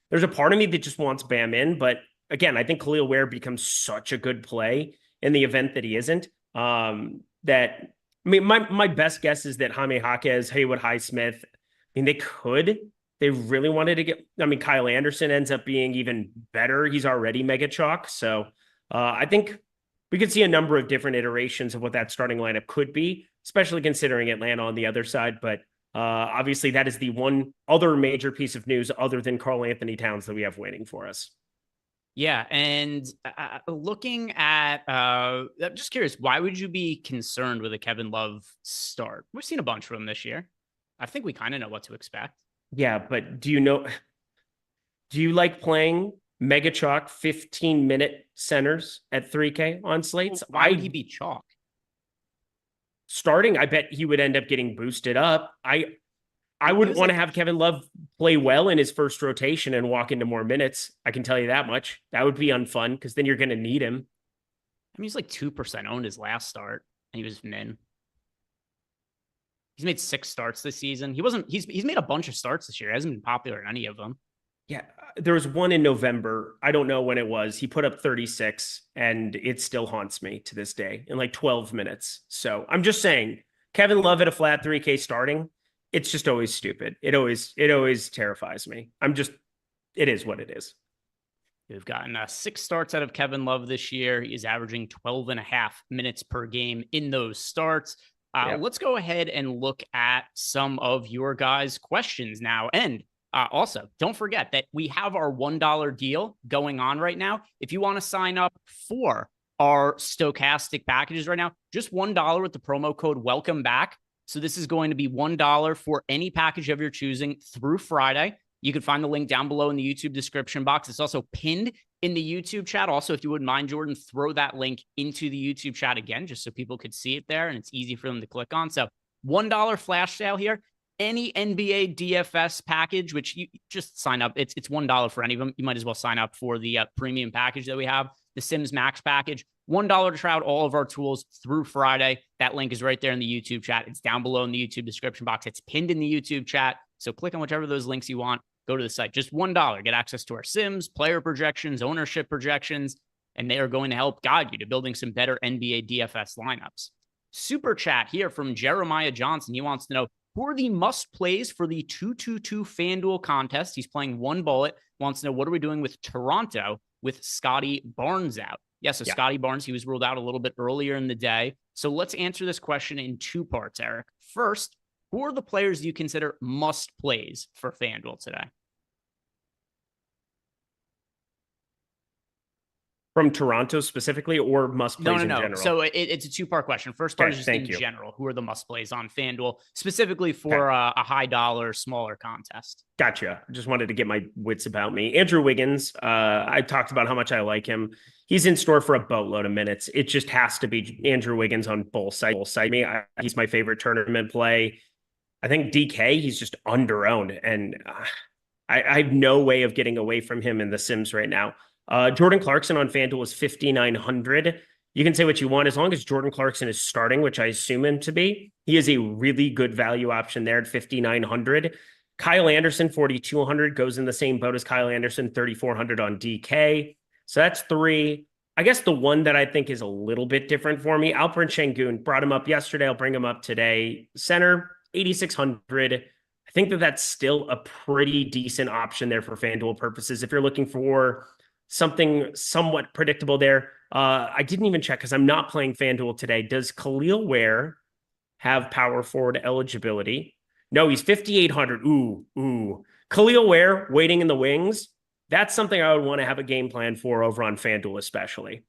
there's a part of me that just wants Bam in, but again, I think Khalil Ware becomes such a good play in the event that he isn't. That I mean, my best guess is that Jaime Jaquez, Haywood Highsmith, I mean, they they really wanted to get, I mean, Kyle Anderson ends up being even better. He's already mega chalk. So I think we could see a number of different iterations of what that starting lineup could be, especially considering Atlanta on the other side. But obviously that is the one other major piece of news other than Karl Anthony Towns that we have waiting for us. Yeah, and looking at, I'm just curious, why would you be concerned with a Kevin Love start? We've seen a bunch from him this year. I think we kind of know what to expect. Yeah, but do you like playing mega chalk 15-minute centers at 3K on slates? Why would he be chalk? Starting, I bet he would end up getting boosted up. I wouldn't want to have Kevin Love play well in his first rotation and walk into more minutes. I can tell you that much. That would be unfun because then you're going to need him. I mean, he's like 2% owned his last start, and he was min. He's made 6 starts this season. He's made a bunch of starts this year. He hasn't been popular in any of them. Yeah, there was one in November. I don't know when it was. He put up 36, and it still haunts me to this day in like 12 minutes. So I'm just saying, Kevin Love at a flat 3K starting, it's just always stupid. It always terrifies me. It is what it is. We've gotten 6 starts out of Kevin Love this year. He is averaging 12 and a half minutes per game in those starts. Let's go ahead and look at some of your guys' questions now. And also, don't forget that we have our $1 deal going on right now. If you want to sign up for our Stokastic packages right now, just $1 with the promo code Welcome Back. So this is going to be $1 for any package of your choosing through Friday. You can find the link down below in the YouTube description box. It's also pinned in the YouTube chat. Also, if you wouldn't mind, Jordan, throw that link into the YouTube chat again, just so people could see it there and it's easy for them to click on. So $1 flash sale here. Any NBA DFS package, which you just sign up. It's $1 for any of them. You might as well sign up for the premium package that we have, the Sims Max package. $1 to try out all of our tools through Friday. That link is right there in the YouTube chat. It's down below in the YouTube description box. It's pinned in the YouTube chat. So click on whichever of those links you want. Go to the site. Just $1. Get access to our Sims, player projections, ownership projections, and they are going to help guide you to building some better NBA DFS lineups. Super chat here from Jeremiah Johnson. He wants to know, who are the must plays for the 222 FanDuel contest? He's playing one bullet. Wants to know, what are we doing with Toronto with Scotty Barnes out? So Scotty Barnes, he was ruled out a little bit earlier in the day. So let's answer this question in 2 parts, Eric. First, who are the players you consider must plays for FanDuel today? From Toronto specifically, or must plays in general? So it's a 2-part question. First part is just in general. Who are the must plays on FanDuel, specifically for a high dollar, smaller contest? Gotcha. I just wanted to get my wits about me. Andrew Wiggins, I talked about how much I like him. He's in store for a boatload of minutes. It just has to be Andrew Wiggins on both sides. He's my favorite tournament play. I think DK, he's just under-owned, and I have no way of getting away from him in the Sims right now. Jordan Clarkson on FanDuel is 5,900. You can say what you want. As long as Jordan Clarkson is starting, which I assume him to be, he is a really good value option there at 5,900. Kyle Anderson, 4,200, goes in the same boat as Kyle Anderson, 3,400 on DK. So that's 3. I guess the one that I think is a little bit different for me, Alperen Şengün, brought him up yesterday. I'll bring him up today. Center, 8,600. I think that's still a pretty decent option there for FanDuel purposes. If you're looking for something somewhat predictable there. I didn't even check because I'm not playing FanDuel today. Does Khalil Ware have power forward eligibility? No, he's 5,800. Ooh. Khalil Ware waiting in the wings. That's something I would want to have a game plan for over on FanDuel especially.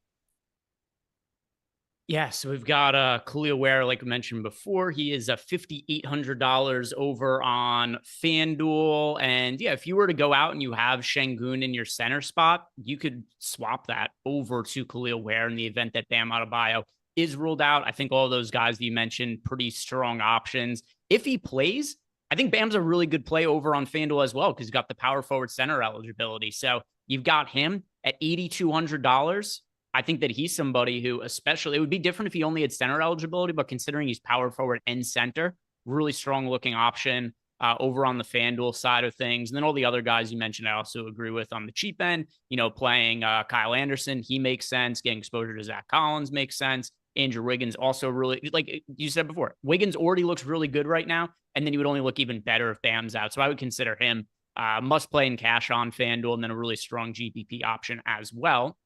Yeah, so we've got Khalil Ware, like we mentioned before. He is $5,800 over on FanDuel. And yeah, if you were to go out and you have Şengün in your center spot, you could swap that over to Khalil Ware in the event that Bam Adebayo is ruled out. I think all of those guys that you mentioned, pretty strong options. If he plays, I think Bam's a really good play over on FanDuel as well because he's got the power forward center eligibility. So you've got him at $8,200. I think that he's somebody who, especially, it would be different if he only had center eligibility, but considering he's power forward and center, really strong looking option over on the FanDuel side of things. And then all the other guys you mentioned, I also agree with on the cheap end, playing Kyle Anderson, he makes sense. Getting exposure to Zach Collins makes sense. Andrew Wiggins also really, like you said before, Wiggins already looks really good right now. And then he would only look even better if Bam's out. So I would consider him Must play in cash on FanDuel, and then a really strong GPP option as well.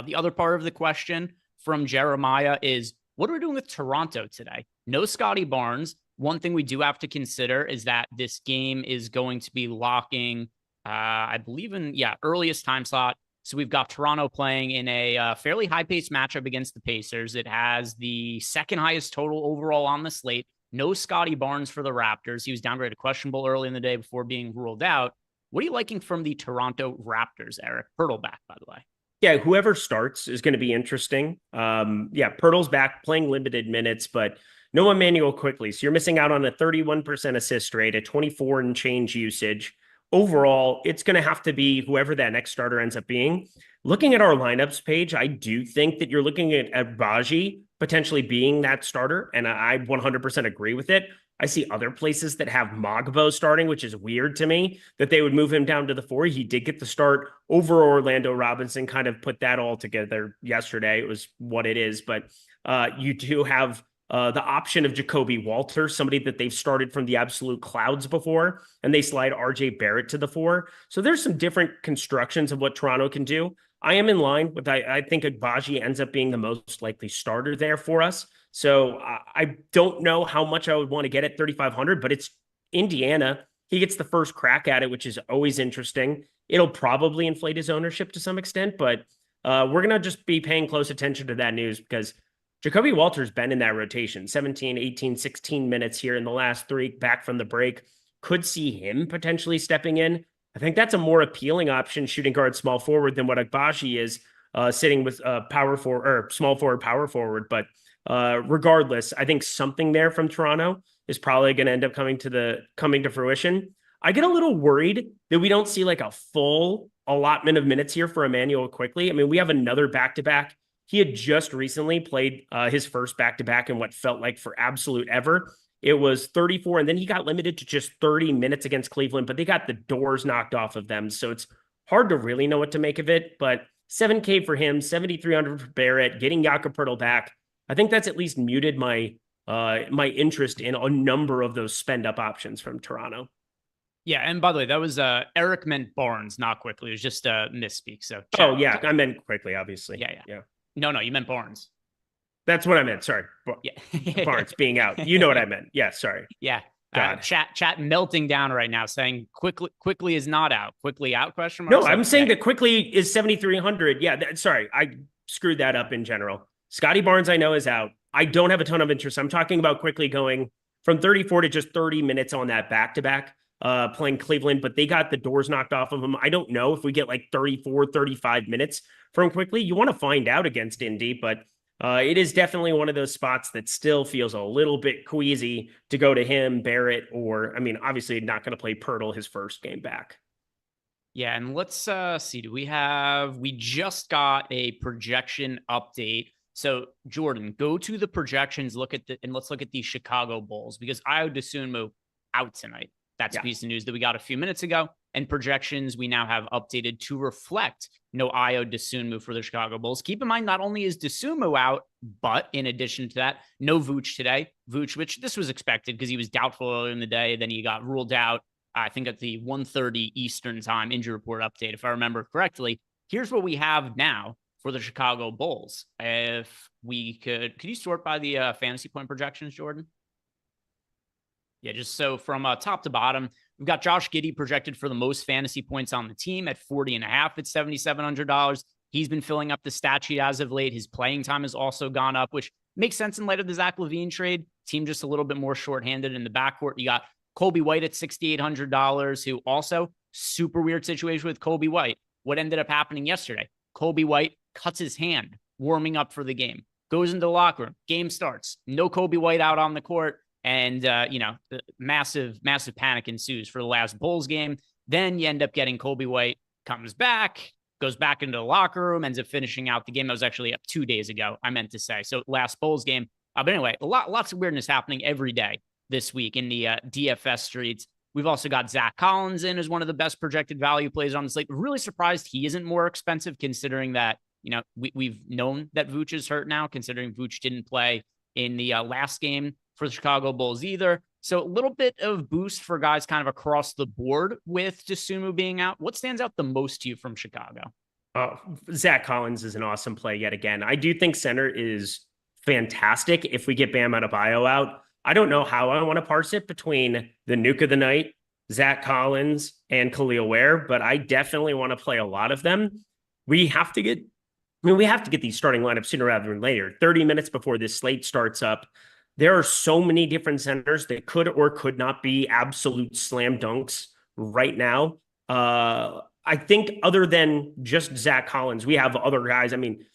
The other part of the question from Jeremiah is, what are we doing with Toronto today? No Scotty Barnes. One thing we do have to consider is that this game is going to be locking, I believe earliest time slot. So we've got Toronto playing in a fairly high-paced matchup against the Pacers. It has the second highest total overall on the slate. No Scotty Barnes for the Raptors. He was downgraded questionable early in the day before being ruled out. What are you liking from the Toronto Raptors, Eric? Pirtle back, by the way. Yeah, whoever starts is going to be interesting. Pirtle's back playing limited minutes, but no Emmanuel quickly. So you're missing out on a 31% assist rate, a 24 and change usage. Overall, it's going to have to be whoever that next starter ends up being. Looking at our lineups page, I do think that you're looking at Agbaji potentially being that starter, and I 100% agree with it. I see other places that have Mogbo starting, which is weird to me that they would move him down to the 4. He did get the start over Orlando Robinson, kind of put that all together yesterday. It was what it is, but you do have the option of Jacoby Walter, somebody that they've started from the absolute clouds before, and they slide RJ Barrett to the 4. So there's some different constructions of what Toronto can do. I am in line with, I think Agbaji ends up being the most likely starter there for us. So I don't know how much I would want to get at 3,500, but it's Indiana. He gets the first crack at it, which is always interesting. It'll probably inflate his ownership to some extent, but we're going to just be paying close attention to that news because Jacoby Walter's been in that rotation, 17, 18, 16 minutes here in the last 3 back from the break. Could see him potentially stepping in. I think that's a more appealing option, shooting guard, small forward, than what Agbaji is sitting with power forward or small forward, power forward. But regardless, I think something there from Toronto is probably going to end up coming to fruition. I get a little worried that we don't see like a full allotment of minutes here for Emmanuel quickly. I mean, we have another back-to-back. He had just recently played his first back-to-back in what felt like for absolute ever. It was 34, and then he got limited to just 30 minutes against Cleveland, but they got the doors knocked off of them. So it's hard to really know what to make of it, but $7K for him, 7,300 for Barrett, getting Jakob Poeltl back. I think that's at least muted my interest in a number of those spend-up options from Toronto. Yeah, and by the way, that was Eric meant Barnes, not quickly. It was just a misspeak. So I meant quickly, obviously. Yeah. No, you meant Barnes. That's what I meant. Sorry. Yeah. Barnes being out. You know what I meant. Yeah, sorry. Yeah. Chat melting down right now saying quickly is not out. Quickly out, question mark? No, I'm saying that quickly is 7,300. Yeah, sorry. I screwed that up in general. Scotty Barnes, I know, is out. I don't have a ton of interest. I'm talking about quickly going from 34 to just 30 minutes on that back-to-back playing Cleveland, but they got the doors knocked off of them. I don't know if we get like 34, 35 minutes from quickly. You want to find out against Indy, but it is definitely one of those spots that still feels a little bit queasy to go to him, Barrett, or, I mean, obviously not going to play Poeltl his first game back. Yeah, and let's see. We just got a projection update. So Jordan, go to the projections, let's look at the Chicago Bulls, because Ayo Dosunmu out tonight. That's a piece of news that we got a few minutes ago. And projections we now have updated to reflect no Ayo Dosunmu for the Chicago Bulls. Keep in mind, not only is Dosunmu out, but in addition to that, no Vooch today. Vooch, which this was expected because he was doubtful earlier in the day. Then he got ruled out, I think at the 1:30 Eastern time injury report update, if I remember correctly. Here's what we have now for the Chicago Bulls. If we could you sort by the fantasy point projections, Jordan? Yeah, just so from top to bottom, we've got Josh Giddey projected for the most fantasy points on the team at 40.5 at $7,700. He's been filling up the stat sheet as of late. His playing time has also gone up, which makes sense in light of the Zach LaVine trade. Team just a little bit more shorthanded in the backcourt. You got Colby White at $6,800, who also super weird situation with Colby White. What ended up happening yesterday? Colby White cuts his hand warming up for the game, goes into the locker room, game starts, no Colby White out on the court. And, the massive panic ensues for the last Bulls game. Then you end up getting Colby White comes back, goes back into the locker room, ends up finishing out the game. That was actually up 2 days ago, I meant to say. So last Bulls game. But anyway, lots of weirdness happening every day this week in the DFS streets. We've also got Zach Collins in as one of the best projected value plays on the slate. Really surprised he isn't more expensive, considering that, we've known that Vooch is hurt now, considering Vooch didn't play in the last game for the Chicago Bulls either. So a little bit of boost for guys kind of across the board with Dosunmu being out. What stands out the most to you from Chicago? Oh, Zach Collins is an awesome play yet again. I do think center is fantastic if we get Bam Adebayo out. I don't know how I want to parse it between the nuke of the night, Zach Collins, and Khalil Ware, but I definitely want to play a lot of them. We have to get these starting lineups sooner rather than later. 30 minutes before this slate starts up, there are so many different centers that could or could not be absolute slam dunks right now. I think other than just Zach Collins, we have other guys. I mean,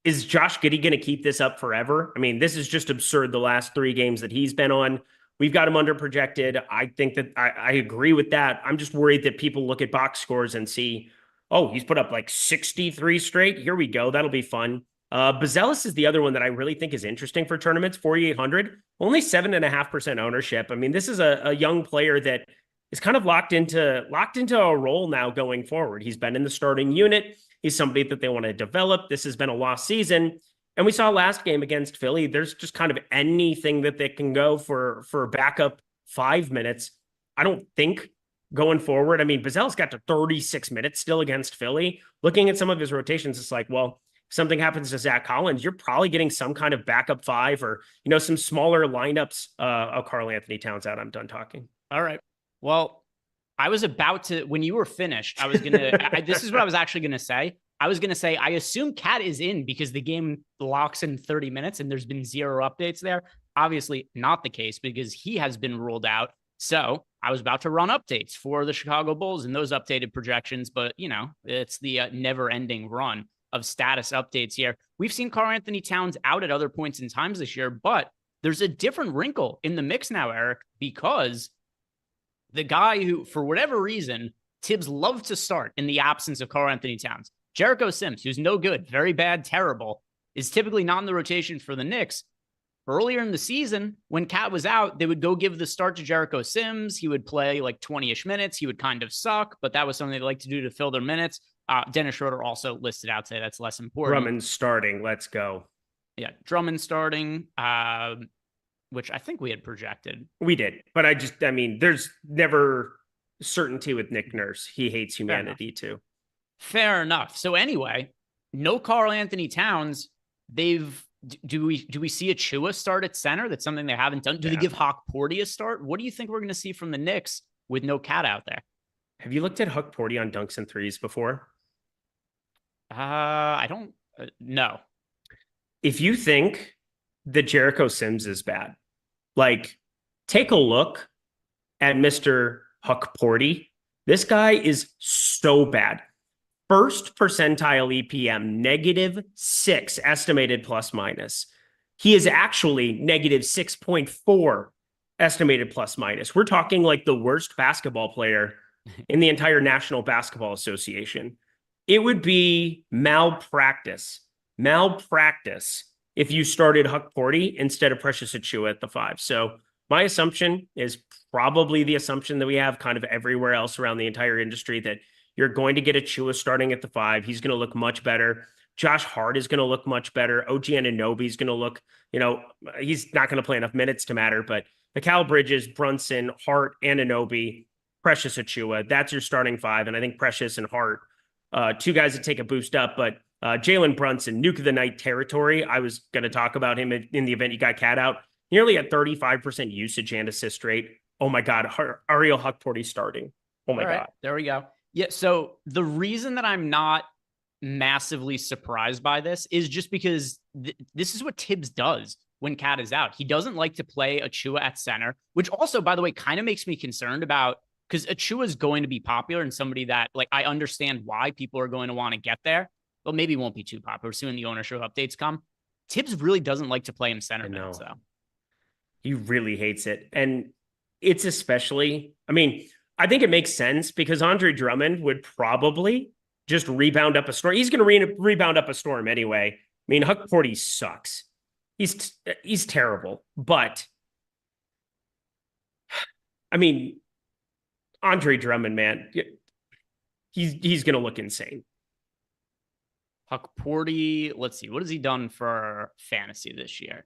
is Josh Giddey going to keep this up forever? I mean, this is just absurd. The last 3 games that he's been on, we've got him under projected. I think that I agree with that. I'm just worried that people look at box scores and see, oh, he's put up like 63 straight. Here we go. That'll be fun. Bazelis is the other one that I really think is interesting for tournaments. 4,800, only 7.5% ownership. I mean, this is a young player that is kind of locked into a role now going forward. He's been in the starting unit. He's somebody that they want to develop. This has been a lost season. And we saw last game against Philly, there's just kind of anything that they can go for backup 5 minutes. I don't think going forward, I mean, Bazel's got to 36 minutes still against Philly. Looking at some of his rotations, it's like, well, if something happens to Zach Collins, you're probably getting some kind of backup 5 or, some smaller lineups. Karl Anthony Towns out. I'm done talking. All right. Well, I was about to, when you were finished, I was going to, this is what I was actually going to say. I was going to say, I assume Cat is in because the game locks in 30 minutes and there's been 0 updates there. Obviously not the case because he has been ruled out. So I was about to run updates for the Chicago Bulls and those updated projections, but it's the never ending run of status updates here. We've seen Karl Anthony Towns out at other points in times this year, but there's a different wrinkle in the mix now, Eric, because the guy who, for whatever reason, Tibbs loved to start in the absence of Karl Anthony Towns, Jericho Sims, who's no good, very bad, terrible, is typically not in the rotation for the Knicks. Earlier in the season, when Cat was out, they would go give the start to Jericho Sims. He would play like 20-ish minutes. He would kind of suck, but that was something they like to do to fill their minutes. Dennis Schroeder also listed out today. That's less important. Drummond starting. Let's go. Yeah, Drummond starting. Which I think we had projected. We did, but there's never certainty with Nick Nurse. He hates humanity too. Fair enough. So anyway, no Karl Anthony Towns. Do we see Achua start at center? That's something they haven't done. Do they give Hawk Porty a start? What do you think we're going to see from the Knicks with no Cat out there? Have you looked at Hawk Porty on dunks and threes before? I don't know. If you think that Jericho Sims is bad, take a look at Mr. Huck Porty. This guy is so bad. First percentile EPM, -6 estimated plus minus. He is actually -6.4 estimated plus minus. We're talking like the worst basketball player in the entire National Basketball Association. It would be malpractice if you started Huck Porty instead of Precious Achua at the 5. So my assumption is probably the assumption that we have kind of everywhere else around the entire industry, that you're going to get Achua starting at the 5. He's going to look much better. Josh Hart is going to look much better. OG Anunoby is going to look, he's not going to play enough minutes to matter, but Mikal Bridges, Brunson, Hart, Anunoby, Precious Achua, that's your starting 5. And I think Precious and Hart, 2 guys that take a boost up, but Jalen Brunson, nuke of the night territory. I was going to talk about him in the event you got Cat out. Nearly at 35% usage and assist rate. Oh my God, Ariel Huck Porty starting. Oh my God. There we go. Yeah, so the reason that I'm not massively surprised by this is just because this is what Tibbs does when Cat is out. He doesn't like to play Achua at center, which also, by the way, kind of makes me concerned about, because Achua is going to be popular and somebody that, I understand why people are going to want to get there, but maybe won't be too popular soon. The ownership updates come. Tibbs really doesn't like to play him center minutes, though. He really hates it. And it's especially, I think it makes sense because Andre Drummond would probably just rebound up a storm. He's going to rebound up a storm anyway. Huck Porty sucks. He's terrible. But, Andre Drummond, man, he's going to look insane. Huck Porty, let's see. What has he done for fantasy this year?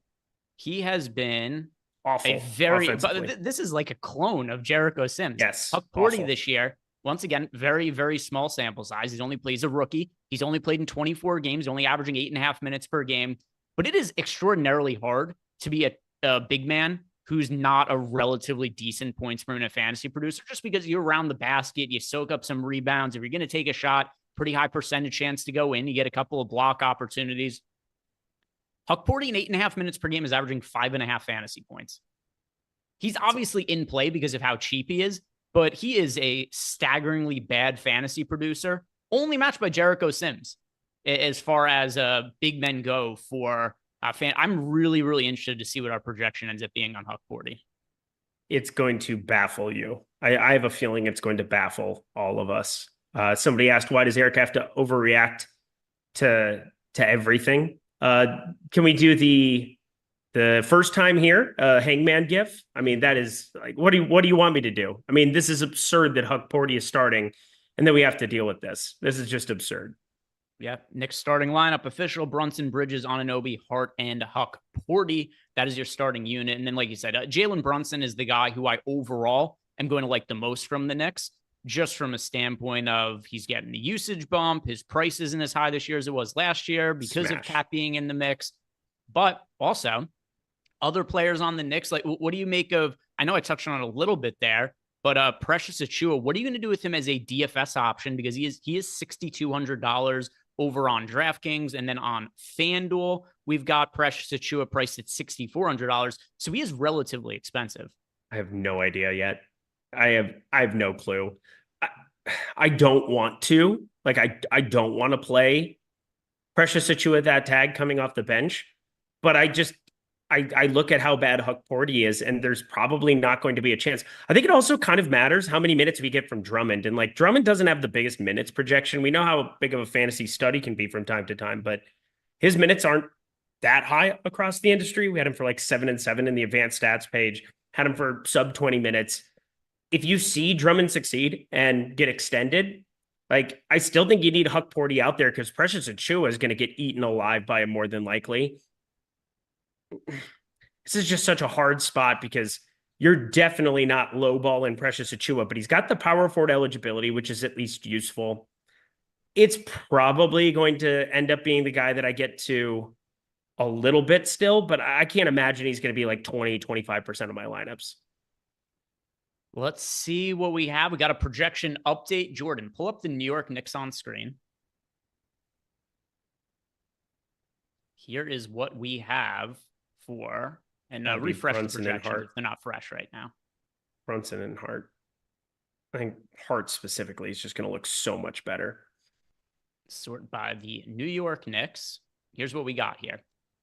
He has been awful. This is like a clone of Jericho Sims. Yes. Huck Porty this year, once again, very, very small sample size. He's a rookie. He's only played in 24 games, only averaging 8.5 minutes per game. But it is extraordinarily hard to be a big man who's not a relatively decent points per minute fantasy producer, just because you're around the basket, you soak up some rebounds. If you're going to take a shot, pretty high percentage chance to go in. You get a couple of block opportunities. Huck Porty in 8.5 minutes per game is averaging 5.5 fantasy points. He's obviously in play because of how cheap he is, but he is a staggeringly bad fantasy producer, only matched by Jericho Sims as far as big men go for I'm really, really interested to see what our projection ends up being on Huck Porty. It's going to baffle you. I have a feeling it's going to baffle all of us. Somebody asked, why does Eric have to overreact to everything? Can we do the first time here, Hangman gif? I mean, that is like, what do you want me to do? I mean, this is absurd that Huck Porty is starting, and then we have to deal with this. This is just absurd. Yeah, Knicks starting lineup, official: Brunson, Bridges, Anunoby, Hart, and Huck Porty. That is your starting unit. And then, like you said, Jalen Brunson is the guy who I overall am going to like the most from the Knicks, just from a standpoint of he's getting the usage bump. His price isn't as high this year as it was last year because of Cat being in the mix. But also, other players on the Knicks, like, what do you make of, I know I touched on it a little bit there, but Precious Achiuwa, what are you going to do with him as a DFS option? Because he is $6,200 over on DraftKings, and then on FanDuel, we've got Precious Achiuwa priced at $6,400. So he is relatively expensive. I have no idea yet. I have no clue. I don't want to. Like, I don't want to play Precious Achiuwa that tag coming off the bench, but I look at how bad Huck Porty is, and there's probably not going to be a chance. I think it also kind of matters how many minutes we get from Drummond. And like, Drummond doesn't have the biggest minutes projection. We know how big of a fantasy study can be from time to time, but his minutes aren't that high across the industry. We had him for like 7 and 7 in the advanced stats page, had him for sub 20 minutes. If you see Drummond succeed and get extended, like, I still think you need Huck Porty out there, because Precious Achiuwa is going to get eaten alive by him more than likely. This is just such a hard spot, because you're definitely not lowballing Precious Achiuwa, but he's got the power forward eligibility, which is at least useful. It's probably going to end up being the guy that I get to a little bit still, but I can't imagine he's going to be like 20-25% of my lineups. Let's see what we have. We got a projection update. Jordan, pull up the New York Knicks on screen. Here is what we have for, and refresh the projections. They're not fresh right now. Brunson and Hart. I think Hart specifically is just going to look so much better. Sort by the New York Knicks. Here's what we got here.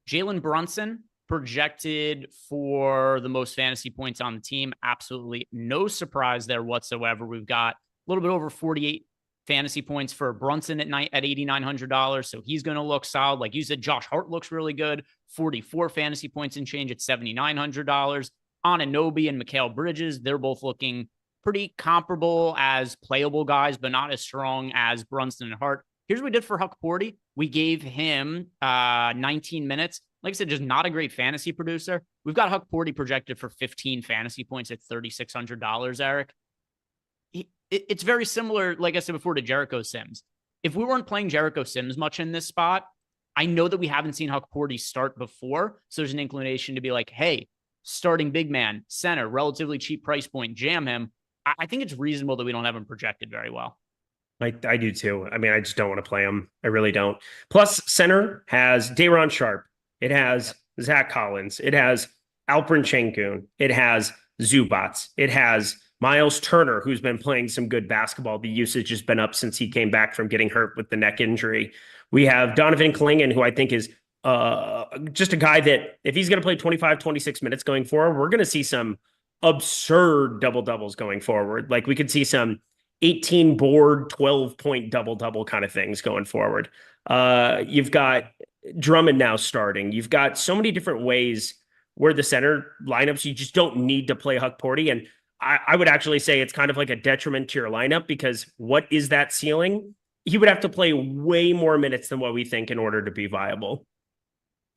Jalen Brunson projected for the most fantasy points on the team. Absolutely no surprise there whatsoever. We've got a little bit over 48 fantasy points for Brunson at $8,900. So he's going to look solid. Like you said, Josh Hart looks really good. 44 fantasy points and change at $7,900. Anunoby and Mikal Bridges, they're both looking pretty comparable as playable guys, but not as strong as Brunson and Hart. Here's what we did for Huck Porty. We gave him 19 minutes. Like I said, just not a great fantasy producer. We've got Huck Porty projected for 15 fantasy points at $3,600, Eric. It's very similar, like I said before, to Jericho Sims. If we weren't playing Jericho Sims much in this spot, I know that we haven't seen Huck Porty start before, so there's an inclination to be like, hey, starting big man, center, relatively cheap price point, jam him. I think it's reasonable that we don't have him projected very well. I do too. I mean, I just don't want to play him. I really don't. Plus, center has Day'Ron Sharpe. It has Zach Collins. It has Alperen Şengün. It has Zubats. It has Miles Turner, who's been playing some good basketball. The usage has been up since he came back from getting hurt with the neck injury. We have Donovan Clingan, who I think is just a guy that if he's going to play 25, 26 minutes going forward, we're going to see some absurd double-doubles going forward. Like we could see some 18 board, 12-point double-double kind of things going forward. You've got Drummond now starting. You've got so many different ways where the center lineups, you just don't need to play Huck Porty. And I would actually say it's kind of like a detriment to your lineup, because what is that ceiling? He would have to play way more minutes than what we think in order to be viable.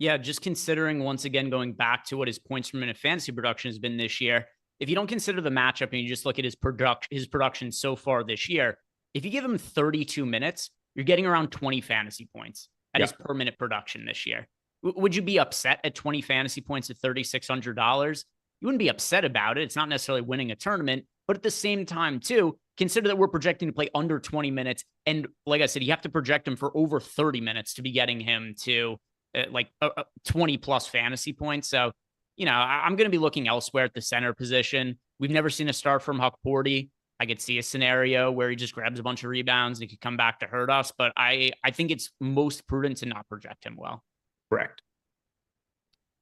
Yeah, just considering once again going back to what his points per minute fantasy production has been this year. If you don't consider the matchup and you just look at his production so far this year, if you give him 32 minutes, you're getting around 20 fantasy points at his per minute production this year. Would you be upset at 20 fantasy points at $3,600? You wouldn't be upset about it. It's not necessarily winning a tournament, but at the same time, too, consider that we're projecting to play under 20 minutes. And like I said, you have to project him for over 30 minutes to be getting him to 20 plus fantasy points. So, I'm going to be looking elsewhere at the center position. We've never seen a start from Huck Porty. I could see a scenario where he just grabs a bunch of rebounds and he could come back to hurt us. But I think it's most prudent to not project him well. Correct.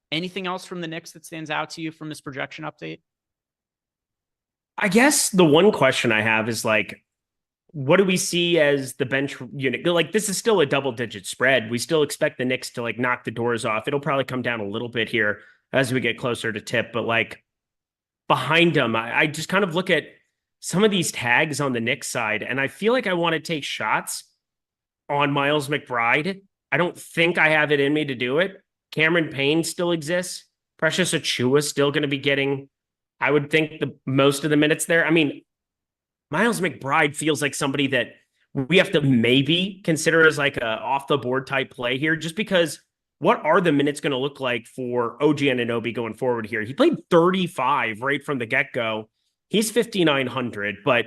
Anything else from the Knicks that stands out to you from this projection update? I guess the one question I have is what do we see as the bench unit? This is still a double-digit spread. We still expect the Knicks to knock the doors off. It'll probably come down a little bit here as we get closer to tip, but behind them, I just kind of look at some of these tags on the Knicks side, and I feel like I want to take shots on Miles McBride. I don't think I have it in me to do it. Cameron Payne still exists. Precious Achiuwa still going to be getting, I would think, the most of the minutes there. I mean, Miles McBride feels like somebody that we have to maybe consider as a off the board type play here, just because what are the minutes going to look like for OG Anunoby going forward here? He played 35 right from the get-go. He's 5,900, but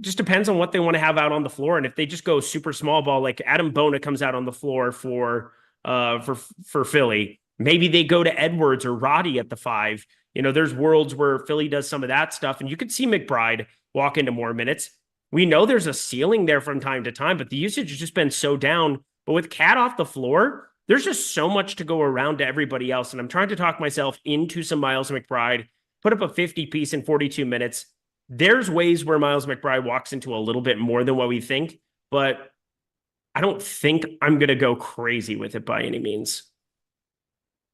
just depends on what they want to have out on the floor. And if they just go super small ball, like Adam Bona comes out on the floor for Philly, maybe they go to Edwards or Roddy at the 5. There's worlds where Philly does some of that stuff, and you could see McBride walk into more minutes. We know there's a ceiling there from time to time, but the usage has just been so down. But with Cat off the floor, there's just so much to go around to everybody else. And I'm trying to talk myself into some Miles McBride, put up a 50 piece in 42 minutes. There's ways where Miles McBride walks into a little bit more than what we think, but I don't think I'm going to go crazy with it by any means.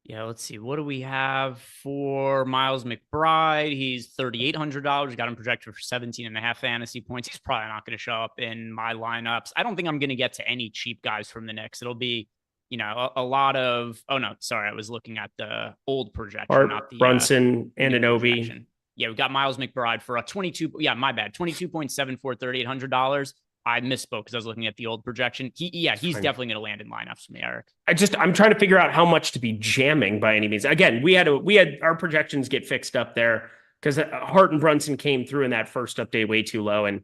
Yeah, let's see. What do we have for Miles McBride? He's $3,800. Got him projected for 17.5 fantasy points. He's probably not going to show up in my lineups. I don't think I'm going to get to any cheap guys from the Knicks. It'll be, a lot of, oh no, sorry. I was looking at the old projection, not the Brunson, Anunoby. Yeah, we got Miles McBride for a 22. Yeah, my bad. 22.7 for $3,800. I misspoke because I was looking at the old projection. He's definitely going to land in lineups for me, Eric. I'm trying to figure out how much to be jamming by any means. Again, we had our projections get fixed up there because Hart and Brunson came through in that first update way too low. And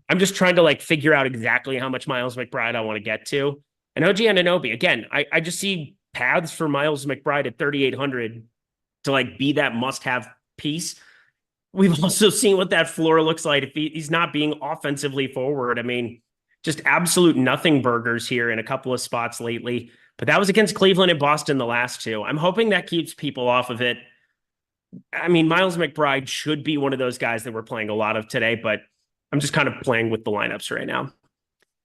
I'm just trying to figure out exactly how much Miles McBride I want to get to. And OG Anunoby, again, I just see paths for Miles McBride at 3,800 to be that must-have piece. We've also seen what that floor looks like if he's not being offensively forward. I mean, just absolute nothing burgers here in a couple of spots lately. But that was against Cleveland and Boston the last two. I'm hoping that keeps people off of it. I mean, Miles McBride should be one of those guys that we're playing a lot of today, but I'm just kind of playing with the lineups right now.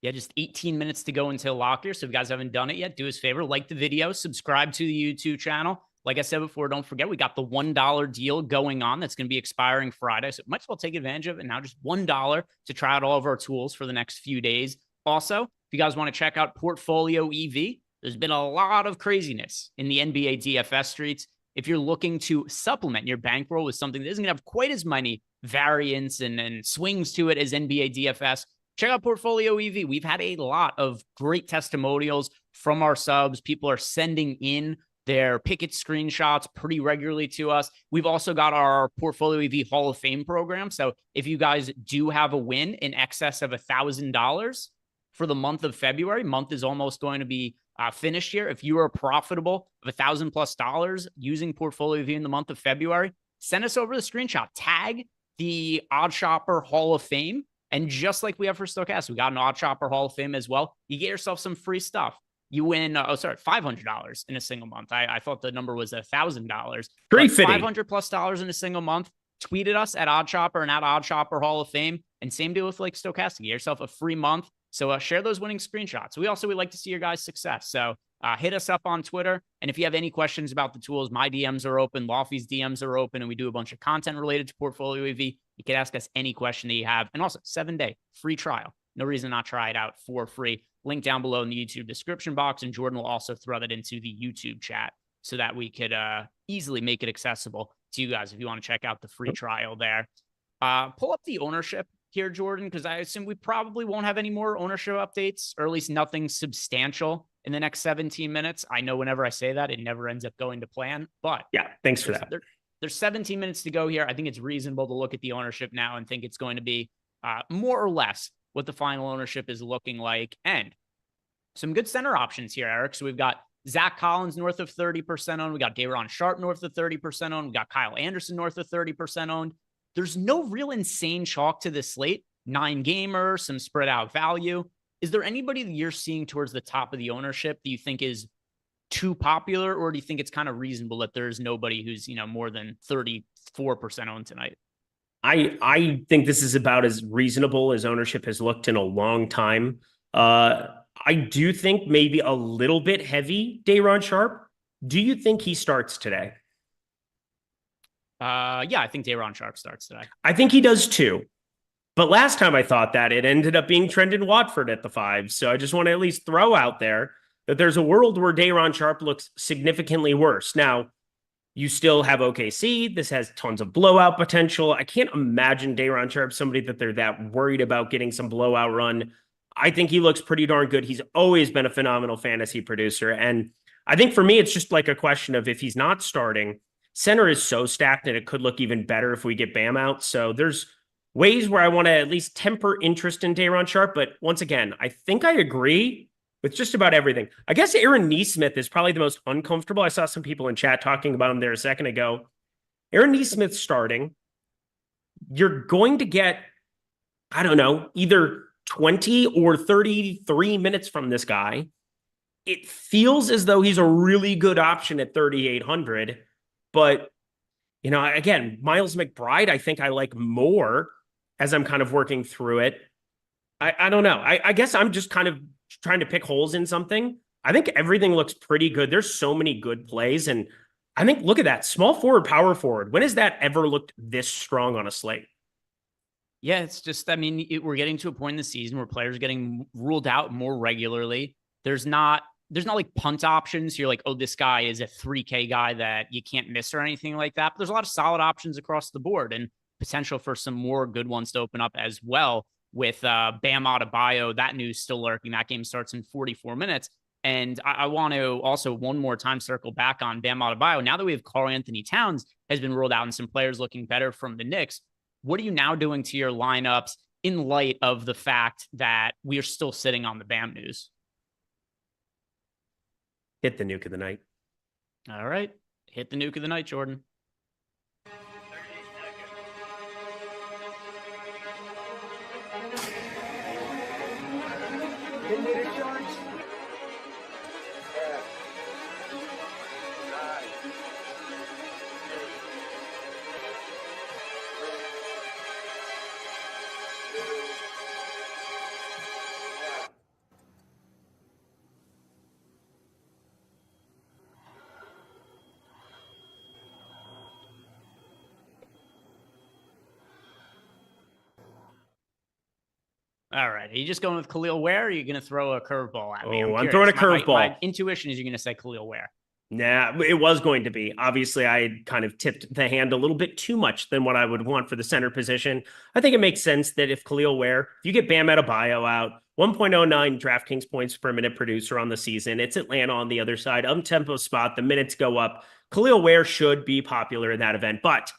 Yeah, just 18 minutes to go until lock here. So if you guys haven't done it yet, do us a favor, like the video, subscribe to the YouTube channel. Like I said before, don't forget, we got the $1 deal going on that's going to be expiring Friday. So might as well take advantage of it. Now just $1 to try out all of our tools for the next few days. Also, if you guys want to check out Portfolio EV, there's been a lot of craziness in the NBA DFS streets. If you're looking to supplement your bankroll with something that isn't going to have quite as many variants and swings to it as NBA DFS, check out Portfolio EV. We've had a lot of great testimonials from our subs. People are sending in their Pickett screenshots pretty regularly to us. We've also got our Portfolio EV Hall of Fame program. So if you guys do have a win in excess of $1,000 for the month of February, month is almost going to be finished here. If you are profitable of $1,000+ using Portfolio EV in the month of February, send us over the screenshot, tag the Odd Shopper Hall of Fame. And just like we have for Stokastic, we got an Odd Shopper Hall of Fame as well. You get yourself some free stuff. You win, $500 in a single month. I thought the number was $1,000. Pretty fitting. $500+ in a single month. Tweet at us at Odd Shopper and at Odd Shopper Hall of Fame. And same deal with Stokastic. Get yourself a free month. So share those winning screenshots. We also would like to see your guys' success. So hit us up on Twitter. And if you have any questions about the tools, my DMs are open. Lofty's DMs are open. And we do a bunch of content related to Portfolio EV. You can ask us any question that you have. And also 7-day free trial no reason not try it out for free. Link down below in the YouTube description box, and Jordan will also throw that into the YouTube chat so that we could easily make it accessible to you guys if you want to check out the free trial there. Pull up the ownership here, Jordan, because I assume we probably won't have any more ownership updates, or at least nothing substantial in the next 17 minutes. I know whenever I say that, it never ends up going to plan, but yeah, thanks for that. There's 17 minutes to go here. I think it's reasonable to look at the ownership now and think it's going to be more or less what the final ownership is looking like. And some good center options here, Eric. So we've got Zach Collins north of 30% owned. We got Day'Ron Sharpe north of 30% owned. We got Kyle Anderson north of 30% owned. There's no real insane chalk to this slate. 9-gamer, some spread out value. Is there anybody that you're seeing towards the top of the ownership that you think is too popular, or do you think it's kind of reasonable that there's nobody who's, more than 34% owned tonight? I think this is about as reasonable as ownership has looked in a long time. I do think maybe a little bit heavy Day'Ron Sharpe. Do you think he starts today? Yeah, I think Day'Ron Sharpe starts today. I think he does too. But last time I thought that, it ended up being Trendon Watford at the 5. So I just want to at least throw out there that there's a world where Day'Ron Sharpe looks significantly worse. Now, you still have OKC. This has tons of blowout potential. I can't imagine Day'Ron Sharpe somebody that they're that worried about getting some blowout run. I think he looks pretty darn good. He's always been a phenomenal fantasy producer. And I think for me, it's just like a question of if he's not starting, center is so stacked that it could look even better if we get Bam out. So there's ways where I want to at least temper interest in Day'Ron Sharpe. But once again, I think I agree with just about everything. I guess Aaron Nesmith is probably the most uncomfortable. I saw some people in chat talking about him there a second ago. Aaron Nesmith starting, you're going to get, I don't know, either 20 or 33 minutes from this guy. It feels as though he's a really good option at 3,800. But, again, Miles McBride, I think I like more as I'm kind of working through it. I don't know. I guess I'm just kind of trying to pick holes in something. I think everything looks pretty good. There's so many good plays. And I think, look at that. Small forward, power forward. When has that ever looked this strong on a slate? Yeah, it's just, we're getting to a point in the season where players are getting ruled out more regularly. There's not like punt options. You're like, oh, this guy is a 3K guy that you can't miss or anything like that. But there's a lot of solid options across the board and potential for some more good ones to open up as well with Bam Adebayo. That news still lurking. That game starts in 44 minutes. And I want to also one more time circle back on Bam Adebayo. Now that we have Karl-Anthony Towns has been ruled out and some players looking better from the Knicks, what are you now doing to your lineups in light of the fact that we are still sitting on the Bam news? Hit the nuke of the night. All right. Hit the nuke of the night, Jordan. All right. Are you just going with Khalil Ware, or are you going to throw a curveball at me? I'm throwing a curveball. My intuition is you're going to say Khalil Ware. Nah, it was going to be. Obviously, I had kind of tipped the hand a little bit too much than what I would want for the center position. I think it makes sense that if Khalil Ware, if you get Bam Adebayo out, 1.09 DraftKings points per minute producer on the season. It's Atlanta on the other side. Up-tempo spot. The minutes go up. Khalil Ware should be popular in that event. But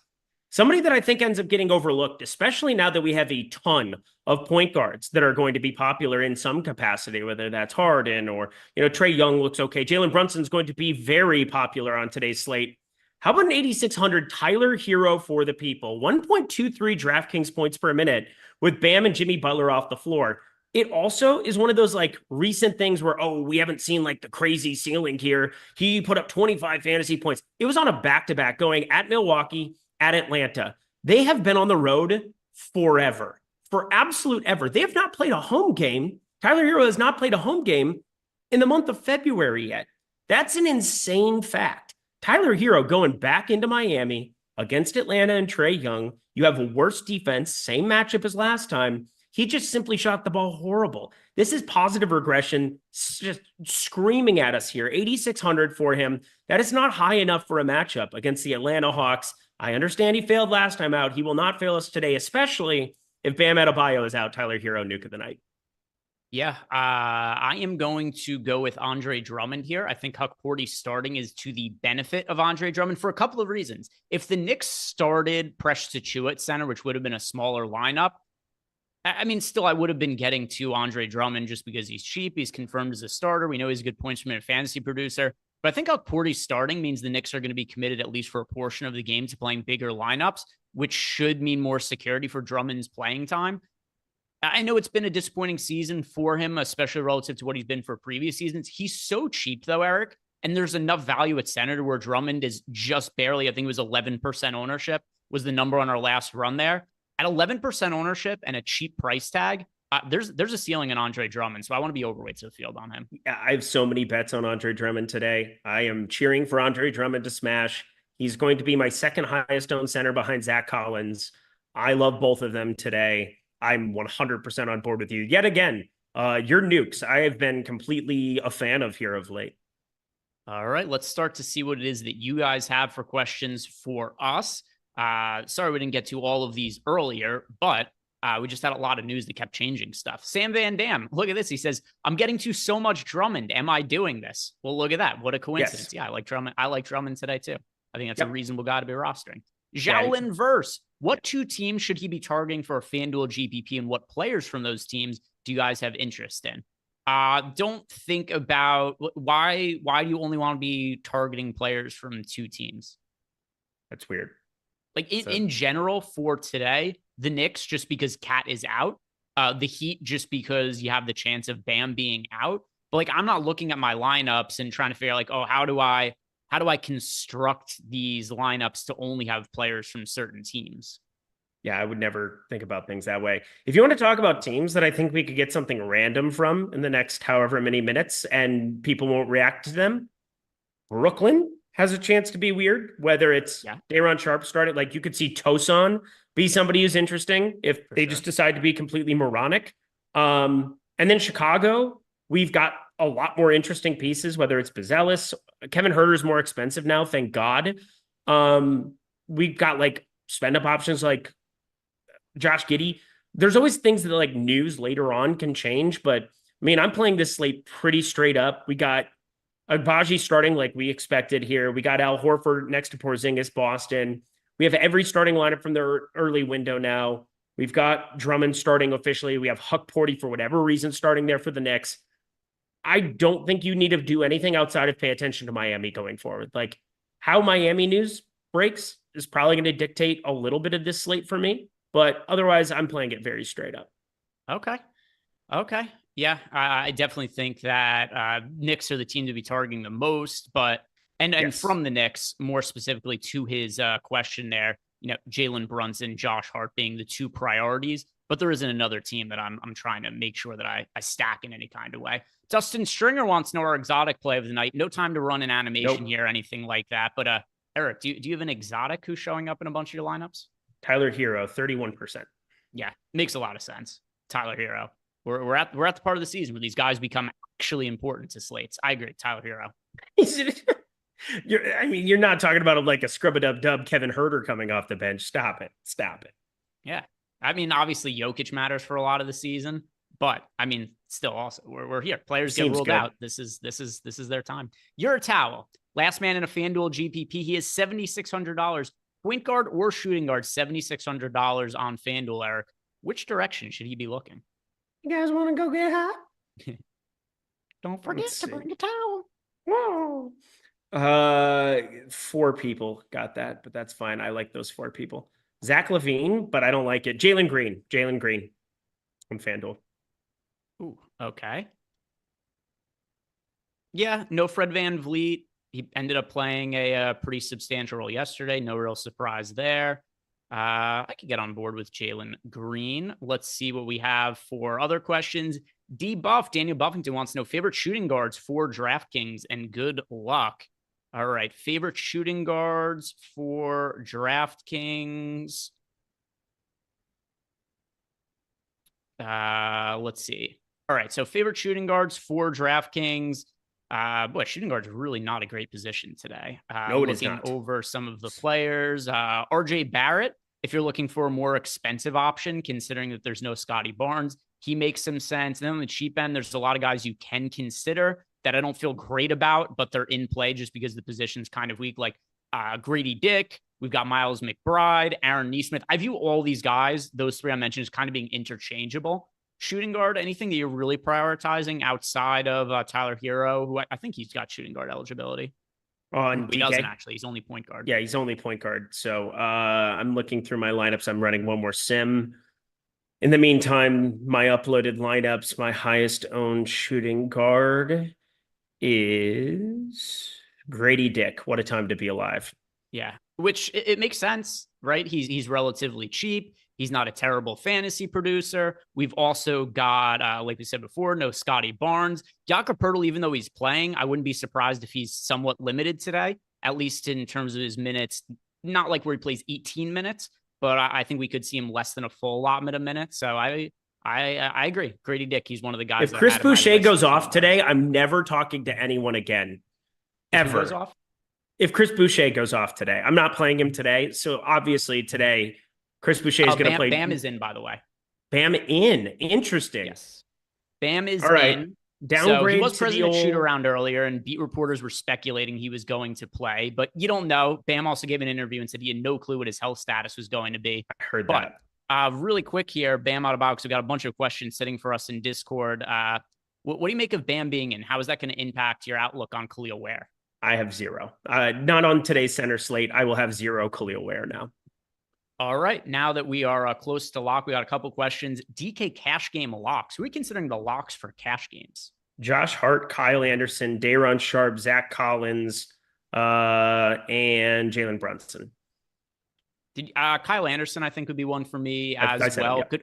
somebody that I think ends up getting overlooked, especially now that we have a ton of point guards that are going to be popular in some capacity, whether that's Harden or, Trae Young looks okay. Jalen Brunson's going to be very popular on today's slate. How about an 8,600 Tyler Hero for the people? 1.23 DraftKings points per minute with Bam and Jimmy Butler off the floor. It also is one of those recent things where, we haven't seen the crazy ceiling here. He put up 25 fantasy points. It was on a back-to-back going at Milwaukee, at Atlanta. They have been on the road forever, for absolute ever. They have not played a home game. Tyler Hero has not played a home game in the month of February yet. That's an insane fact. Tyler Hero going back into Miami against Atlanta and Trae Young. You have a worse defense, same matchup as last time. He just simply shot the ball horrible. This is positive regression just screaming at us here. 8,600 for him. That is not high enough for a matchup against the Atlanta Hawks. I understand he failed last time out. He will not fail us today, especially if Bam Adebayo is out. Tyler Hero, nuke of the night. Yeah, I am going to go with Andre Drummond here. I think Huck Porty starting is to the benefit of Andre Drummond for a couple of reasons. If the Knicks started Precious Achiuwa at center, which would have been a smaller lineup, I mean, still, I would have been getting to Andre Drummond just because he's cheap. He's confirmed as a starter. We know he's a good points per minute fantasy producer. But I think Huck Porty starting means the Knicks are going to be committed, at least for a portion of the game, to playing bigger lineups, which should mean more security for Drummond's playing time. I know it's been a disappointing season for him, especially relative to what he's been for previous seasons. He's so cheap, though, Eric, and there's enough value at center where Drummond is just barely, I think it was 11% ownership was the number on our last run there. At 11% ownership and a cheap price tag, there's a ceiling in Andre Drummond, so I want to be overweight to the field on him. Yeah, I have so many bets on Andre Drummond today. I am cheering for Andre Drummond to smash. He's going to be my second highest owned center behind Zach Collins. I love both of them today. I'm 100% on board with you. Yet again, your nukes, I have been completely a fan of here of late. All right, let's start to see what it is that you guys have for questions for us. Sorry we didn't get to all of these earlier, but we just had a lot of news that kept changing stuff. Sam Van Dam, look at this. He says, I'm getting to so much Drummond. Am I doing this? Well, look at that. What a coincidence. Yes. Yeah, I like Drummond. I like Drummond today too. I think that's a reasonable guy to be rostering. Shaolin Verse, what two teams should he be targeting for a FanDuel GPP, and what players from those teams do you guys have interest in? Don't think about why do you only want to be targeting players from two teams? That's weird. Like in general for today, the Knicks, just because Cat is out, the Heat, just because you have the chance of Bam being out. But like, I'm not looking at my lineups and trying to figure out like, oh, how do I construct these lineups to only have players from certain teams? Yeah, I would never think about things that way. If you want to talk about teams that I think we could get something random from in the next however many minutes and people won't react to them, Brooklyn has a chance to be weird, whether it's Day'Ron Sharpe started. Like you could see Toson be somebody who's interesting if they just decide to be completely moronic. And then Chicago, we've got a lot more interesting pieces, whether it's Bezelis. Kevin Huerter's more expensive now, thank God. We've got like spend up options like Josh Giddey. There's always things that like news later on can change, but I mean, I'm playing this slate pretty straight up. We got Agbaji starting like we expected here. We got Al Horford next to Porzingis, Boston. We have every starting lineup from the early window now. We've got Drummond starting officially. We have Huck Porty for whatever reason starting there for the Knicks. I don't think you need to do anything outside of pay attention to Miami going forward. Like how Miami news breaks is probably going to dictate a little bit of this slate for me, but otherwise I'm playing it very straight up. Okay. Yeah, I definitely think that Knicks are the team to be targeting the most, but and from the Knicks, more specifically to his question there, Jalen Brunson, Josh Hart being the two priorities, but there isn't another team that I'm trying to make sure that I stack in any kind of way. Dustin Stringer wants to know our exotic play of the night. No time to run an animation here or anything like that, but Eric, do you have an exotic who's showing up in a bunch of your lineups? Tyler Hero, 31%. Yeah, makes a lot of sense. Tyler Hero. We're at the part of the season where these guys become actually important to slates. I agree, Tyler Hero. You're not talking about like a scrub-a-dub-dub Kevin Huerter coming off the bench. Stop it. Yeah, I mean, obviously Jokic matters for a lot of the season, but I mean, still, also we're here. Players get ruled out. This is their time. You're a towel. Last man in a FanDuel GPP. He is $7,600. Point guard or shooting guard, $7,600 on FanDuel. Eric, which direction should he be looking? You guys want to go get hot? Don't forget to bring a towel. Whoa. 4 people got that, but that's fine. I like those 4 people. Zach LaVine, but I don't like it. Jalen Green from FanDuel. Ooh, okay. Yeah, no Fred VanVleet. He ended up playing a pretty substantial role yesterday. No real surprise there. I could get on board with Jalen Green. Let's see what we have for other questions. Daniel Buffington wants to know favorite shooting guards for DraftKings, and good luck. All right, favorite shooting guards for DraftKings. Let's see. All right. So favorite shooting guards for DraftKings. Boy, shooting guards are really not a great position today. No, it is Looking not. over some of the players. RJ Barrett, if you're looking for a more expensive option, considering that there's no Scotty Barnes, he makes some sense. And then on the cheap end, there's a lot of guys you can consider that I don't feel great about, but they're in play just because the position's kind of weak, like Grady Dick. We've got Miles McBride, Aaron Nesmith. I view all these guys, those three I mentioned, as kind of being interchangeable. Shooting guard, anything that you're really prioritizing outside of Tyler Hero, who I think he's got shooting guard eligibility. On He DK? doesn't actually. He's only point guard. Yeah, he's only point guard. So I'm looking through my lineups. I'm running one more sim. In the meantime, my uploaded lineups, my highest owned shooting guard is Grady Dick. What a time to be alive. Yeah, which it makes sense, right? He's relatively cheap. He's not a terrible fantasy producer. We've also got, like we said before, no Scotty Barnes. Jakob Poeltl, even though he's playing, I wouldn't be surprised if he's somewhat limited today, at least in terms of his minutes. Not like where he plays 18 minutes, but I think we could see him less than a full allotment of minutes. So I agree. Grady Dick, he's one of the guys. If Chris Boucher goes off today, I'm never talking to anyone again. Ever. Goes off? If Chris Boucher goes off today, I'm not playing him today. So obviously today, Chris Boucher is going to play. Bam is in, by the way. Bam in. Interesting. Yes. Bam is all right. in. Downgrade. So he was present at shoot old... around earlier, and beat reporters were speculating he was going to play, but you don't know. Bam also gave an interview and said he had no clue what his health status was going to be. I heard that. Really quick here, Bam out of box. We got a bunch of questions sitting for us in Discord. What do you make of Bam being in? How is that going to impact your outlook on Khalil Ware? I have zero. Not on today's center slate. I will have zero Khalil Ware now. All right. Now that we are close to lock, we got a couple questions. DK cash game locks. Who are we considering the locks for cash games? Josh Hart, Kyle Anderson, Day'Ron Sharp, Zach Collins, and Jalen Brunson. Kyle Anderson, I think, would be one for me as well. Yep.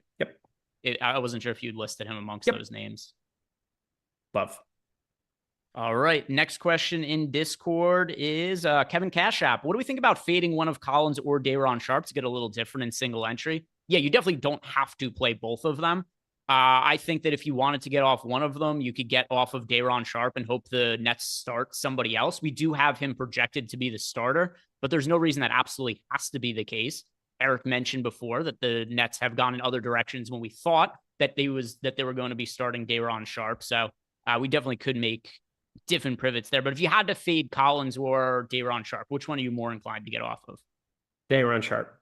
Yep. I wasn't sure if you'd listed him amongst those names. Love. All right. Next question in Discord is Kevin Cash App. What do we think about fading one of Collins or Day'Ron Sharp to get a little different in single entry? Yeah, you definitely don't have to play both of them. I think that if you wanted to get off one of them, you could get off of Day'Ron Sharp and hope the Nets start somebody else. We do have him projected to be the starter, but there's no reason that absolutely has to be the case. Eric mentioned before that the Nets have gone in other directions when we thought that they were going to be starting Day'Ron Sharp. So we definitely could make different pivots there. But if you had to fade Collins or Day'Ron Sharp, which one are you more inclined to get off of? Day'Ron Sharp.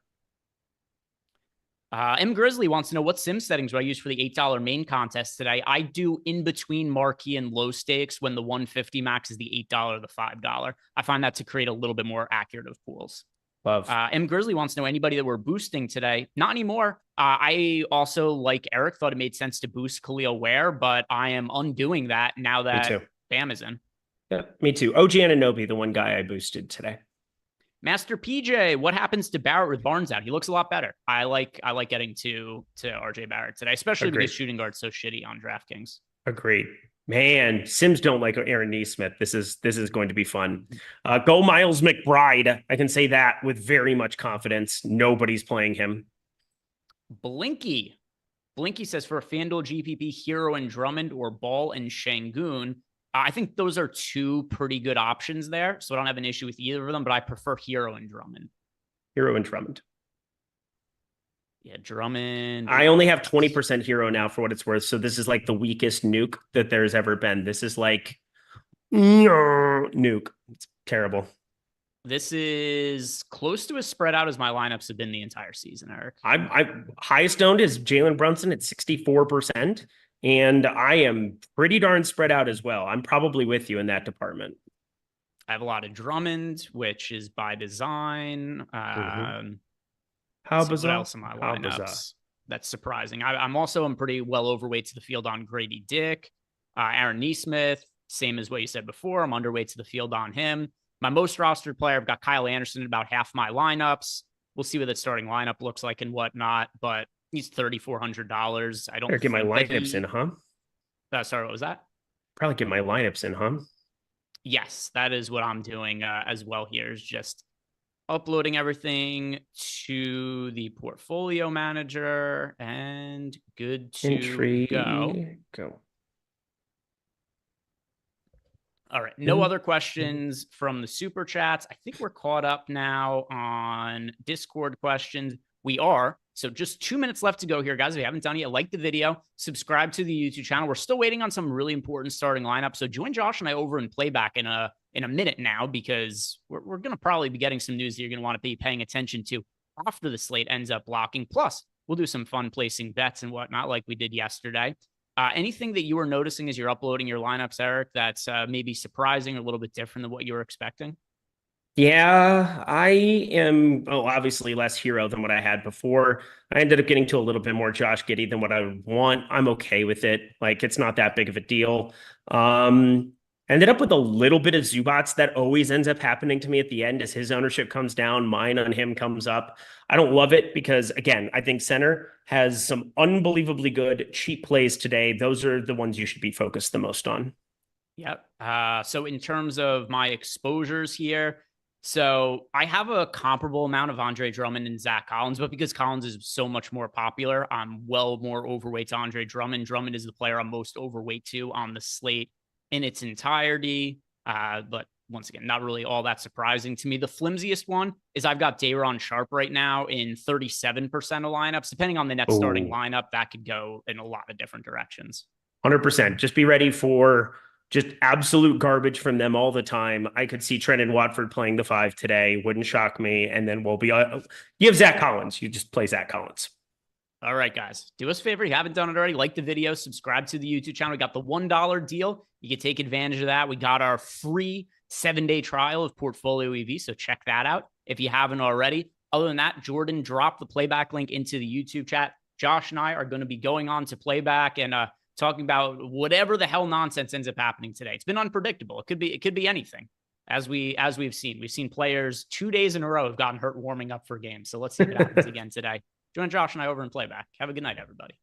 M Grizzly wants to know what sim settings do I use for the $8 main contest today. I do in between marquee and low stakes when the 150 max is the $8 or the $5. I find that to create a little bit more accurate of pools. Love. M Grizzly wants to know anybody that we're boosting today. Not anymore. I also, like Eric, thought it made sense to boost Khalil Ware, but I am undoing that now that Bam is in. Yeah, me too. OG Anunoby, the one guy I boosted today. Master PJ, what happens to Barrett with Barnes out? He looks a lot better. I like getting to RJ Barrett today, especially because shooting guard's so shitty on DraftKings. Agreed. Man, Sims don't like Aaron Nesmith. This is going to be fun. Go Miles McBride. I can say that with very much confidence. Nobody's playing him. Blinky says for a FanDuel GPP, Hero and Drummond or Ball and Şengün. I think those are two pretty good options there. So I don't have an issue with either of them, but I prefer Hero and Drummond. Hero and Drummond. Yeah, Drummond. I only have 20% Hero now for what it's worth. So this is like the weakest nuke that there's ever been. This is like nuke. It's terrible. This is close to as spread out as my lineups have been the entire season, Eric. I highest owned is Jalen Brunson at 64%. And I am pretty darn spread out as well. I'm probably with you in that department. I have a lot of Drummond, which is by design. How bizarre. What else in my lineups? That's surprising. I'm pretty well overweight to the field on Grady Dick. Aaron Nesmith, same as what you said before. I'm underweight to the field on him. My most rostered player, I've got Kyle Anderson in about half my lineups. We'll see what the starting lineup looks like and whatnot, but he's $3,400. I don't get my lineups in, huh? Sorry, what was that? Probably get my lineups in, huh? Yes, that is what I'm doing as well here, is just Uploading everything to the portfolio manager and good to Entry. go. All right. No other questions from the super chats. I think we're caught up now on Discord questions. We are. So just 2 minutes left to go here, guys. If you haven't done it yet, like the video, subscribe to the YouTube channel. We're still waiting on some really important starting lineup. So join Josh and I over in playback in a minute now, because we're going to probably be getting some news that you're going to want to be paying attention to after the slate ends up blocking. Plus, we'll do some fun placing bets and whatnot like we did yesterday. Anything that you were noticing as you're uploading your lineups, Eric, that's maybe surprising or a little bit different than what you were expecting? Yeah, I am obviously less hero than what I had before. I ended up getting to a little bit more Josh Giddey than what I would want. I'm okay with it. Like, it's not that big of a deal. Ended up with a little bit of Zubats. That always ends up happening to me at the end as his ownership comes down, mine on him comes up. I don't love it because, again, I think center has some unbelievably good cheap plays today. Those are the ones you should be focused the most on. Yep. So in terms of my exposures here, so I have a comparable amount of Andre Drummond and Zach Collins, but because Collins is so much more popular, I'm well more overweight to Andre Drummond. Drummond is the player I'm most overweight to on the slate in its entirety. But once again, not really all that surprising to me. The flimsiest one is I've got Day'Ron Sharpe right now in 37% of lineups. Depending on the net starting lineup, that could go in a lot of different directions. 100%. Just be ready for just absolute garbage from them all the time. I could see Trendon Watford playing the 5 today. Wouldn't shock me. And then we'll be, you have Zach Collins. You just play Zach Collins. All right, guys, do us a favor. If you haven't done it already, like the video, subscribe to the YouTube channel. We got the $1 deal. You can take advantage of that. We got our free 7-day trial of Portfolio EV. So check that out if you haven't already. Other than that, Jordan dropped the playback link into the YouTube chat. Josh and I are going to be going on to playback and talking about whatever the hell nonsense ends up happening today. It's been unpredictable. It could be anything. As we've seen players 2 days in a row have gotten hurt warming up for games. So let's see if it happens again today. Join Josh and I over in playback. Have a good night, everybody.